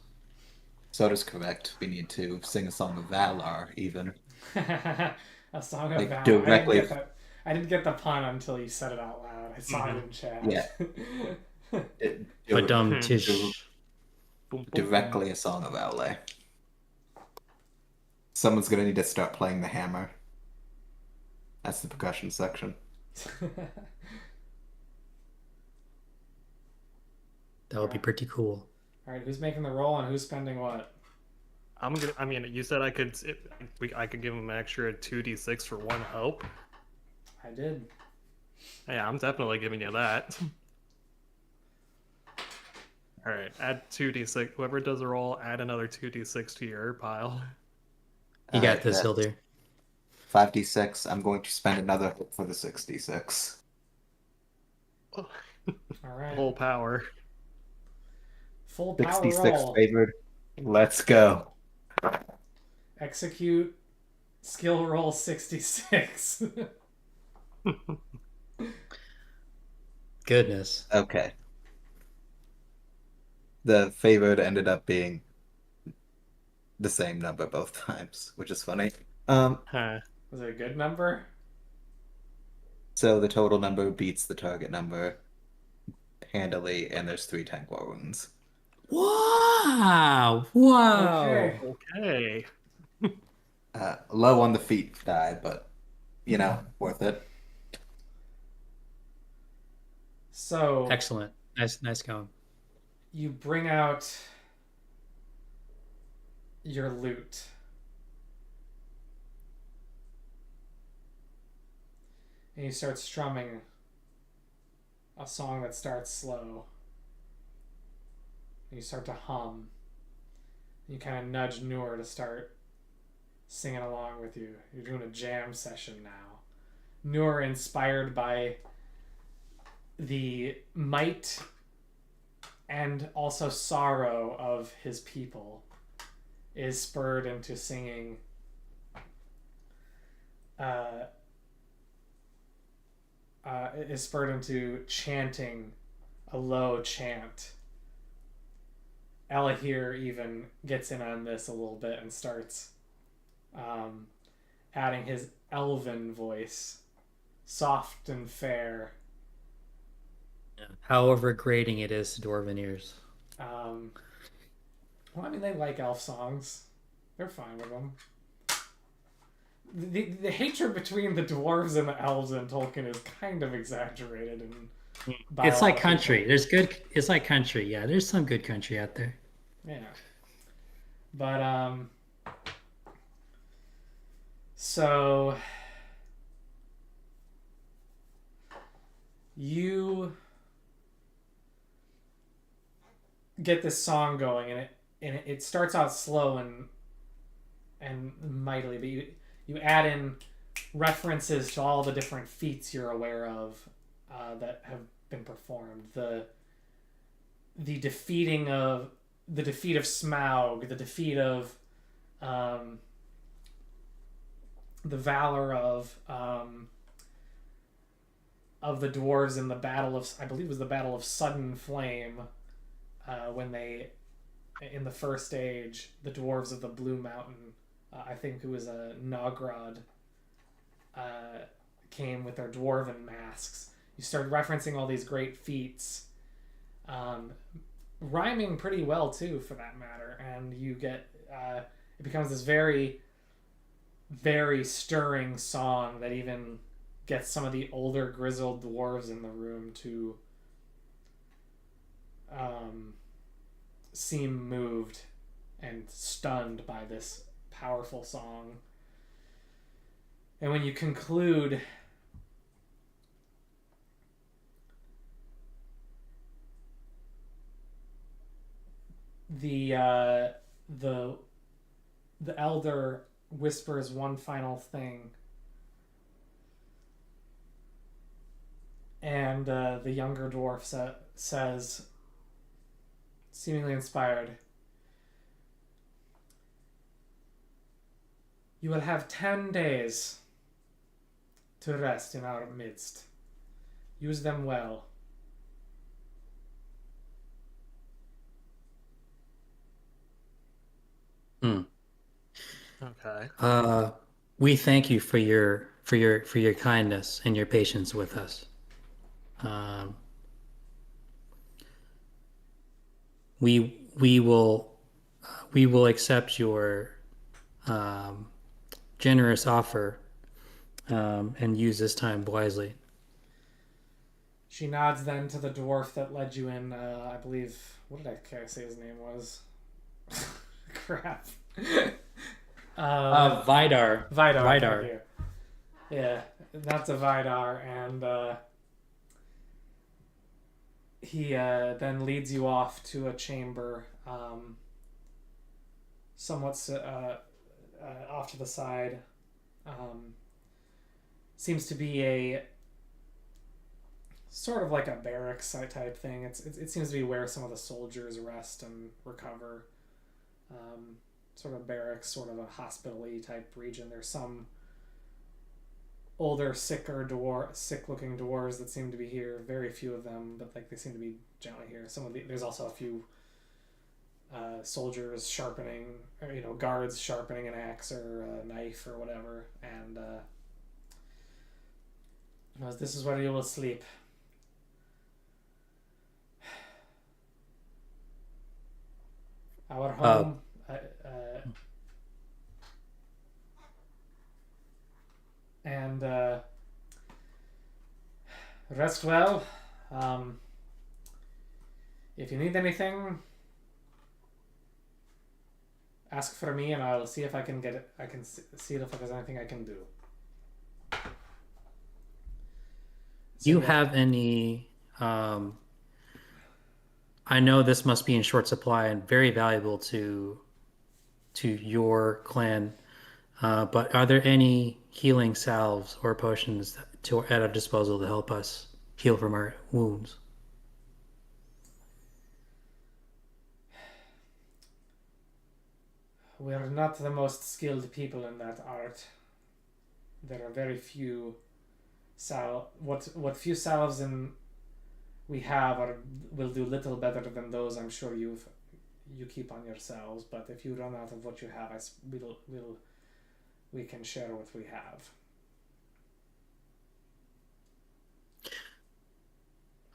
So it is correct. We need to sing a song of valor, even. A song of Like, valor. directly. I didn't get the pun until you said it out loud. I saw it in chat. Yeah. Directly a song of valor. Someone's gonna need to start playing the hammer. That's the percussion section. That would be pretty cool. All right, who's making the roll and who's spending what? I mean, you said I could give him an extra 2d6 for 1 hope. I did. Yeah, I'm definitely giving you that. All right, add 2d6. Whoever does a roll, add another 2d6 to your pile. You got this, Hildir. 5d6. I'm going to spend another hope for the 6d6. All right. Full power. Full power 66 roll. favored. Let's go. Execute skill roll 66. Goodness. Okay. The favored ended up being the same number both times, which is funny. Was it a good number? So the total number beats the target number handily, and there's 3 tank war wounds. Wow! Okay. Low on the feet die, but worth it. So Excellent. Nice going. you bring out your lute. And you start strumming a song that starts slow. And you start to hum. You kind of nudge Noor to start singing along with you. You're doing a jam session now. Noor, inspired by the might and also sorrow of his people, is spurred into singing is spurred into chanting a low chant. Alahir even gets in on this a little bit and starts adding his elven voice, soft and fair. However grating it is to dwarven ears. Well, I mean, they like elf songs. They're fine with them. The hatred between the dwarves and the elves in Tolkien is kind of exaggerated. It's like country. There's good. It's like country. Yeah, there's some good country out there. Yeah. But, so you get this song going, and it starts out slow and mightily, but you add in references to all the different feats you're aware of that have been performed. The defeat of Smaug, the defeat of the valor of the dwarves in the battle of, I believe it was the Battle of Sudden Flame, when they, in the First Age, the dwarves of the Blue Mountain, I think it was a Nogrod, came with their dwarven masks. You start referencing all these great feats, rhyming pretty well too, for that matter, and you get it becomes this very, very stirring song that even gets some of the older grizzled dwarves in the room to seem moved and stunned by this powerful song. And when you conclude, the elder whispers one final thing, and the younger dwarf says, seemingly inspired, "You will have 10 days to rest in our midst. Use them well." Okay. We thank you for your kindness and your patience with us. We will accept your generous offer and use this time wisely. She nods then to the dwarf that led you in. I believe, what did I say his name was? Crap. Vidar. Vidar. Yeah, that's a Vidar, and he then leads you off to a chamber, somewhat off to the side. Seems to be a sort of like a barracks type thing. It seems to be where some of the soldiers rest and recover. Sort of barracks, sort of a hospital-y type region. There's some older, sick-looking dwarves that seem to be here. Very few of them, but like they seem to be generally here. There's also a few soldiers sharpening, or guards sharpening an axe or a knife or whatever. And this is where you will sleep. Our home. And rest well. If you need anything, ask for me, and I'll see if I can get it. I can see if there's anything I can do. Do you have any? I know this must be in short supply and very valuable to your clan. But are there any healing salves or potions at our disposal to help us heal from our wounds? We are not the most skilled people in that art. There are very few what few salves we have will do little better than those I'm sure you keep on yourselves. But if you run out of what you have, we'll we can share what we have.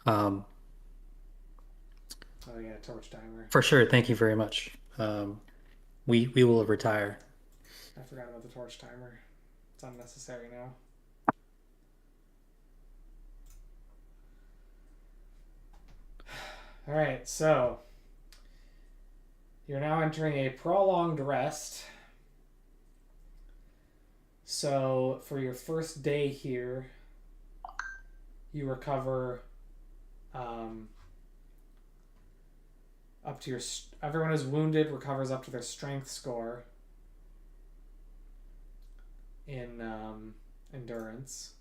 Oh yeah, torch timer. For sure. Thank you very much. We will retire. I forgot about the torch timer. It's unnecessary now. All right, so you're now entering a prolonged rest. So for your first day here, you recover up to your. Everyone who's wounded recovers up to their strength score in endurance,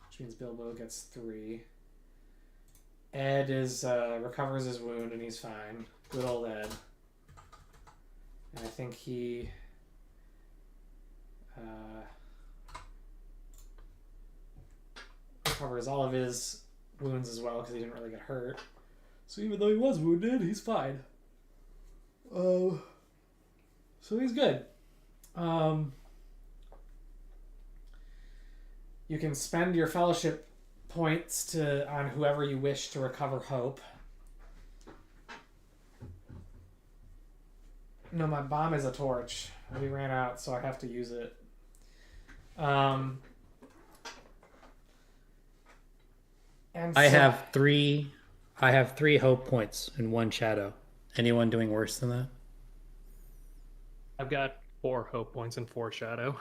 which means Bilbo gets 3. Ed is recovers his wound and he's fine. Good old Ed. And I think he recovers all of his wounds as well because he didn't really get hurt. So even though he was wounded, he's fine. So he's good. You can spend your fellowship points on whoever you wish to recover hope. No, my bomb is a torch. We ran out, so I have to use it. And I have 3 hope points and 1 shadow. Anyone doing worse than that? I've got 4 hope points and 4 shadow.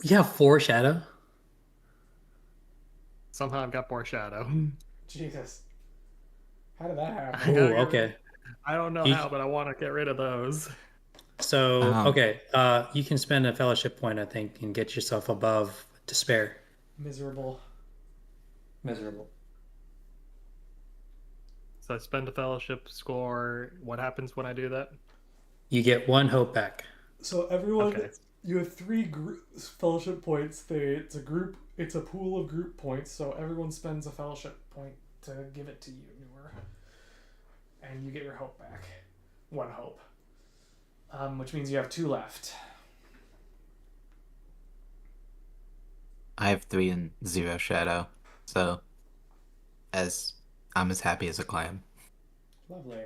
You have 4 shadow? Somehow I've got more shadow. Jesus. How did that happen? Oh, okay. I don't know how, but I want to get rid of those. So, okay. You can spend a fellowship point, I think, and get yourself above despair. Miserable. So I spend a fellowship score. What happens when I do that? You get 1 hope back. So everyone, Okay. you have 3 fellowship points. It's a pool of group points. So everyone spends a fellowship point to give it to you, Newer, and you get your hope back. 1 hope, which means you have 2 left. I have 3 and 0 shadow, so I'm as happy as a clam. Lovely.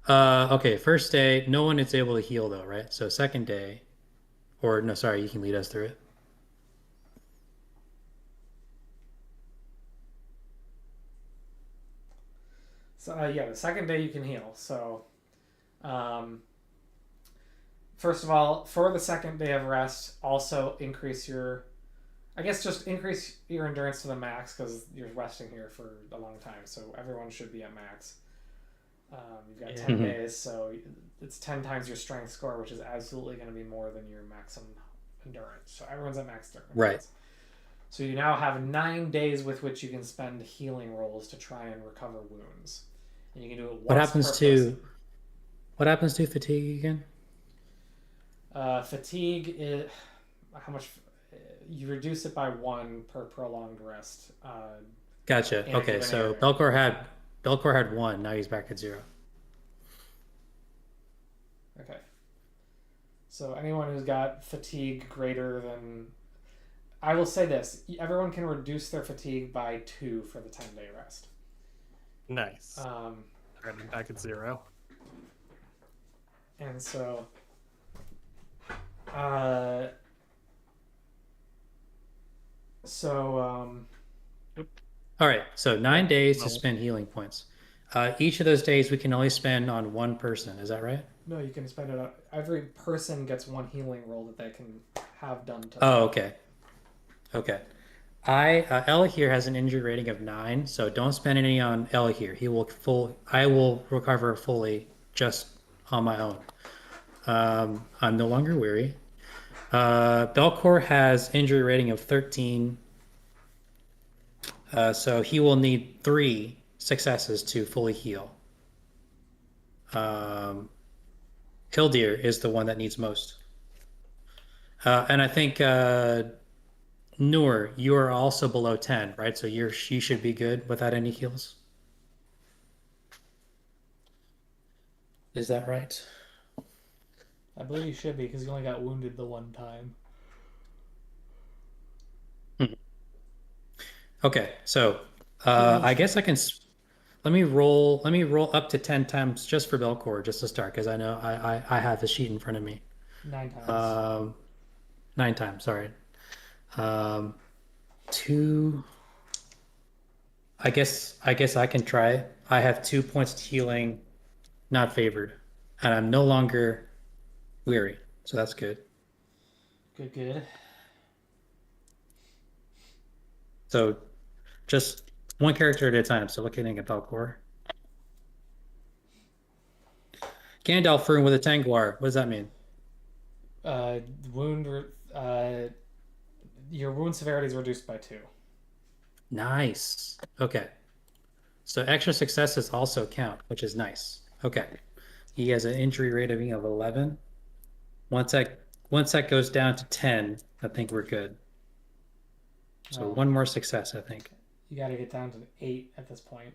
Okay, first day, no one is able to heal though, right? So second day, or no, sorry, you can lead us through it. So yeah, the second day you can heal. So, first of all, for the second day of rest, also increase your endurance to the max because you're resting here for a long time. So everyone should be at max. You've got 10 days, so it's 10 times your strength score, which is absolutely going to be more than your maximum endurance. So everyone's at max endurance. Right. So you now have 9 days with which you can spend healing rolls to try and recover wounds, and you can do it once What happens per to person. what happens to fatigue again? Fatigue is how much you reduce it by 1 per prolonged rest. Gotcha. in a Okay, given so area. Belcor had 1. Now he's back at 0. Okay. So anyone who's got fatigue greater than, I will say this: everyone can reduce their fatigue by 2 for the 10-day rest. Nice. I'm back at 0. And so, All right, so 9 days to spend healing points. Each of those days we can only spend on 1 person. Is that right? no, you can spend it on, every person gets 1 healing roll that they can have done to Oh, okay. Okay. Ella here has an injury rating of 9, so don't spend any on Ella here. I will recover fully just on my own. I'm no longer weary. Belcor has injury rating of 13, so he will need 3 successes to fully heal. Hildir is the one that needs most. And I think Noor, you are also below 10, right? So you should be good without any heals. Is that right? I believe you should be because you only got wounded the one time. Okay, so I guess I can. Let me roll. Let me roll up to 10 times just for Belcor, just to start, because I know I have the sheet in front of me. 9 times. 9 times. Sorry. Um, two. I guess I can try. I have 2 points to healing, not favored, and I'm no longer weary, so that's good. Good. So just one character at a time. So looking at Belcor. Gandalf Rune with a Tangwar. What does that mean? Wound. Your wound severity is reduced by 2. Nice. Okay. So extra successes also count, which is nice. Okay. He has an injury rating of 11. Once that goes down to 10, I think we're good. So one more success, I think. You got to get down to 8 at this point.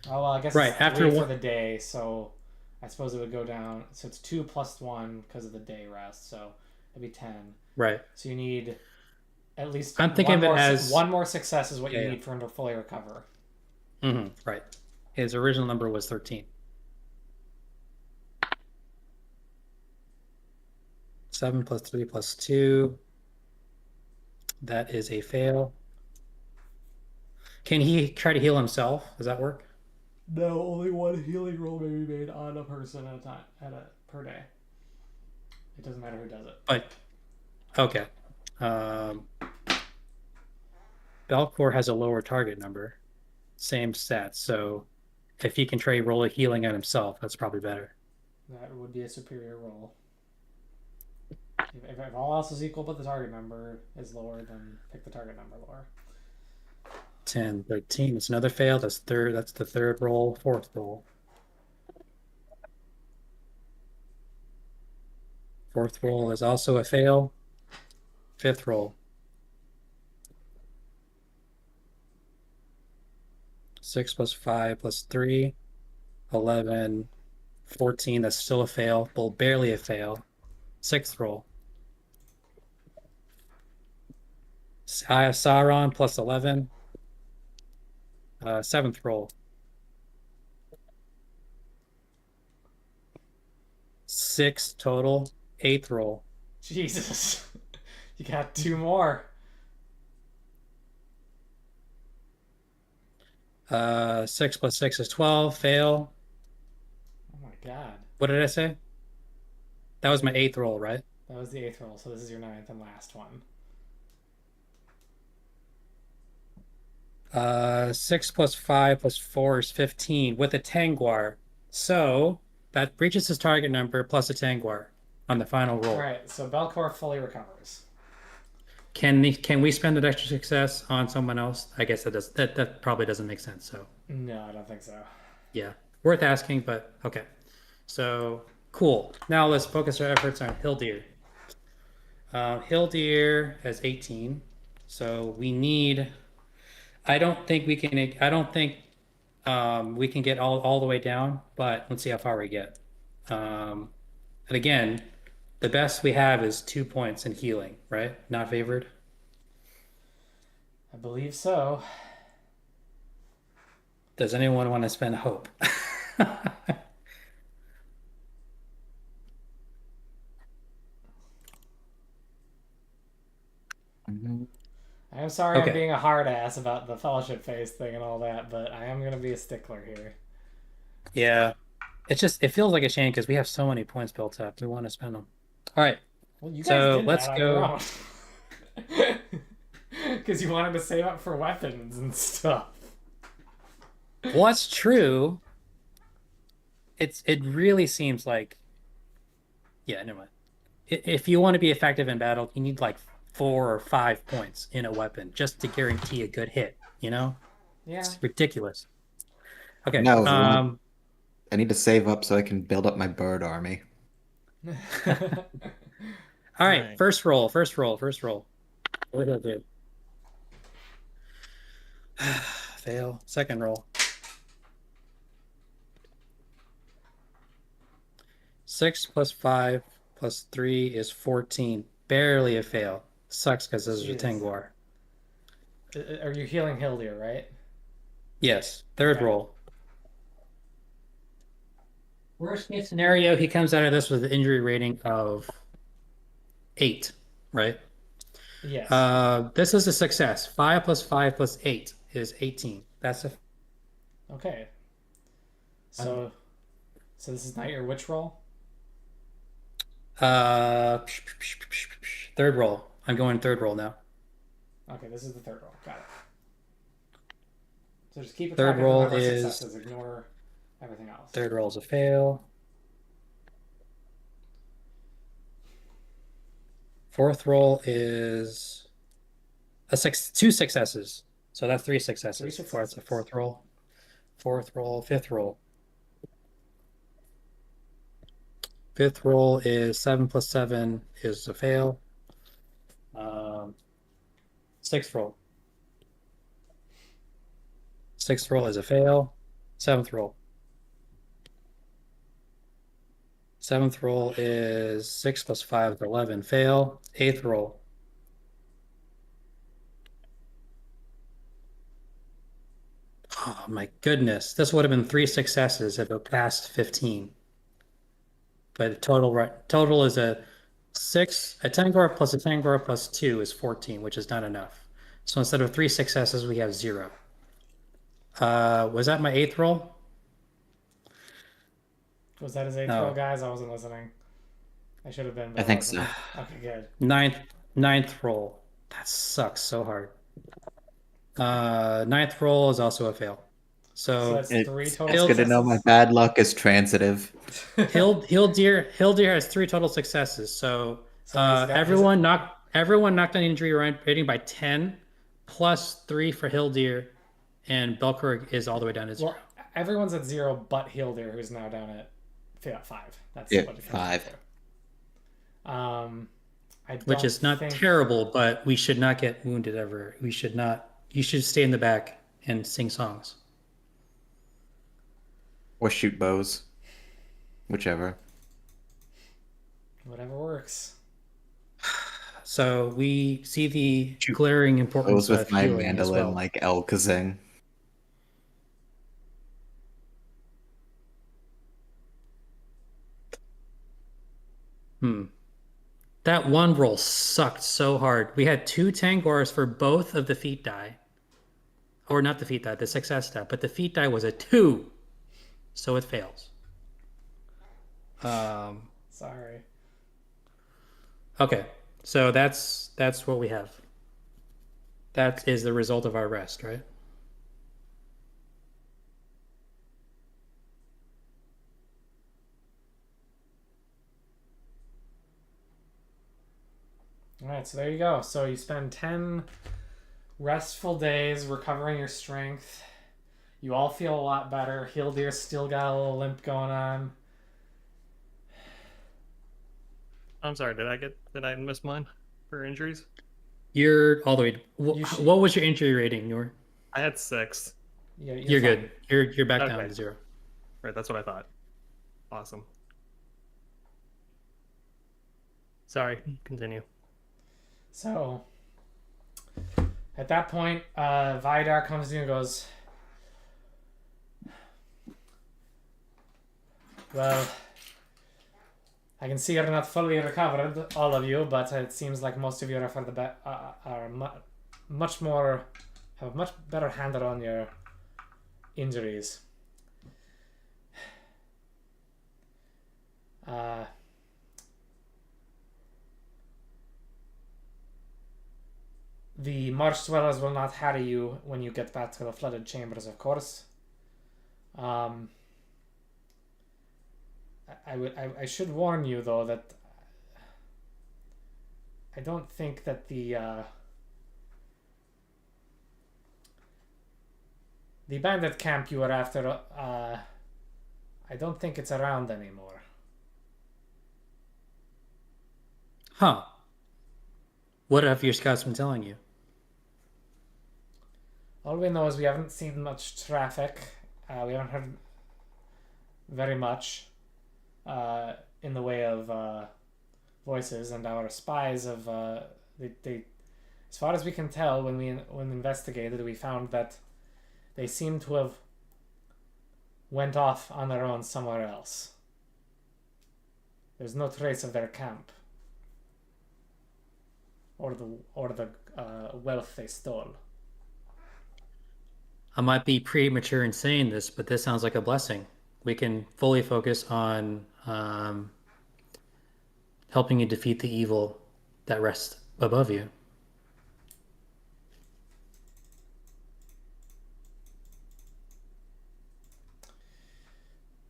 Oh, well, I guess Right, it's after 3 for one- the day, so I suppose it would go down. So it's 2 plus 1 because of the day rest, so it'd be 10. Right. So you need at least I'm thinking of it as one more success is what you Yeah. need for him to fully recover. Right. His original number was 13. 7 plus 3 plus 2. That is a fail. Can he try to heal himself? Does that work? No, only one healing roll may be made on a person at a time, per day. It doesn't matter who does it. But okay. Belcor has a lower target number, same stats. So if he can try roll a healing on himself, that's probably better. That would be a superior roll. If all else is equal but the target number is lower, then pick the target number lower. 10, 13. It's another fail. That's third. That's the third roll. Fourth roll. Fourth roll is also a fail. Fifth roll. 6 plus 5 plus 3. 11. 14. That's still a fail. Well, barely a fail. Sixth roll. I have Sauron plus 11. Seventh roll. 6 total. Eighth roll. Jesus. You got 2 more. 6 plus 6 is 12. Fail. Oh my god. What did I say? That was my 8th roll, right? That was the 8th roll, so this is your 9th and last one. 6 plus 5 plus 4 is 15 with a Tangwar. So that reaches his target number plus a Tangwar on the final roll. Alright, so Belcor fully recovers. Can we spend an extra success on someone else? I guess that probably doesn't make sense. So No, I don't think so. yeah, worth asking, but okay. So cool. Now let's focus our efforts on Hildir. Hildir has 18, so we need. I don't think we can. I don't think we can get all the way down, but let's see how far we get. And again, the best we have is 2 points in healing, right? Not favored. I believe so. Does anyone want to spend hope? I'm sorry Okay. I'm being a hard ass about the fellowship phase thing and all that, but I am going to be a stickler here. Yeah. It feels like a shame because we have so many points built up. We want to spend them. All right. Well, you guys So, did let's that go- on your own. Because you wanted to save up for weapons and stuff. What's true? It really seems like. Yeah, never mind. If you want to be effective in battle, you need like 4 or 5 points in a weapon just to guarantee a good hit. You know, Yeah. it's ridiculous. Okay. No, I need to save up so I can build up my bird army. All right. Right. First roll. What did I do? Fail. Second roll. 6 plus 5 plus 3 is 14. Barely a fail. Sucks because this is a Jesus. Tengwar. Are you healing Hildir, right? Yes. Third Okay. roll. Worst case scenario, he comes out of this with an injury rating of 8, right? Yes. This is a success. 5 plus 5 plus 8 is 18. That's a Okay. So this is not your witch roll? third roll. I'm going third roll now. Okay, this is the third roll. Got it. So just keep a Third track of the roll number of is successes. Ignore everything else. third roll is a fail. Fourth roll is two successes. So that's 3 successes. 3 successes. It's a fourth roll. Fourth roll, fifth roll. Fifth roll is 7 plus 7 is a fail. Sixth roll. Sixth roll is a fail. Seventh roll. Seventh roll is 6 plus 5 is 11. Fail. Eighth roll. Oh my goodness. This would have been 3 successes if it passed 15. But total is a 6, a Tengwar plus a Tengwar plus 2 is 14, which is not enough. So instead of 3 successes, we have 0. Was that my 8th roll? Was that his 8th No. roll, guys? I wasn't listening. I should have been. But I think wasn't. so. Okay, good. Ninth roll. That sucks so hard. Ninth roll is also a fail. So that's 3 total It's good to know my successes? bad luck is transitive. Hildir has 3 total successes. So everyone knocked on injury rating by 10, plus 3 for Hildir, and Belkurg is all the way down to 0. Well, everyone's at 0 but Hildir, who's now down at 5. That's Yeah, what it comes 5. down to. Which is not terrible, but we should not get wounded ever. We should not. You should stay in the back and sing songs. Or shoot bows. Whichever. Whatever works. So we see the glaring importance Bows of with my healing mandolin as well. like El Kazing. That one roll sucked so hard. We had 2 Tangors for both of the feat die. Or not the feat die, the success die. But the feat die was a 2. So it fails. Sorry. Okay. So that's what we have. That is the result of our rest, right? All right, so there you go. So you spend 10 restful days recovering your strength. You all feel a lot better. Hildir's still got a little limp going on. I'm sorry. Did I miss mine for injuries? You're all the way. What was your injury rating, Noor? I had 6. Yeah, You're fine. good. You're back down Okay. to 0. Right, that's what I thought. Awesome. Sorry, continue. So, at that point, Vidar comes to you and goes, well, I can see you're not fully recovered, all of you, but it seems like most of you are for the are much more, have a much better handle on your injuries. The Marsh Dwellers will not harry you when you get back to the flooded chambers, of course. I should warn you, though, that I don't think that the bandit camp you were after, I don't think it's around anymore. Huh. What have your scouts been telling you? All we know is we haven't seen much traffic. We haven't heard very much. in the way of voices, and our spies have they as far as we can tell, when we investigated, we found that they seem to have went off on their own somewhere else. There's no trace of their camp or the wealth they stole. I might be premature in saying this, but this sounds like a blessing. We can fully focus on helping you defeat the evil that rests above you.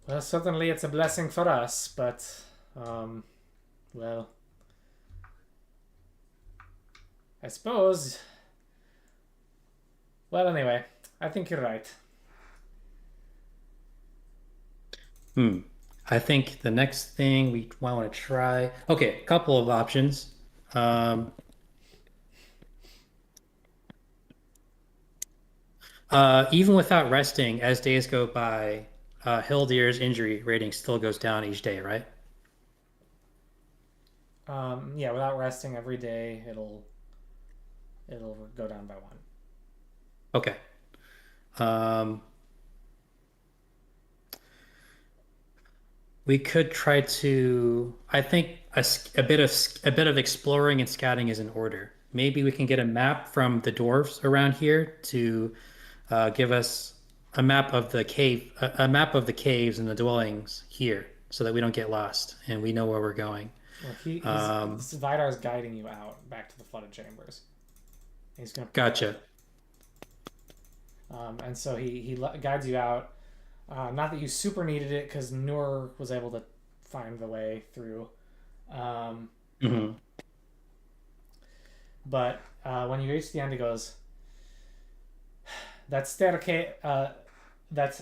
Well, certainly it's a blessing for us, but, well, I suppose. Well, anyway, I think you're right. I think the next thing we want to try. Okay, a couple of options. Even without resting, as days go by, Hildir's injury rating still goes down each day, right? Yeah, without resting every day, it'll go down by 1. Okay. We could try to. I think a bit of exploring and scouting is in order. Maybe we can get a map from the dwarves around here to give us a map of the map of the caves and the dwellings here, so that we don't get lost and we know where we're going. Well, Vidar's guiding you out back to the flooded chambers. He's gonna. Gotcha. And so he guides you out. Not that you super needed it, because Noor was able to find the way through. But when you reach the end, he goes, that staircase, that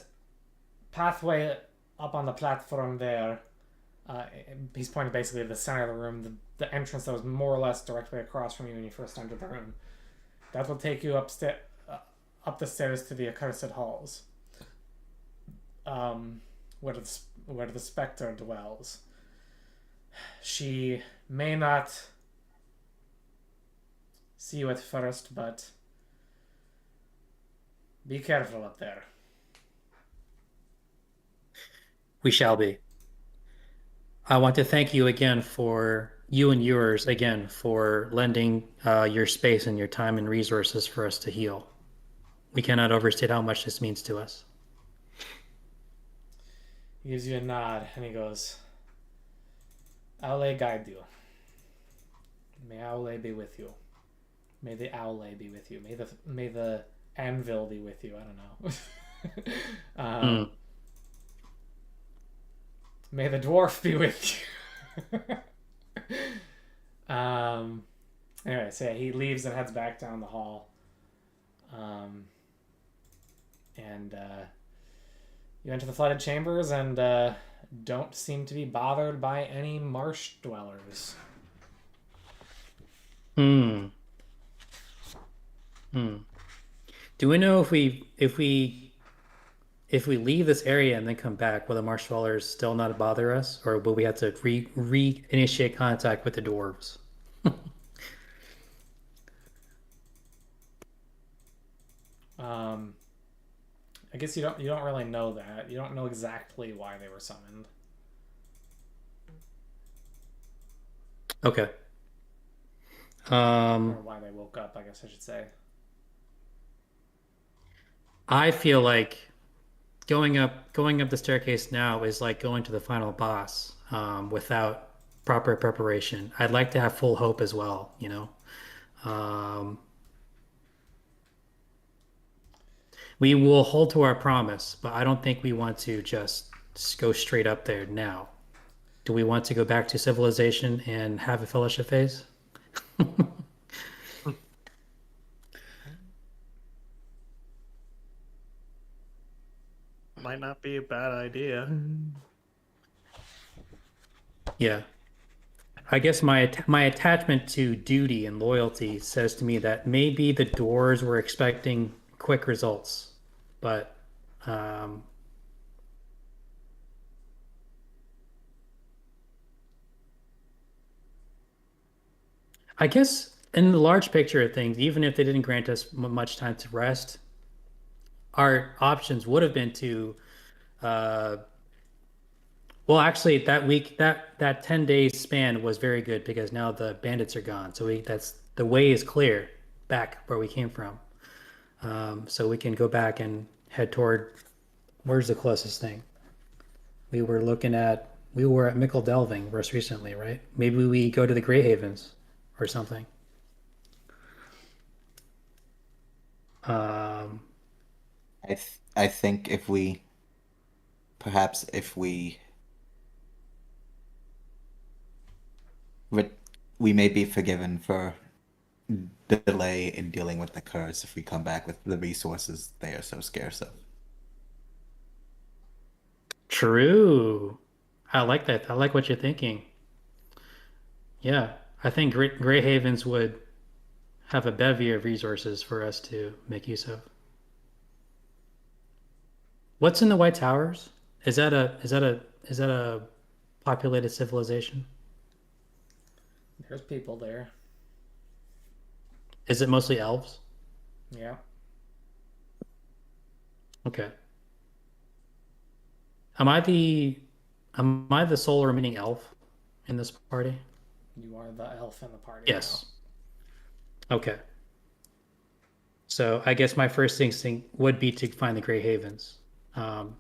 pathway up on the platform there, he's pointing basically to the center of the room, the entrance that was more or less directly across from you when you first entered the room. That will take you up the stairs to the accursed halls, where the spectre dwells. She may not see you at first, but be careful up there. We shall be. I want to thank you again for you and yours again for lending your space and your time and resources for us to heal. We cannot overstate how much this means to us. He gives you a nod and he goes, Aule guide you. May Aule be with you. May the Aule be with you. May the anvil be with you. I don't know. May the dwarf be with you. Anyway, so he leaves and heads back down the hall. And you enter the flooded chambers and don't seem to be bothered by any marsh dwellers. Do we know if we leave this area and then come back, will the marsh dwellers still not bother us, or will we have to reinitiate contact with the dwarves? I guess you don't really know that. You don't know exactly why they were summoned. Okay. Or why they woke up, I guess I should say. I feel like going up the staircase now is like going to the final boss without proper preparation. I'd like to have full hope as well, you know. We will hold to our promise, but I don't think we want to just go straight up there now. Do we want to go back to civilization and have a fellowship phase? Might not be a bad idea. Yeah. I guess my attachment to duty and loyalty says to me that maybe the dwarves were expecting quick results, but I guess in the large picture of things, even if they didn't grant us much time to rest, our options would have been to, uh, well, actually, that week, that 10 day span was very good because now the bandits are gone. So that's the way is clear back where we came from. So we can go back and head toward where's the closest thing? We were at Mickle Delving most recently, right? Maybe we go to the Grey Havens or something. Um, I think perhaps if we we may be forgiven for the delay in dealing with the curse if we come back with the resources they are so scarce of. True. I like that. I like what you're thinking. Yeah, I think Grey Havens would have a bevy of resources for us to make use of. What's in the White Towers? Is that a populated civilization? There's people there. Is it mostly elves? Yeah. Okay. Am I the am I the sole remaining elf in this party? You are the elf in the party Yes. Okay. So I guess my first instinct would be to find the Grey Havens. Um,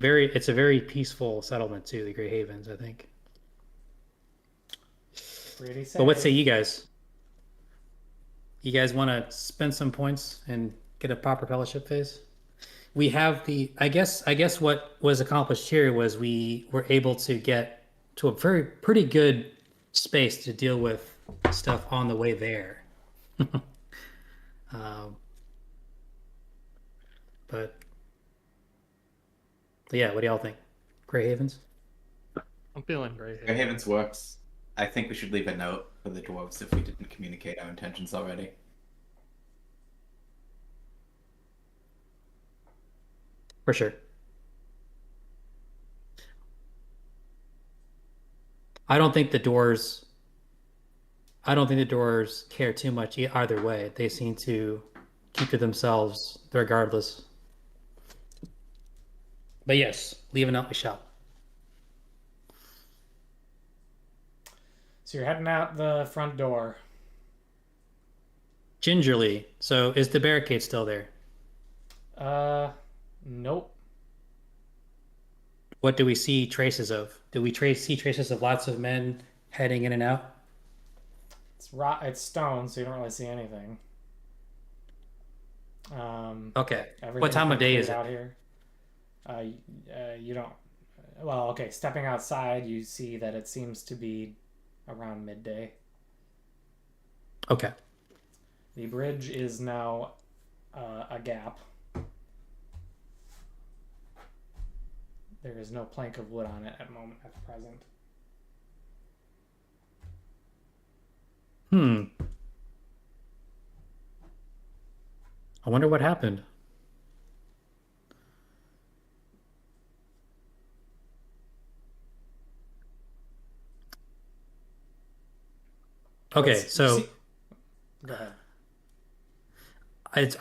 it's a very peaceful settlement too, the Grey Havens, I think. now. Pretty safe. But what say you guys? You guys want to spend some points and get a proper fellowship phase? We have I guess what was accomplished here was we were able to get to a pretty good space to deal with stuff on the way there. Um, but yeah, what do y'all think? Grey Havens? I'm feeling great. Fair Havens works. I think we should leave a note for the dwarves if we didn't communicate our intentions already. For sure. I don't think the doors I don't think the doors care too much either way. They seem to keep to themselves regardless. But yes, leave a note we shall. So you're heading out the front door. Gingerly. So is the barricade still there? Nope. What do we see traces of? Do we see traces of lots of men heading in and out? It's stone, so you don't really see anything. Okay. What Everything's time of been day cleared is it? out here? You don't. Well, okay. Stepping outside, you see that it seems to be around midday. Okay. The bridge is now a gap. There is no plank of wood on it at the present. I wonder what happened. Okay, so Go ahead.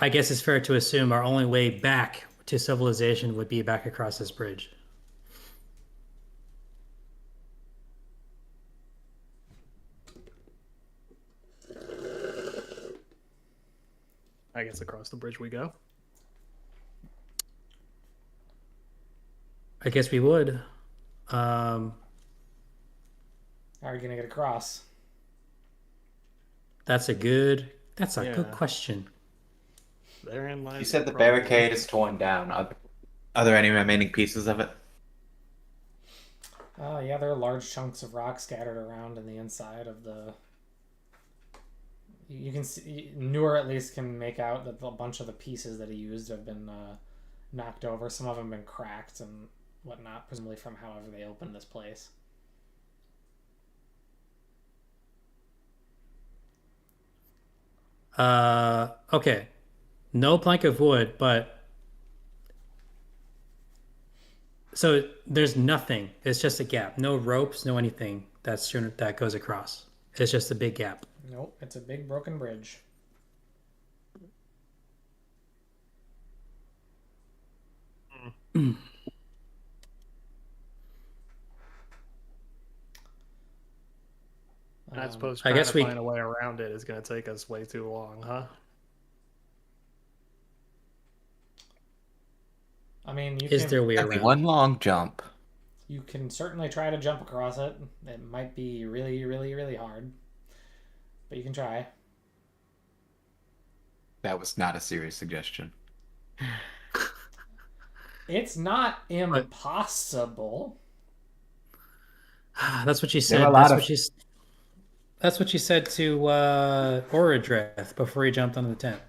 I guess it's fair to assume our only way back to civilization would be back across this bridge. I guess across the bridge we go. I guess we would. How are you gonna get across? That's a good Yeah. question. Therein lies You said the problem. barricade is torn down. Are there any remaining pieces of it? Yeah, there are large chunks of rock scattered around in the inside of the. You can see Newer at least can make out that a bunch of the pieces that he used have been knocked over. Some of them have been cracked and whatnot, presumably from however they opened this place. Okay. No plank of wood, but so there's nothing. It's just a gap. No ropes, no anything that goes across. It's just a big gap. Nope, it's a big broken bridge. I suppose I trying guess to find a way around it is going to take us way too long, huh? I mean, Is there a way That'd be around? one long jump. you can certainly try to jump across it. It might be really, really, really hard, but you can try. That was not a serious suggestion. It's not impossible. That's what you There are said. a lot That's of what you. That's what you said to Oradreth before he jumped onto the tent.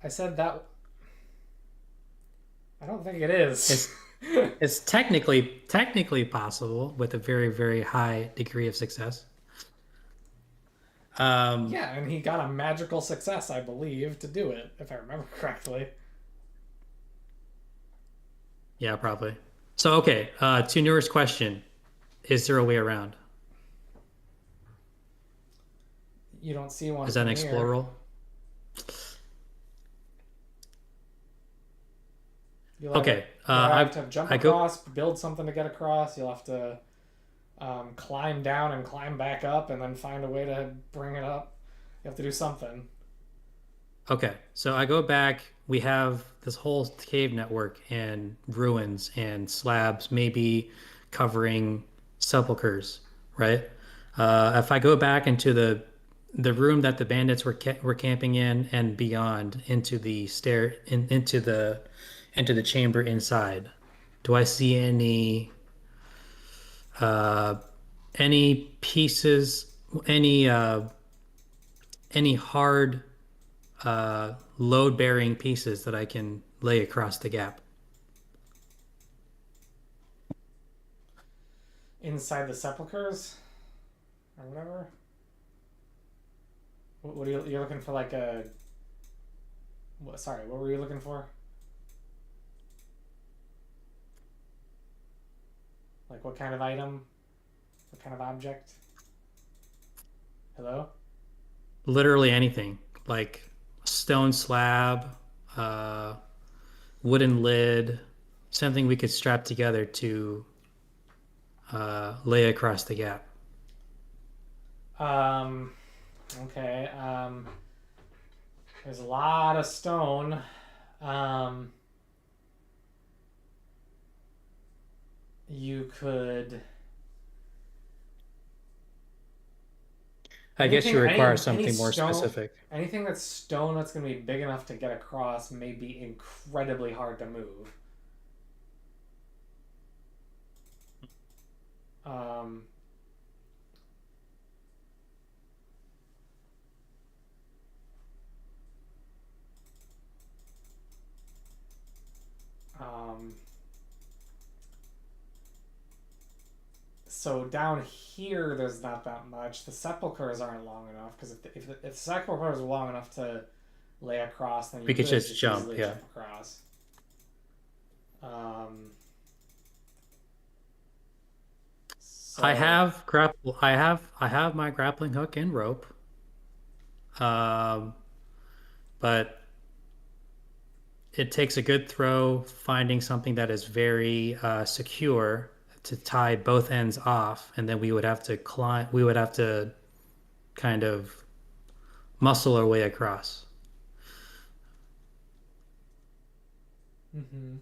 I said that. I don't think it is. It's technically possible with a very, very high degree of success. Yeah, and he got a magical success, I believe, to do it, if I remember correctly. Yeah, probably. So, okay, to Noor's question, is there a way around? You don't see one. Is that an from explore here. roll? You'll Okay, you'll have to jump I go. across, build something to get across. You'll have to climb down and climb back up, and then find a way to bring it up. You have to do something. Okay, so I go back. We have this whole cave network and ruins and slabs, maybe covering sepulchers, right? If I go back into the room that the bandits were camping in and beyond into the into the chamber inside, do I see uh, any pieces, any hard load-bearing pieces that I can lay across the gap? Inside the sepulchers, or whatever. What are you're looking for? Like a. Sorry, what were you looking for? Like what kind of item? What kind of object? Hello? Literally anything, like stone slab, uh, wooden lid, something we could strap together to lay across the gap. Okay. There's a lot of stone. You could. I guess you Anything- require any something more stone- specific. Anything that's stone that's going to be big enough to get across may be incredibly hard to move. Um, um, so down here, there's not that much. The sepulchers aren't long enough because if the sepulchers are long enough to lay across, then you We could just jump, easily yeah. jump across. I So- have grapple. I have my grappling hook and rope. But it takes a good throw finding something that is very secure to tie both ends off, and then we would have to climb. We would have to kind of muscle our way across. Mhm.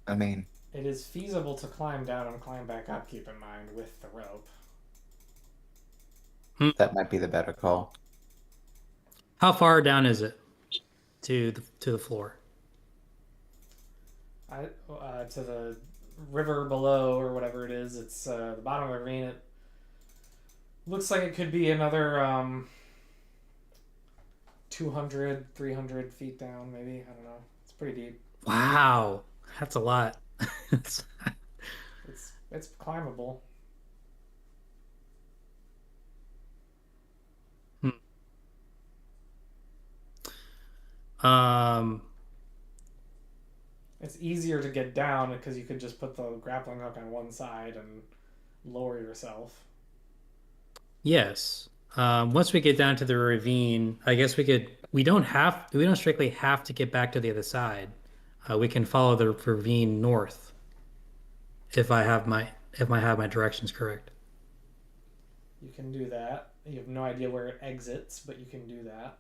I mean, It is feasible to climb down and climb back up, keep in mind, with the rope. that might be the better call. How far down is it to the floor? To the river below, or whatever it is. It's the bottom of the ravine. It looks like it could be another 200, 300 feet down, maybe. I don't know. It's pretty deep. Wow, that's a lot. It's climbable. Um, It's easier to get down because you could just put the grappling hook on one side and lower yourself. Yes. Once we get down to the ravine, I guess we could. We don't strictly have to get back to the other side. We can follow the ravine north if I have my directions correct. You can do that. You have no idea where it exits, but you can do that.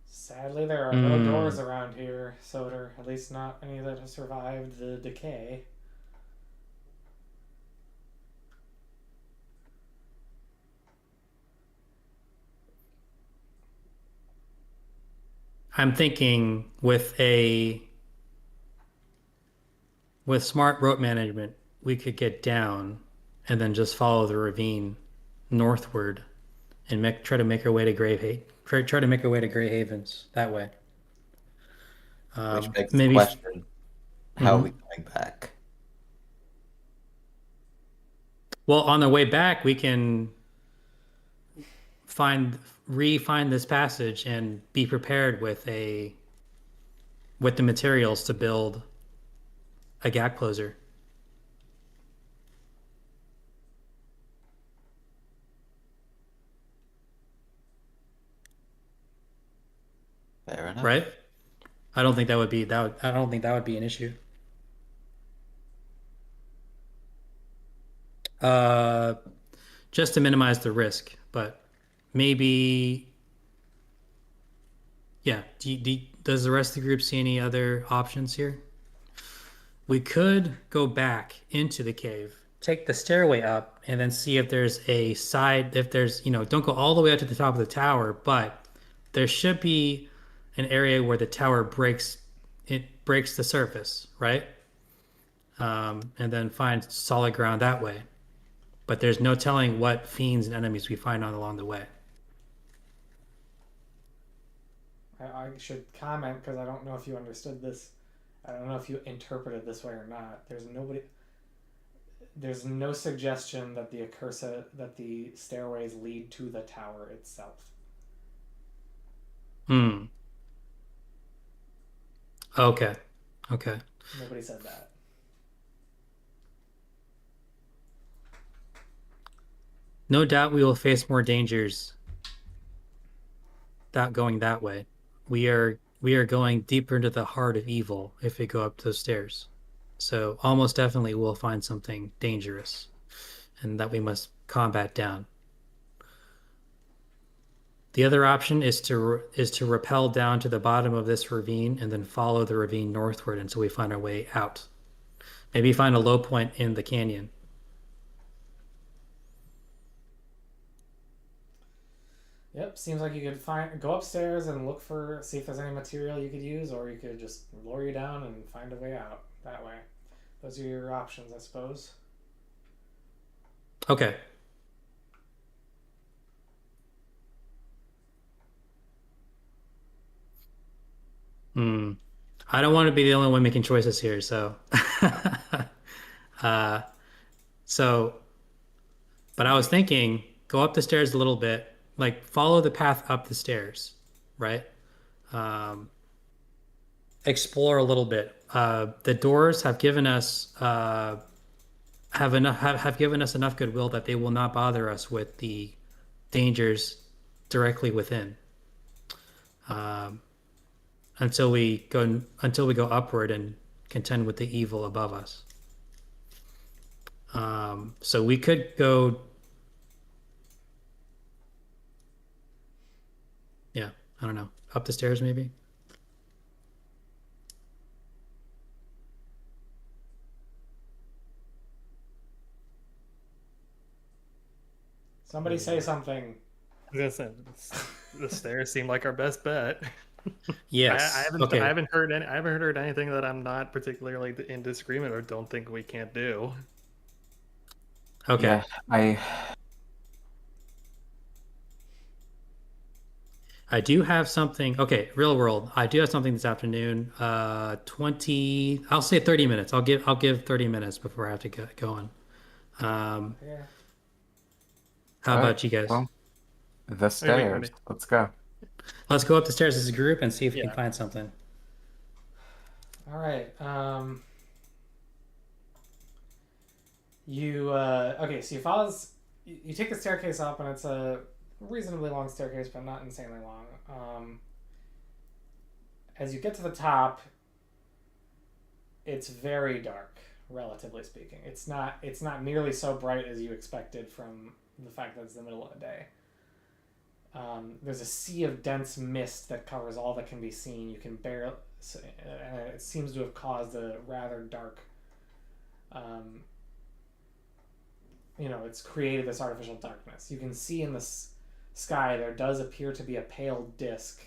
Sadly, there are no doors around here, Soder. At least not any that have survived the decay. I'm thinking with smart rope management, we could get down and then just follow the ravine northward and try to make our way to try to make our way to Grey Havens that way. Which begs the Maybe. question: how are Mhm. we going back? Well, on the way back, we can find this passage and be prepared with the materials to build a gap closer. Fair enough. Right? I don't think that would be I don't think that would be an issue. Uh, just to minimize the risk, but maybe, yeah. Does the rest of the group see any other options here? We could go back into the cave, take the stairway up, and then see if there's a side, if there's, don't go all the way up to the top of the tower, but there should be an area where the tower breaks the surface, right? And then find solid ground that way. But there's no telling what fiends and enemies we find along the way. I should comment because I don't know if you understood this. I don't know if you interpreted this way or not. There's no suggestion that the stairways lead to the tower itself. Okay. Nobody said that. No doubt we will face more dangers going that way. We are going deeper into the heart of evil if we go up those stairs. So almost definitely we'll find something dangerous and that we must combat down. The other option is to rappel down to the bottom of this ravine and then follow the ravine northward until we find our way out. Maybe find a low point in the canyon. Yep, seems like you could go upstairs and see if there's any material you could use, or you could just lower you down and find a way out that way. Those are your options, I suppose. Okay. I don't want to be the only one making choices here, so uh but I was thinking go up the stairs a little bit, like follow the path up the stairs, right? Explore a little bit. The doors have given us have given us enough goodwill that they will not bother us with the dangers directly within. Until we go upward and contend with the evil above us. So we could go. Yeah, I don't know. Up the stairs, maybe. Somebody say something. I was gonna say, the stairs seem like our best bet. Yes. I haven't heard anything that I'm not particularly in disagreement or don't think we can't do. Okay. Yeah, I do have something. Okay, real world. I do have something this afternoon. 20, I'll say 30 minutes. I'll give 30 minutes before I have to get going. Um, Yeah. how All right. about you guys? Well, the Maybe, stairs. maybe. Let's go. Let's go up the stairs as a group and see if we can Yeah. find something. All right. You okay? So you follow this. You take the staircase up, and it's a reasonably long staircase, but not insanely long. As you get to the top, it's very dark, relatively speaking. It's not nearly so bright as you expected from the fact that it's the middle of the day. There's a sea of dense mist that covers all that can be seen. You can barely. It seems to have caused a rather dark. It's created this artificial darkness. You can see in the sky there does appear to be a pale disk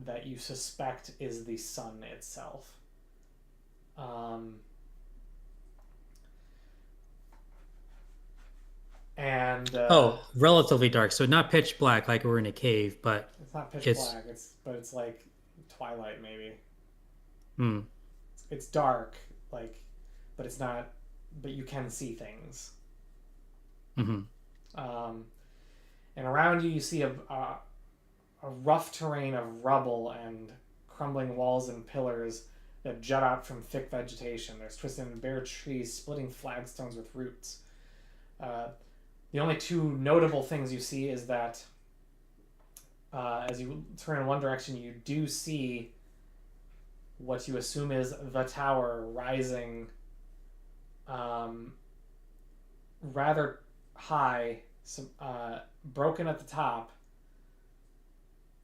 that you suspect is the sun itself. And Oh, relatively dark. So not pitch black like we're in a cave, but it's not pitch it's black. It's like twilight maybe. hmm. It's dark, like, but it's not. But you can see things. Hmm. And around you, you see a rough terrain of rubble and crumbling walls and pillars that jut out from thick vegetation. There's twisted and bare trees splitting flagstones with roots. The only two notable things you see is that as you turn in one direction, you do see what you assume is the tower rising rather high, broken at the top,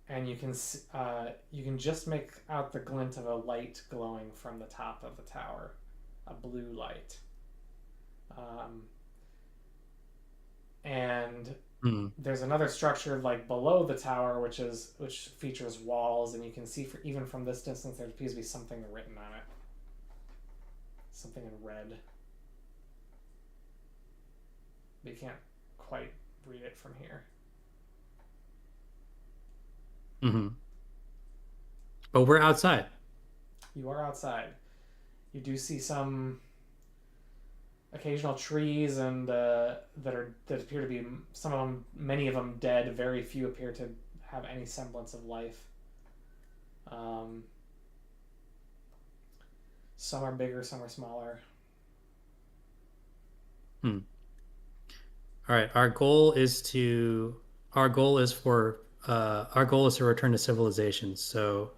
and you can just make out the glint of a light glowing from the top of the tower, a blue light. And Hmm. there's another structure like below the tower, which features walls, and you can see even from this distance there appears to be something written on it, something in red. But you can't quite read it from here. Hmm. But we're outside. You are outside. You do see some occasional trees and that appear to be some of them, many of them dead. Very few appear to have any semblance of life. Some are bigger, some are smaller. Hmm. All right. Our goal is to return to civilization. So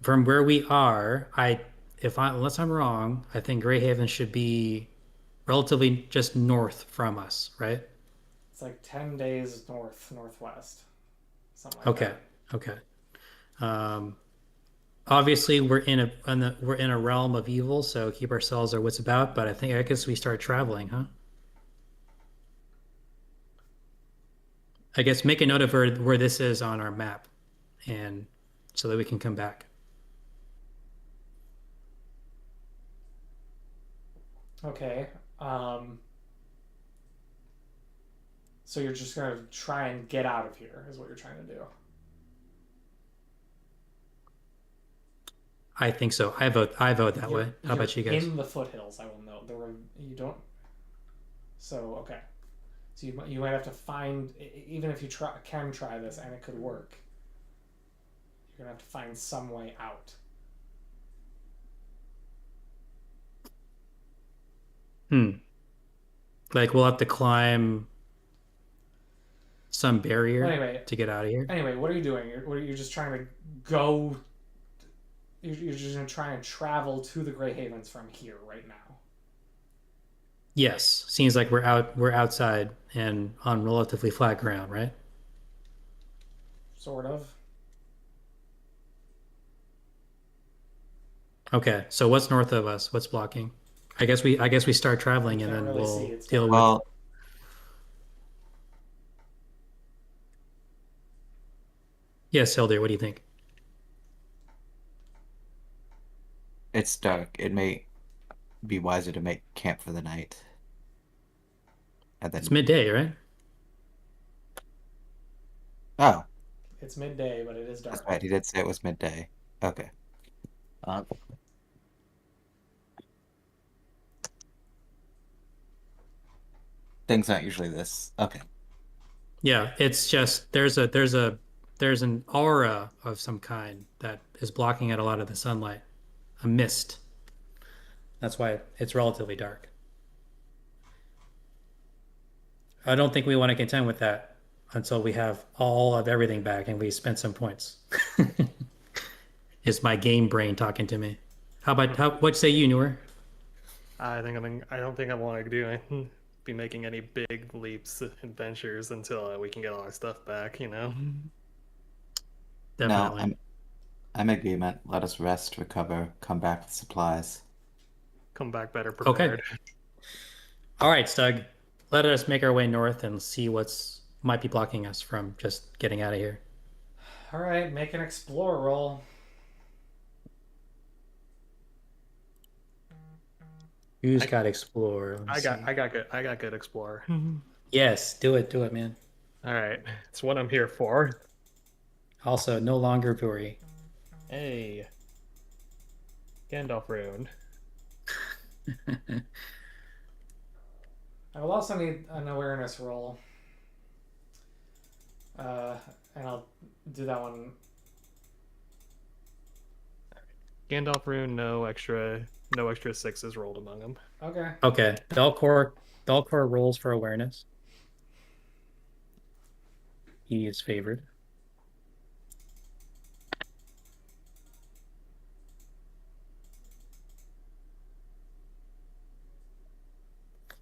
from where we are, unless I'm wrong, I think Greyhaven should be relatively just north from us, right? It's like 10 days northwest, something like Okay. that. Okay. Um, Obviously we're in a realm of evil, so keep ourselves our wits about, but I guess we start traveling, huh? I guess make a note of where this is on our map and so that we can come back. Okay. So you're just gonna try and get out of here, is what you're trying to do. I think so. I vote that way. How about you guys? In the foothills, I will note. You don't. So okay. So you might have to find, even if you can try this and it could work, you're gonna have to find some way out. Hmm. Like we'll have to climb some barrier Well, anyway, to get out of here. what are you doing? You're just trying to go. You're just gonna try and travel to the Grey Havens from here right now. Yes, seems like we're outside and on relatively flat ground, right? Sort of. Okay, so what's north of us? What's blocking? I guess we start traveling You and can't then really we'll see. It's deal dark. with. Well, Yes, Hildir, what do you think? it's dark. It may be wiser to make camp for the night. And It's then, midday, right? Oh, It's midday, but it is that's dark. right. He did say it was midday. Okay. Uh, things aren't usually this. Okay. Yeah, it's just there's an aura of some kind that is blocking out a lot of the sunlight, a mist. That's why it's relatively dark. I don't think we want to contend with that until we have all of everything back and we spent some points. Is my game brain talking to me? What say you, Noor? I don't think I want to be making any big leaps adventures until we can get all our stuff back, you know? No, Definitely. I'm in agreement. Let us rest, recover, come back with supplies. Come back better Okay. prepared. All right, Stug. Let us make our way north and see what's might be blocking us from just getting out of here. All right, make an explore roll. Who's I, got explore? Let me see. I got good explorer. Yes, do it, man. All right, it's what I'm here for. Also, no longer Puri. Hey, Gandalf rune. I will also need an awareness roll. And I'll do that one. Gandalf rune, no extra sixes rolled among them. Okay. Okay, Belcor rolls for awareness. He is favored.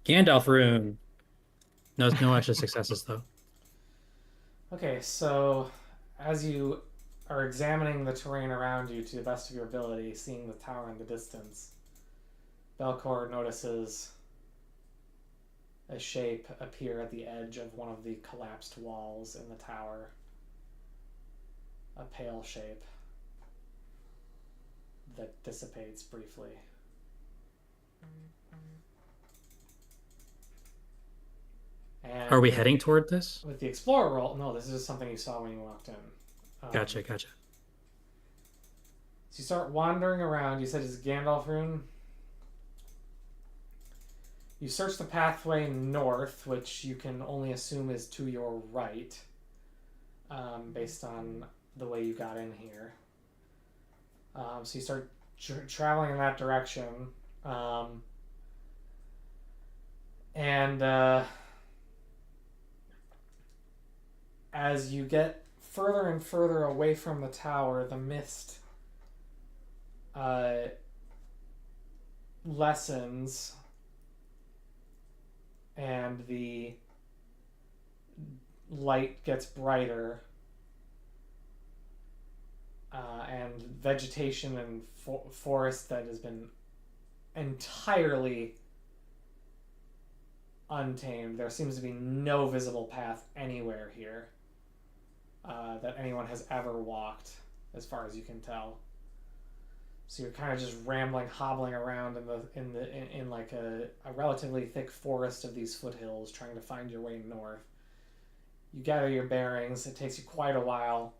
Gandalf rune. No extra successes though. Okay, so as you are examining the terrain around you to the best of your ability, seeing the tower in the distance, Belcor notices a shape appear at the edge of one of the collapsed walls in the tower. A pale shape that dissipates briefly. And Are we heading toward this? with the explorer roll, no, this is just something you saw when you walked in. Gotcha. So you start wandering around. You said it's Gandalf rune. You search the pathway north, which you can only assume is to your right, based on the way you got in here. So you start traveling in that direction, and as you get further and further away from the tower, the mist lessens, and the light gets brighter, and vegetation and forest that has been entirely untamed. There seems to be no visible path anywhere here that anyone has ever walked, as far as you can tell. So you're kind of just rambling, hobbling around in like a relatively thick forest of these foothills, trying to find your way north. You gather your bearings. It takes you quite a while.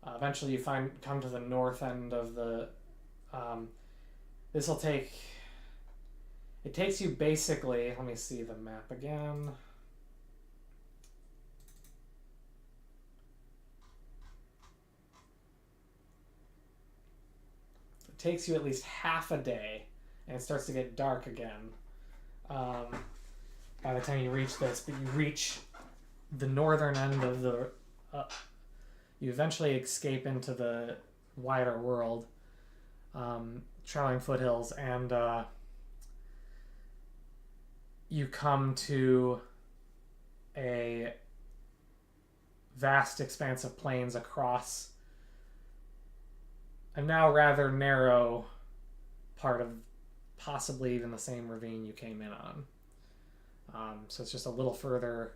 Eventually, you come to the north end of the. This will take. It takes you basically. Let me see the map again. It takes you at least half a day, and it starts to get dark again. By the time you reach this, but you reach the northern end of the. You eventually escape into the wider world, traveling foothills, and you come to a vast expanse of plains across a now rather narrow part of possibly even the same ravine you came in on. So it's just a little further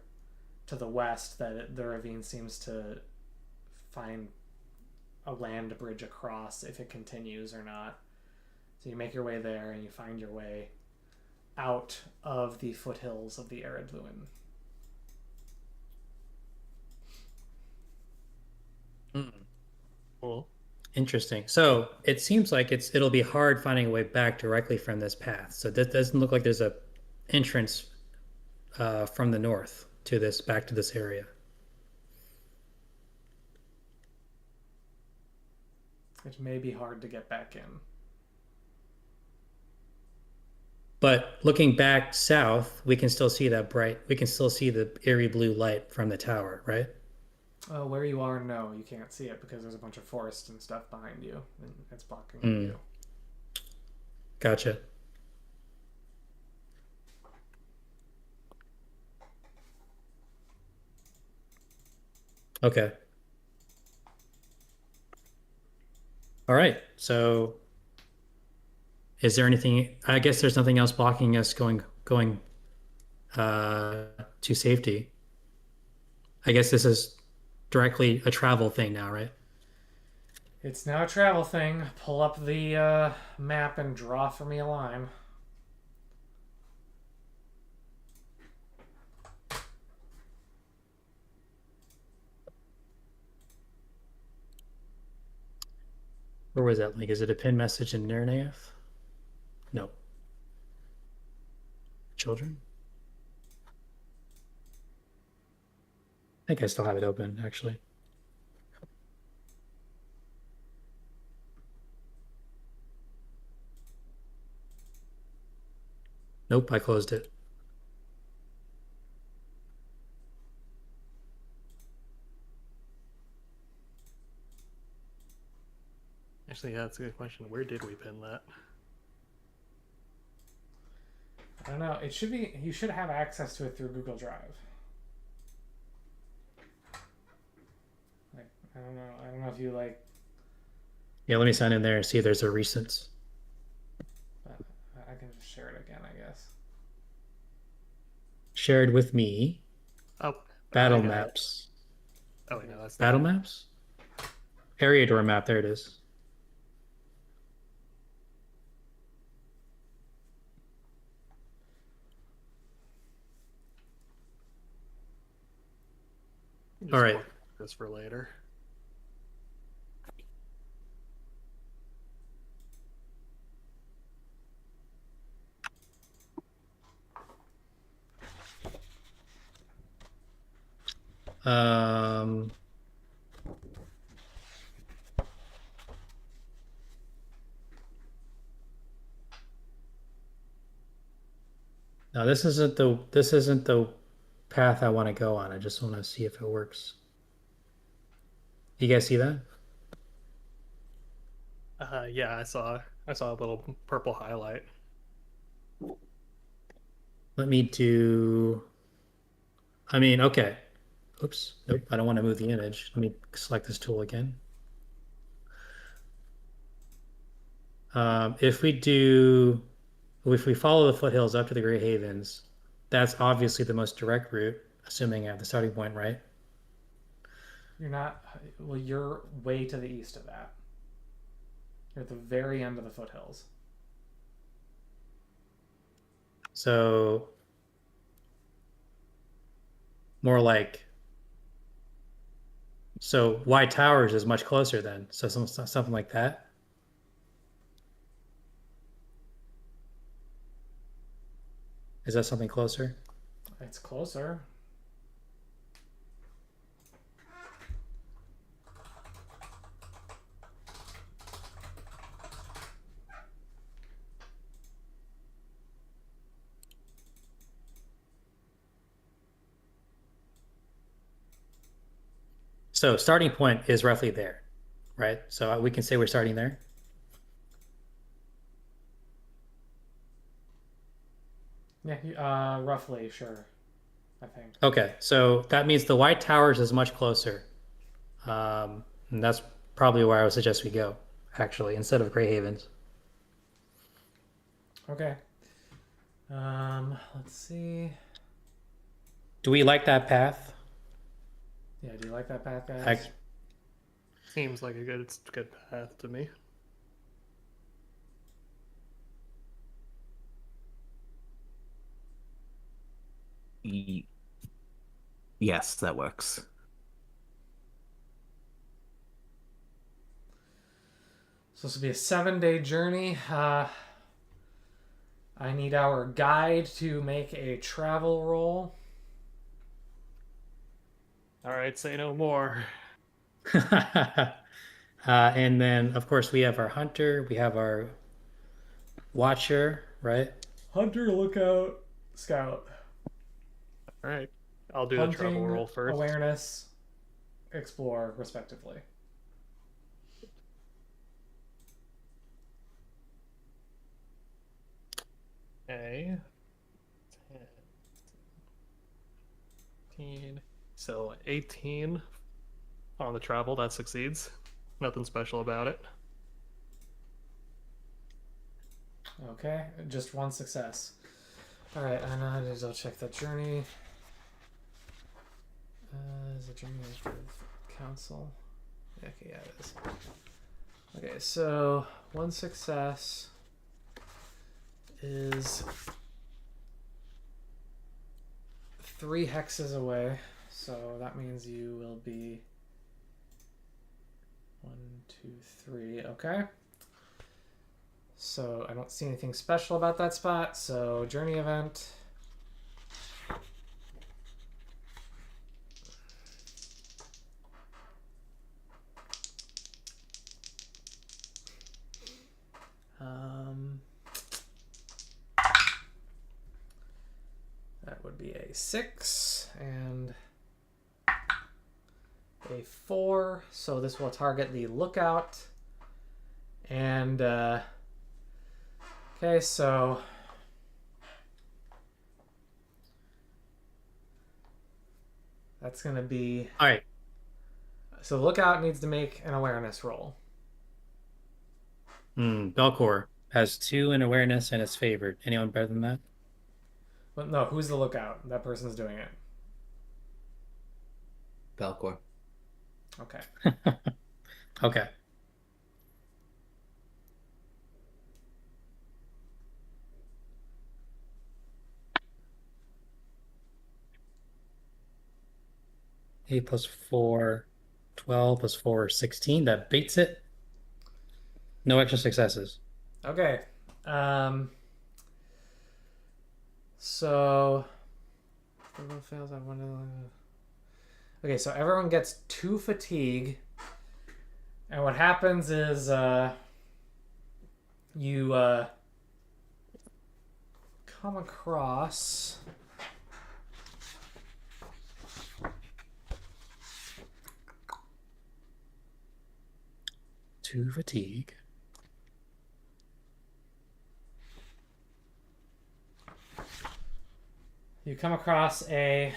to the west that the ravine seems to find a land bridge across, if it continues or not. So you make your way there and you find your way out of the foothills of the Eredluin. Mm. Well, Interesting. So it seems like it'll be hard finding a way back directly from this path. So that doesn't look like there's a entrance from the north to this back to this area. It may be hard to get back in. But looking back south, we can still see that bright. We can still see the eerie blue light from the tower, right? Where you are, no, you can't see it because there's a bunch of forest and stuff behind you, and it's blocking the Mm. view. Gotcha. Okay. All right. So is there anything? I guess there's nothing else blocking us going to safety. I guess this is directly a travel thing now, right? It's now a travel thing. Pull up the map and draw for me a line. Where was that link? Is it a pin message in Nernaev? No. Children? I think I still have it open, actually. Nope, I closed it. actually, yeah, that's a good question. Where did we pin that? I don't know. It should be. You should have access to it through Google Drive. Like, I don't know. I don't know if you like. Yeah, let me sign in there and see if there's a recent. I can just share it again, I guess. Shared with me. Oh, Battle I got it. maps. Oh, wait, no, that's Battle not. maps? Area door map, there it is. Just All right. mark this for later. Um, no, this isn't the path I want to go on. I just want to see if it works. You guys see that? Yeah, I saw a little purple highlight. Let me do. I mean, okay. Oops. Nope. I don't want to move the image. Let me select this tool again. If we follow the foothills up to the Great Havens, that's obviously the most direct route, assuming I have the starting point right. You're not. Well, you're way to the east of that. You're at the very end of the foothills. So more like. So White Towers is much closer then. So something like that. Is that something closer? It's closer. So starting point is roughly there, right? So we can say we're starting there. Yeah, roughly, sure. I think. Okay, so that means the White Towers is much closer. And that's probably where I would suggest we go, actually, instead of Grey Havens. Okay. Let's see. Do we like that path? Yeah, do you like that path, guys? Seems like it's a good path to me. Yes, that works. So this will be a 7-day journey. I need our guide to make a travel roll. All right, say no more. And then, of course, we have our hunter, we have our watcher, right? Hunter, lookout, scout. All right, I'll do the travel roll first. Awareness, explore, respectively. Okay. 10, 15. So 18 on the travel, that succeeds. Nothing special about it. Okay, just one success. All right, and I'll check that journey. Is the journey of council? Okay, yeah, it is. Okay, so one success is 3 hexes away, so that means you will be 1, 2, 3. Okay. So I don't see anything special about that spot. So journey event. That would be a 6 and a 4. So this will target the lookout. And okay, so that's gonna be All right. So the lookout needs to make an awareness roll. Belcor has 2 in awareness and is favored. Anyone better than that? Well, no, who's the lookout? That person's doing it. Belcor. Okay. Okay. Eight plus 4, 12 plus 4, 16. That beats it. No extra successes. Okay. So everyone fails. Okay, so everyone gets 2 fatigue, and what happens is you come across Two fatigue. You come across a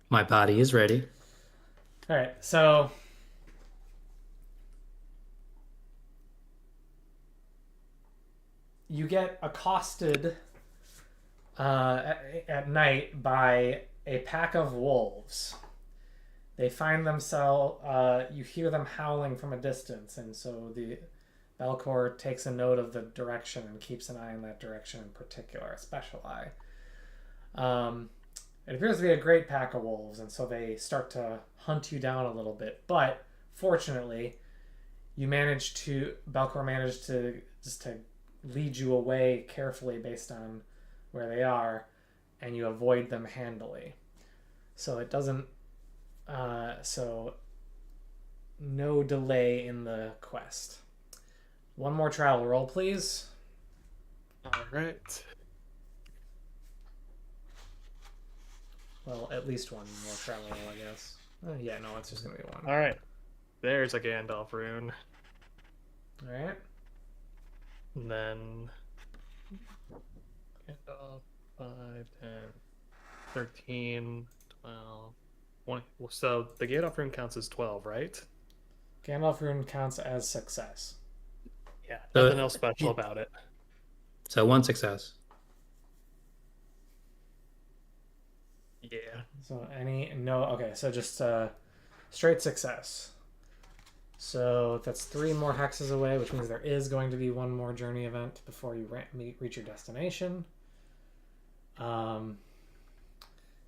My body is ready. All right, so you get accosted at night by a pack of wolves. They find themselves, you hear them howling from a distance, and so the Belcor takes a note of the direction and keeps an eye on that direction in particular, a special eye. It appears to be a great pack of wolves, and so they start to hunt you down a little bit. But fortunately, Belcor managed to lead you away carefully based on where they are, and you avoid them handily. So it doesn't. So no delay in the quest. One more travel roll, please. All right. Well, at least one more travel roll, I guess. Yeah, no, it's just gonna be one. All right. There's a Gandalf rune. All right. And then Gandalf, 5, 10, 13, 12, 1. So the Gandalf rune counts as 12, right? Gandalf rune counts as success. Yeah, nothing else special about it. So 1 success. Yeah. So okay, so just straight success. So that's 3 more hexes away, which means there is going to be 1 more journey event before you reach your destination. You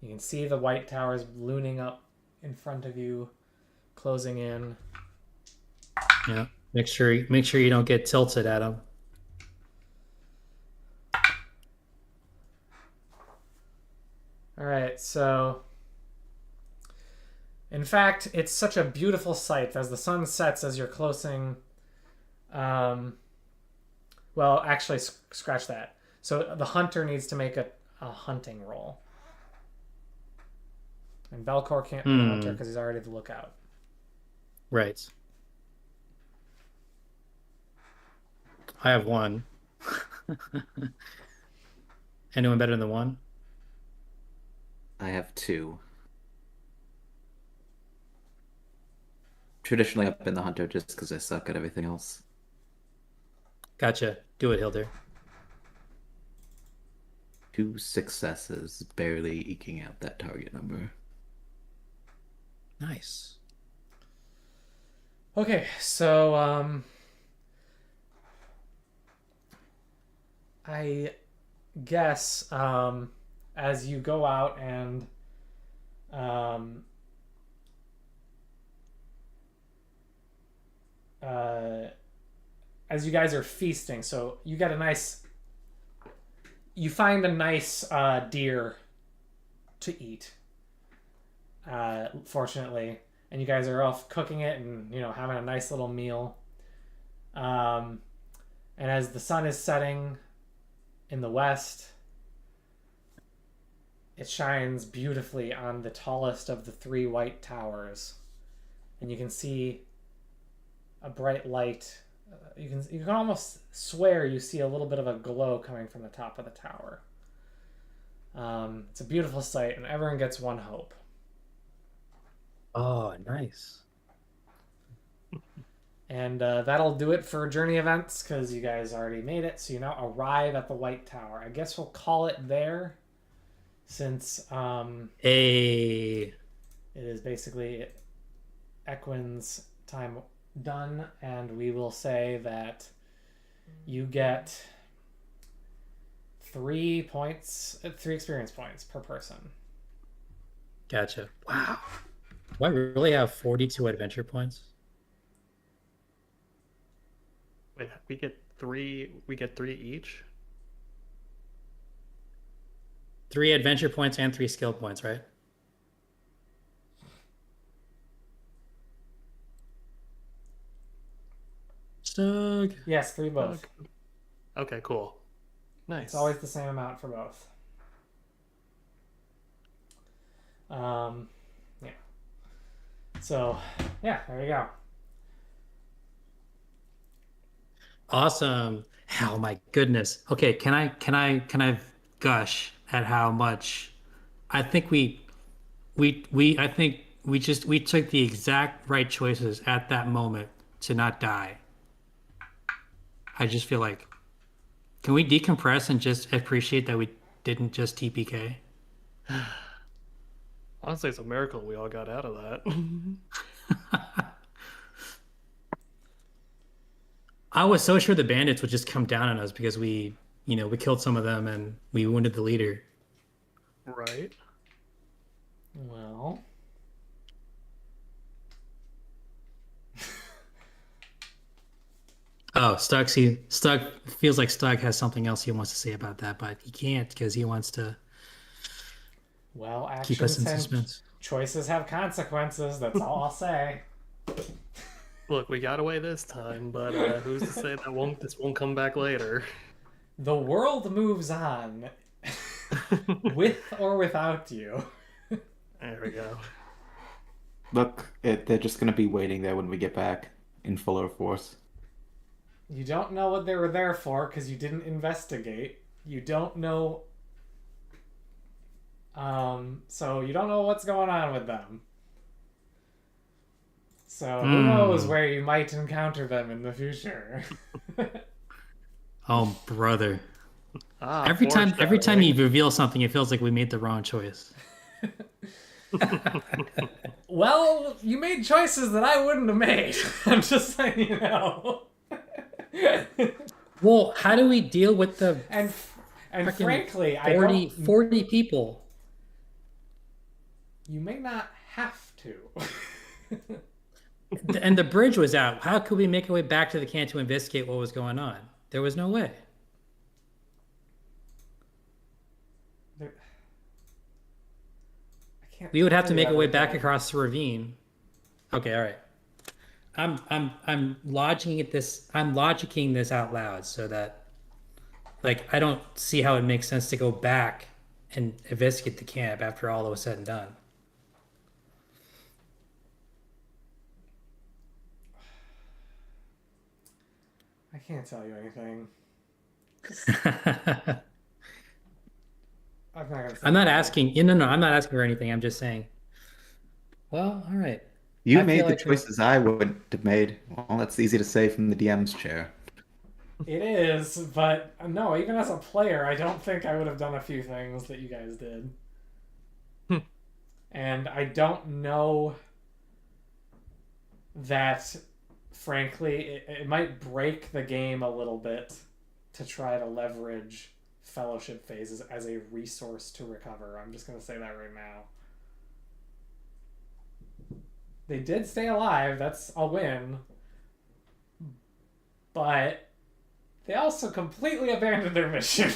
can see the white towers looming up in front of you, closing in. Yeah. Make sure you don't get tilted at them. All right, so in fact, it's such a beautiful sight as the sun sets as you're closing. Well, actually, scratch that. So the hunter needs to make a hunting roll. And Velcor can't be a hunter because he's already the lookout. Right. I have 1. Anyone better than 1? I have 2. Traditionally, I've been the hunter just because I suck at everything else. Gotcha. Do it, Hilder. 2 successes, barely eking out that target number. Nice. Okay, so I guess as you go out and as you guys are feasting, so you find a nice deer to eat, fortunately, and you guys are off cooking it and having a nice little meal, and as the sun is setting in the west, it shines beautifully on the tallest of the 3 white towers, and you can see a bright light. You can almost swear you see a little bit of a glow coming from the top of the tower. It's a beautiful sight, and everyone gets 1 hope. Oh, nice. And that'll do it for journey events because you guys already made it. So you now arrive at the White Tower. I guess we'll call it there since Hey. it is basically Equin's time done. And we will say that you get 3 experience points per person. Gotcha. Wow. Do I really have 42 adventure points? Wait, we get 3 each? 3 adventure points and 3 skill points, right? Stug. Yes, 3 both. Okay, cool. Nice. It's always the same amount for both. Yeah. So, yeah, there you go. Awesome. Oh my goodness. Okay, can I gush at how much I think we took the exact right choices at that moment to not die. I just feel like, can we decompress and just appreciate that we didn't just TPK? Honestly, it's a miracle we all got out of that. I was so sure the bandits would just come down on us because we killed some of them and we wounded the leader. Right. Well. Oh, Stug feels like Stug has something else he wants to say about that, but he can't because he wants to keep us in suspense. Choices have consequences. That's all I'll say. Look, we got away this time, but who's to say this won't come back later? The world moves on, with or without you. There we go. Look, they're just going to be waiting there when we get back in fuller force. You don't know what they were there for because you didn't investigate. You don't know. So you don't know what's going on with them. So who knows where you might encounter them in the future. Oh, brother. Every time you reveal something, it feels like we made the wrong choice. Well, you made choices that I wouldn't have made. I'm just letting you know. Well, how do we deal with the And freaking frankly, 40 people? You may not have to. And the bridge was out. How could we make our way back to the camp to investigate what was going on? There was no way. We would have to make our way back across the ravine. Okay, all right. I'm logicking this out loud so that, like, I don't see how it makes sense to go back and investigate the camp after all was said and done. I can't tell you anything. I'm not asking. No, I'm not asking for anything. I'm just saying. Well, all right. You made the choices I wouldn't have made. Well, that's easy to say from the DM's chair. It is, but no, even as a player, I don't think I would have done a few things that you guys did. And I don't know that, frankly, it might break the game a little bit to try to leverage fellowship phases as a resource to recover. I'm just going to say that right now. They did stay alive. That's a win. But they also completely abandoned their mission.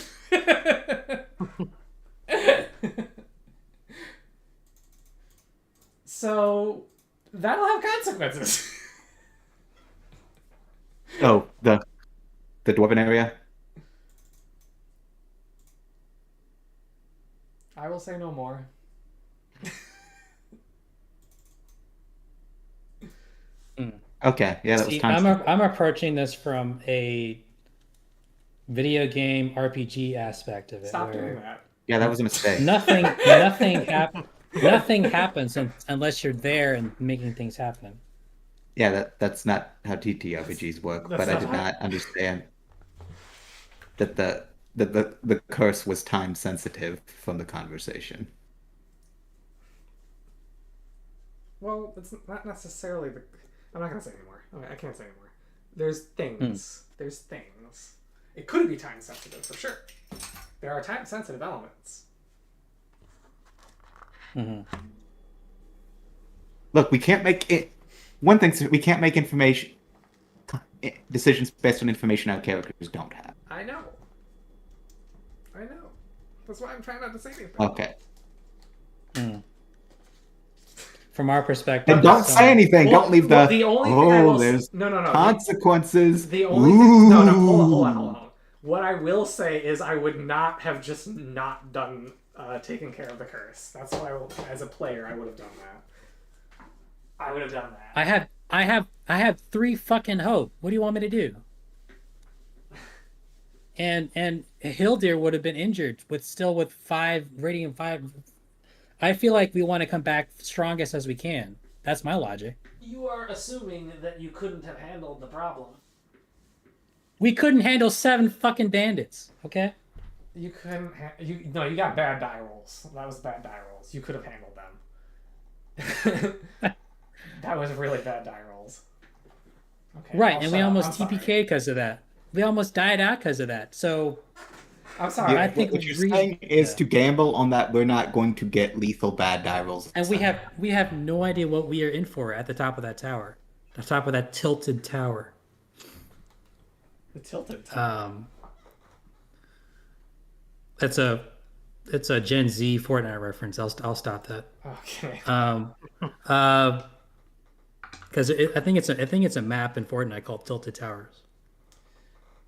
So that'll have consequences. Oh, the dwarven area? I will say no more. Okay, yeah, that was I'm approaching this from a video game RPG aspect of it. Stop doing that. Yeah, that was a mistake. Nothing happens unless you're there and making things happen. Yeah, that's not how TTRPGs work. But I did not understand that the curse was time sensitive from the conversation. Well, it's not necessarily the. I'm not gonna say anymore. Okay, I can't say anymore. There's things. There's things. It could be time sensitive for sure. There are time sensitive elements. Mm-hmm. Look, we can't make it. One thing, we can't make decisions based on information our characters don't have. I know. That's why I'm trying not to say anything. Okay. From our perspective, and don't say anything. Don't leave the only thing I will there's no consequences. The only thing, no, hold on. What I will say is I would not have just not done taking care of the curse. That's why as a player I would have done that. I would have done that. I have 3 fucking hope. What do you want me to do? And Hildir would have been injured with 5 radiant 5. I feel like we want to come back strongest as we can. That's my logic. You are assuming that you couldn't have handled the problem. We couldn't handle 7 fucking bandits, okay? You couldn't you got bad die rolls. That was bad die rolls. You could have handled them. That was really bad die rolls. Okay. Right, and we almost TPK'd because of that. We almost died out because of that. So I'm sorry. I think what you're saying is to gamble on that we're not going to get lethal bad die rolls. And we have no idea what we are in for at the top of that tower. The top of that tilted tower. The tilted tower. It's a Gen Z Fortnite reference. I'll stop that. Okay. Because I think it's a map in Fortnite called Tilted Towers.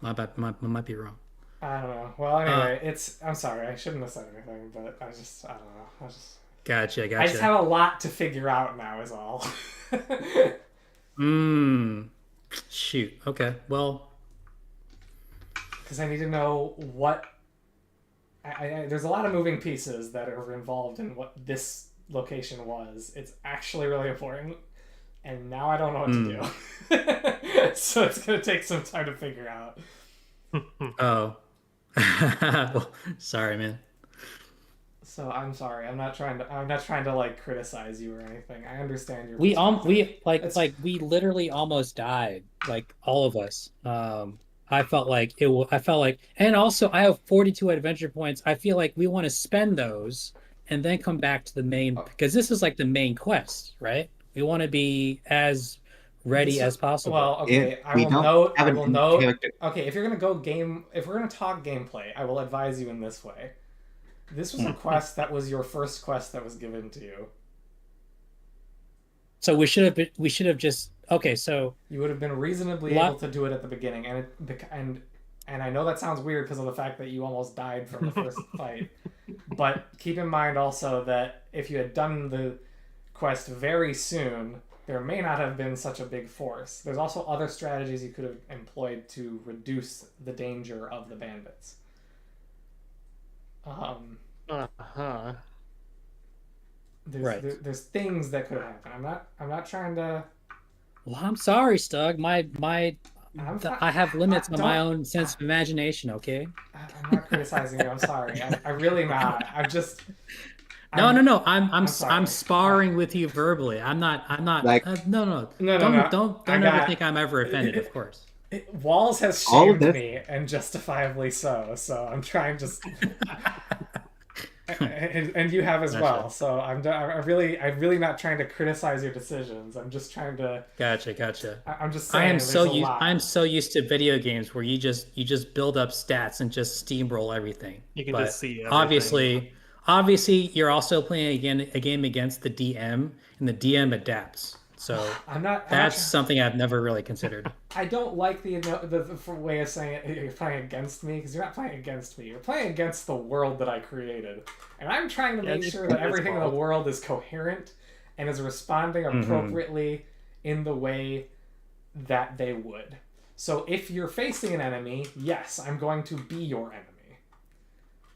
I might be wrong. I don't know. Well, anyway, I'm sorry. I shouldn't have said anything, but I don't know. Gotcha. I just have a lot to figure out now. Is all. Shoot. Okay. Well. Because I need to know what. There's a lot of moving pieces that are involved in what this location was. It's actually really important, and now I don't know what to do. So it's gonna take some time to figure out. Oh. Well, sorry, man. So I'm sorry. I'm not trying to like criticize you or anything. I understand your perspective. It's We literally almost died, like all of us. I felt like I felt like, and also I have 42 adventure points. I feel like we want to spend those and then come back to the main, because this is like the main quest, right? We want to be as ready this as possible. well, okay. We don't have I an will in note. character. Okay, if you're gonna go game, if we're gonna talk gameplay, I will advise you in this way. This was a quest that was your first quest that was given to you. So we should have just okay. So You would have been reasonably able lot to do it at the beginning, and I know that sounds weird because of the fact that you almost died from the first fight. But keep in mind also that if you had done the quest very soon, there may not have been such a big force. There's also other strategies you could have employed to reduce the danger of the bandits. Uh-huh. right. There's things that could happen. I'm not trying to. Well, I'm sorry, Stug. I have limits on my Don't. own sense of imagination. Okay. I'm not criticizing you. I'm sorry. I'm really not. No, I'm, no, no. I'm sorry. I'm sparring with you verbally. I'm not. Like No, no. No, no, no. Don't ever think I'm ever offended. Of course. Walls has all of shamed this. me, and justifiably so. So I'm trying just, and you have as well. So I'm really not trying to criticize your decisions. I'm just trying to. Gotcha. I'm just I saying. am so there's a used. lot. I'm so used to video games where you just build up stats and just steamroll everything. You can But just see everything. obviously, you're also playing a game against the DM, and the DM adapts. So I'm not. that's something I've never really considered. I don't like the way of saying it. You're playing against me because you're not playing against me. You're playing against the world that I created, and I'm trying to make sure that everything in the world is coherent and is responding appropriately in the way that they would. So if you're facing an enemy, yes, I'm going to be your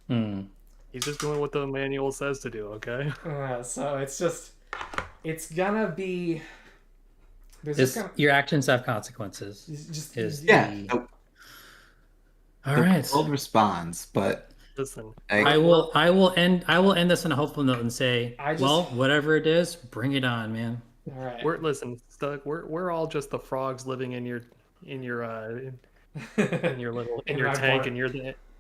enemy. He's just doing what the manual says to do, okay? So it's gonna be. Your actions have consequences. Yeah. All The right. world responds, but Listen, I will end this on a hopeful note and say, well, whatever it is, bring it on, man. All right. Stug, we're all just the frogs living in your little in your tank, and you're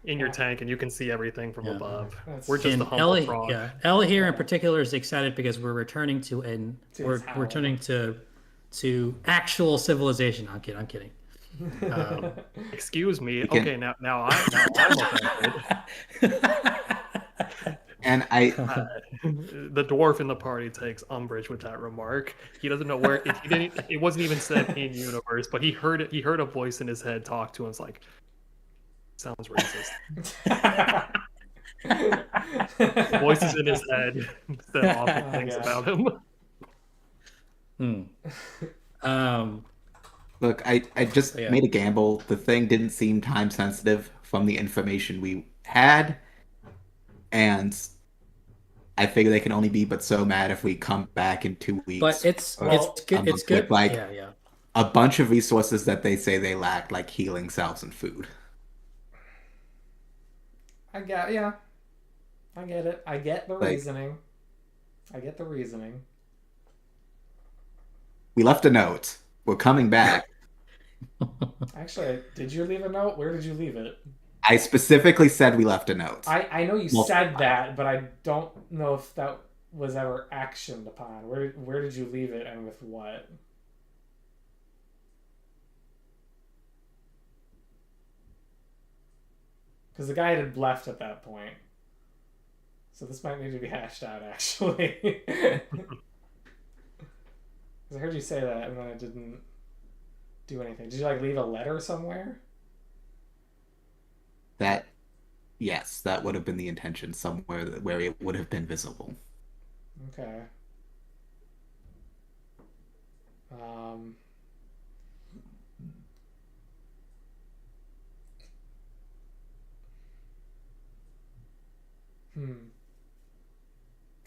in your tank, and you can see everything from above. We're just the humble frog. Yeah, Ella here in particular is excited because we're returning we're returning to actual civilization. I'm kidding. Excuse me. Okay, now I'm offended. and The dwarf in the party takes umbrage with that remark. He doesn't know where it wasn't even said in universe, but he heard it. He heard a voice in his head talk to him. It's like, sounds racist. Voices in his head said awful things about him. Look, I just made a gamble. The thing didn't seem time sensitive from the information we had, and I figure they can only be but so mad if we come back in 2 weeks. But it's good. It's good. Like yeah. a bunch of resources that they say they lack, like healing salves and food. I get it. I get the reasoning. I get the reasoning. We left a note. We're coming back. Actually, did you leave a note? Where did you leave it? I specifically said we left a note. I know you said that, but I don't know if that was ever actioned upon. Where did you leave it, and with what? Because the guy had left at that point. So this might need to be hashed out, actually. Because I heard you say that, and then I didn't do anything. Did you, leave a letter somewhere? Yes, that would have been the intention, somewhere where it would have been visible. Okay.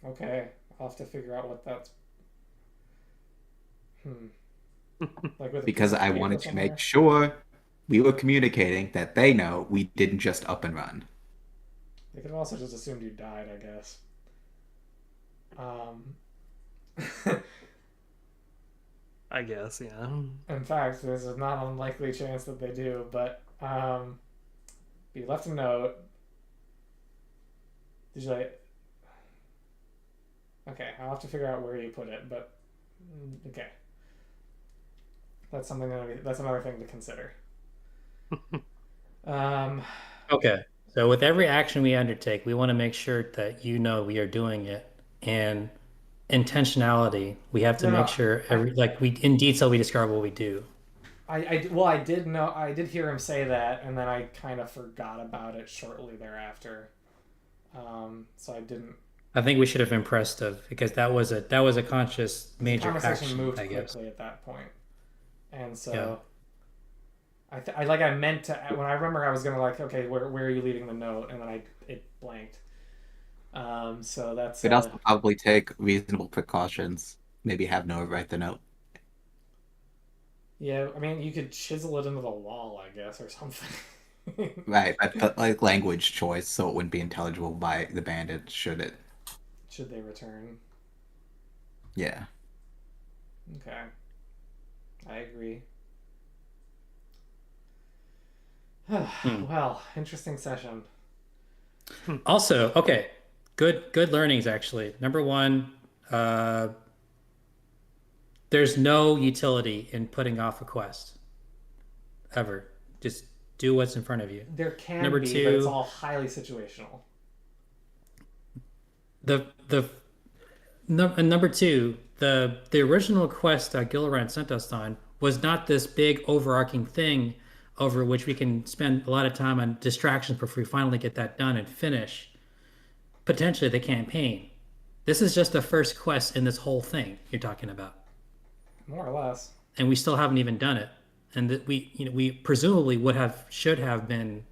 Okay, I'll have to figure out what that's. Because I wanted to make sure we were communicating that they know we didn't just up and run. They could have also just assumed you died, I guess. I guess, yeah. In fact, there's a not unlikely chance that they do, but you left a note. Did you like? Okay, I'll have to figure out where you put it, but okay. That's something that's another thing to consider. Okay. So with every action we undertake, we want to make sure that we are doing it, and intentionality. We have to make sure in detail we describe what we do. I did hear him say that, and then I kind of forgot about it shortly thereafter. So I didn't. I think we should have impressed because that was a conscious major the conversation action, moved I guess. quickly at that point, and so I meant to when I remember I was gonna okay, where are you leaving the note, and then it blanked. So that's. We'd also probably take reasonable precautions. Maybe have Noah write the note. Yeah, I mean, you could chisel it into the wall, I guess, or something. Right, but like language choice, so it wouldn't be intelligible by the bandit, should it? Should they return? Yeah. Okay. I agree. Well, interesting session. Also, okay, good learnings actually. Number one, there's no utility in putting off a quest ever. Just do what's in front of you. There can Number be, two, but it's all highly situational. Number two, the original quest that Gillibrand sent us on was not this big overarching thing over which we can spend a lot of time on distractions before we finally get that done and finish potentially the campaign. This is just the first quest in this whole thing you're talking about. More or less. And we still haven't even done it. And that we presumably should have been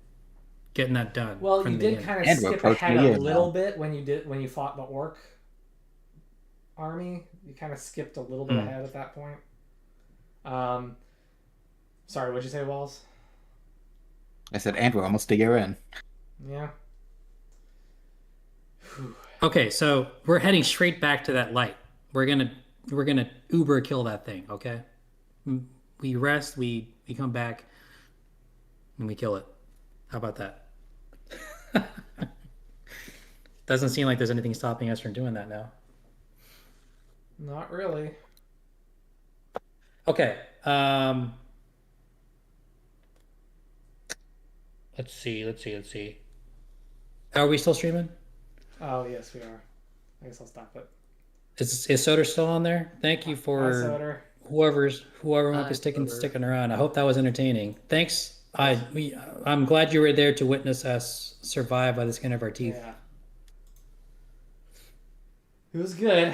getting that done. Well, you did kind of skip ahead a little bit when you fought the orc army. You kind of skipped a little bit ahead at that point. Sorry, what'd you say, Walls? I said, and we're almost a year in. Yeah. Okay, so we're heading straight back to that light. We're gonna uber kill that thing. Okay, we rest, we come back, and we kill it. How about that? Doesn't seem like there's anything stopping us from doing that now. Not really. Okay. Let's see. Are we still streaming? Oh, yes, we are. I guess I'll stop it. Is Soder still on there? Thank you for whoever might be sticking around. I hope that was entertaining. Thanks. I'm glad you were there to witness us survive by the skin of our teeth. Yeah. It was good.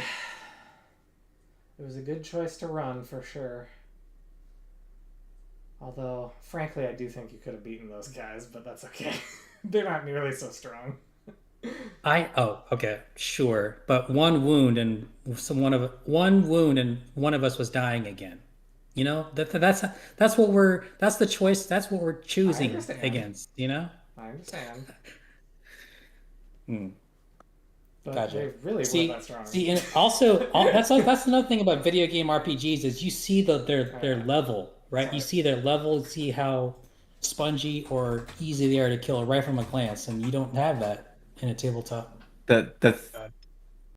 It was a good choice to run for sure. Although, frankly, I do think you could have beaten those guys, but that's okay. They're not nearly so strong. Okay, sure. But one wound and one of us was dying again. You know, that's the choice. That's what we're choosing against. You know. I understand. But gotcha. They really weren't that strong. See, and also that's another thing about video game RPGs is you see their level, right? Sorry. You see their level, you see how spongy or easy they are to kill right from a glance, and you don't have that in a tabletop. The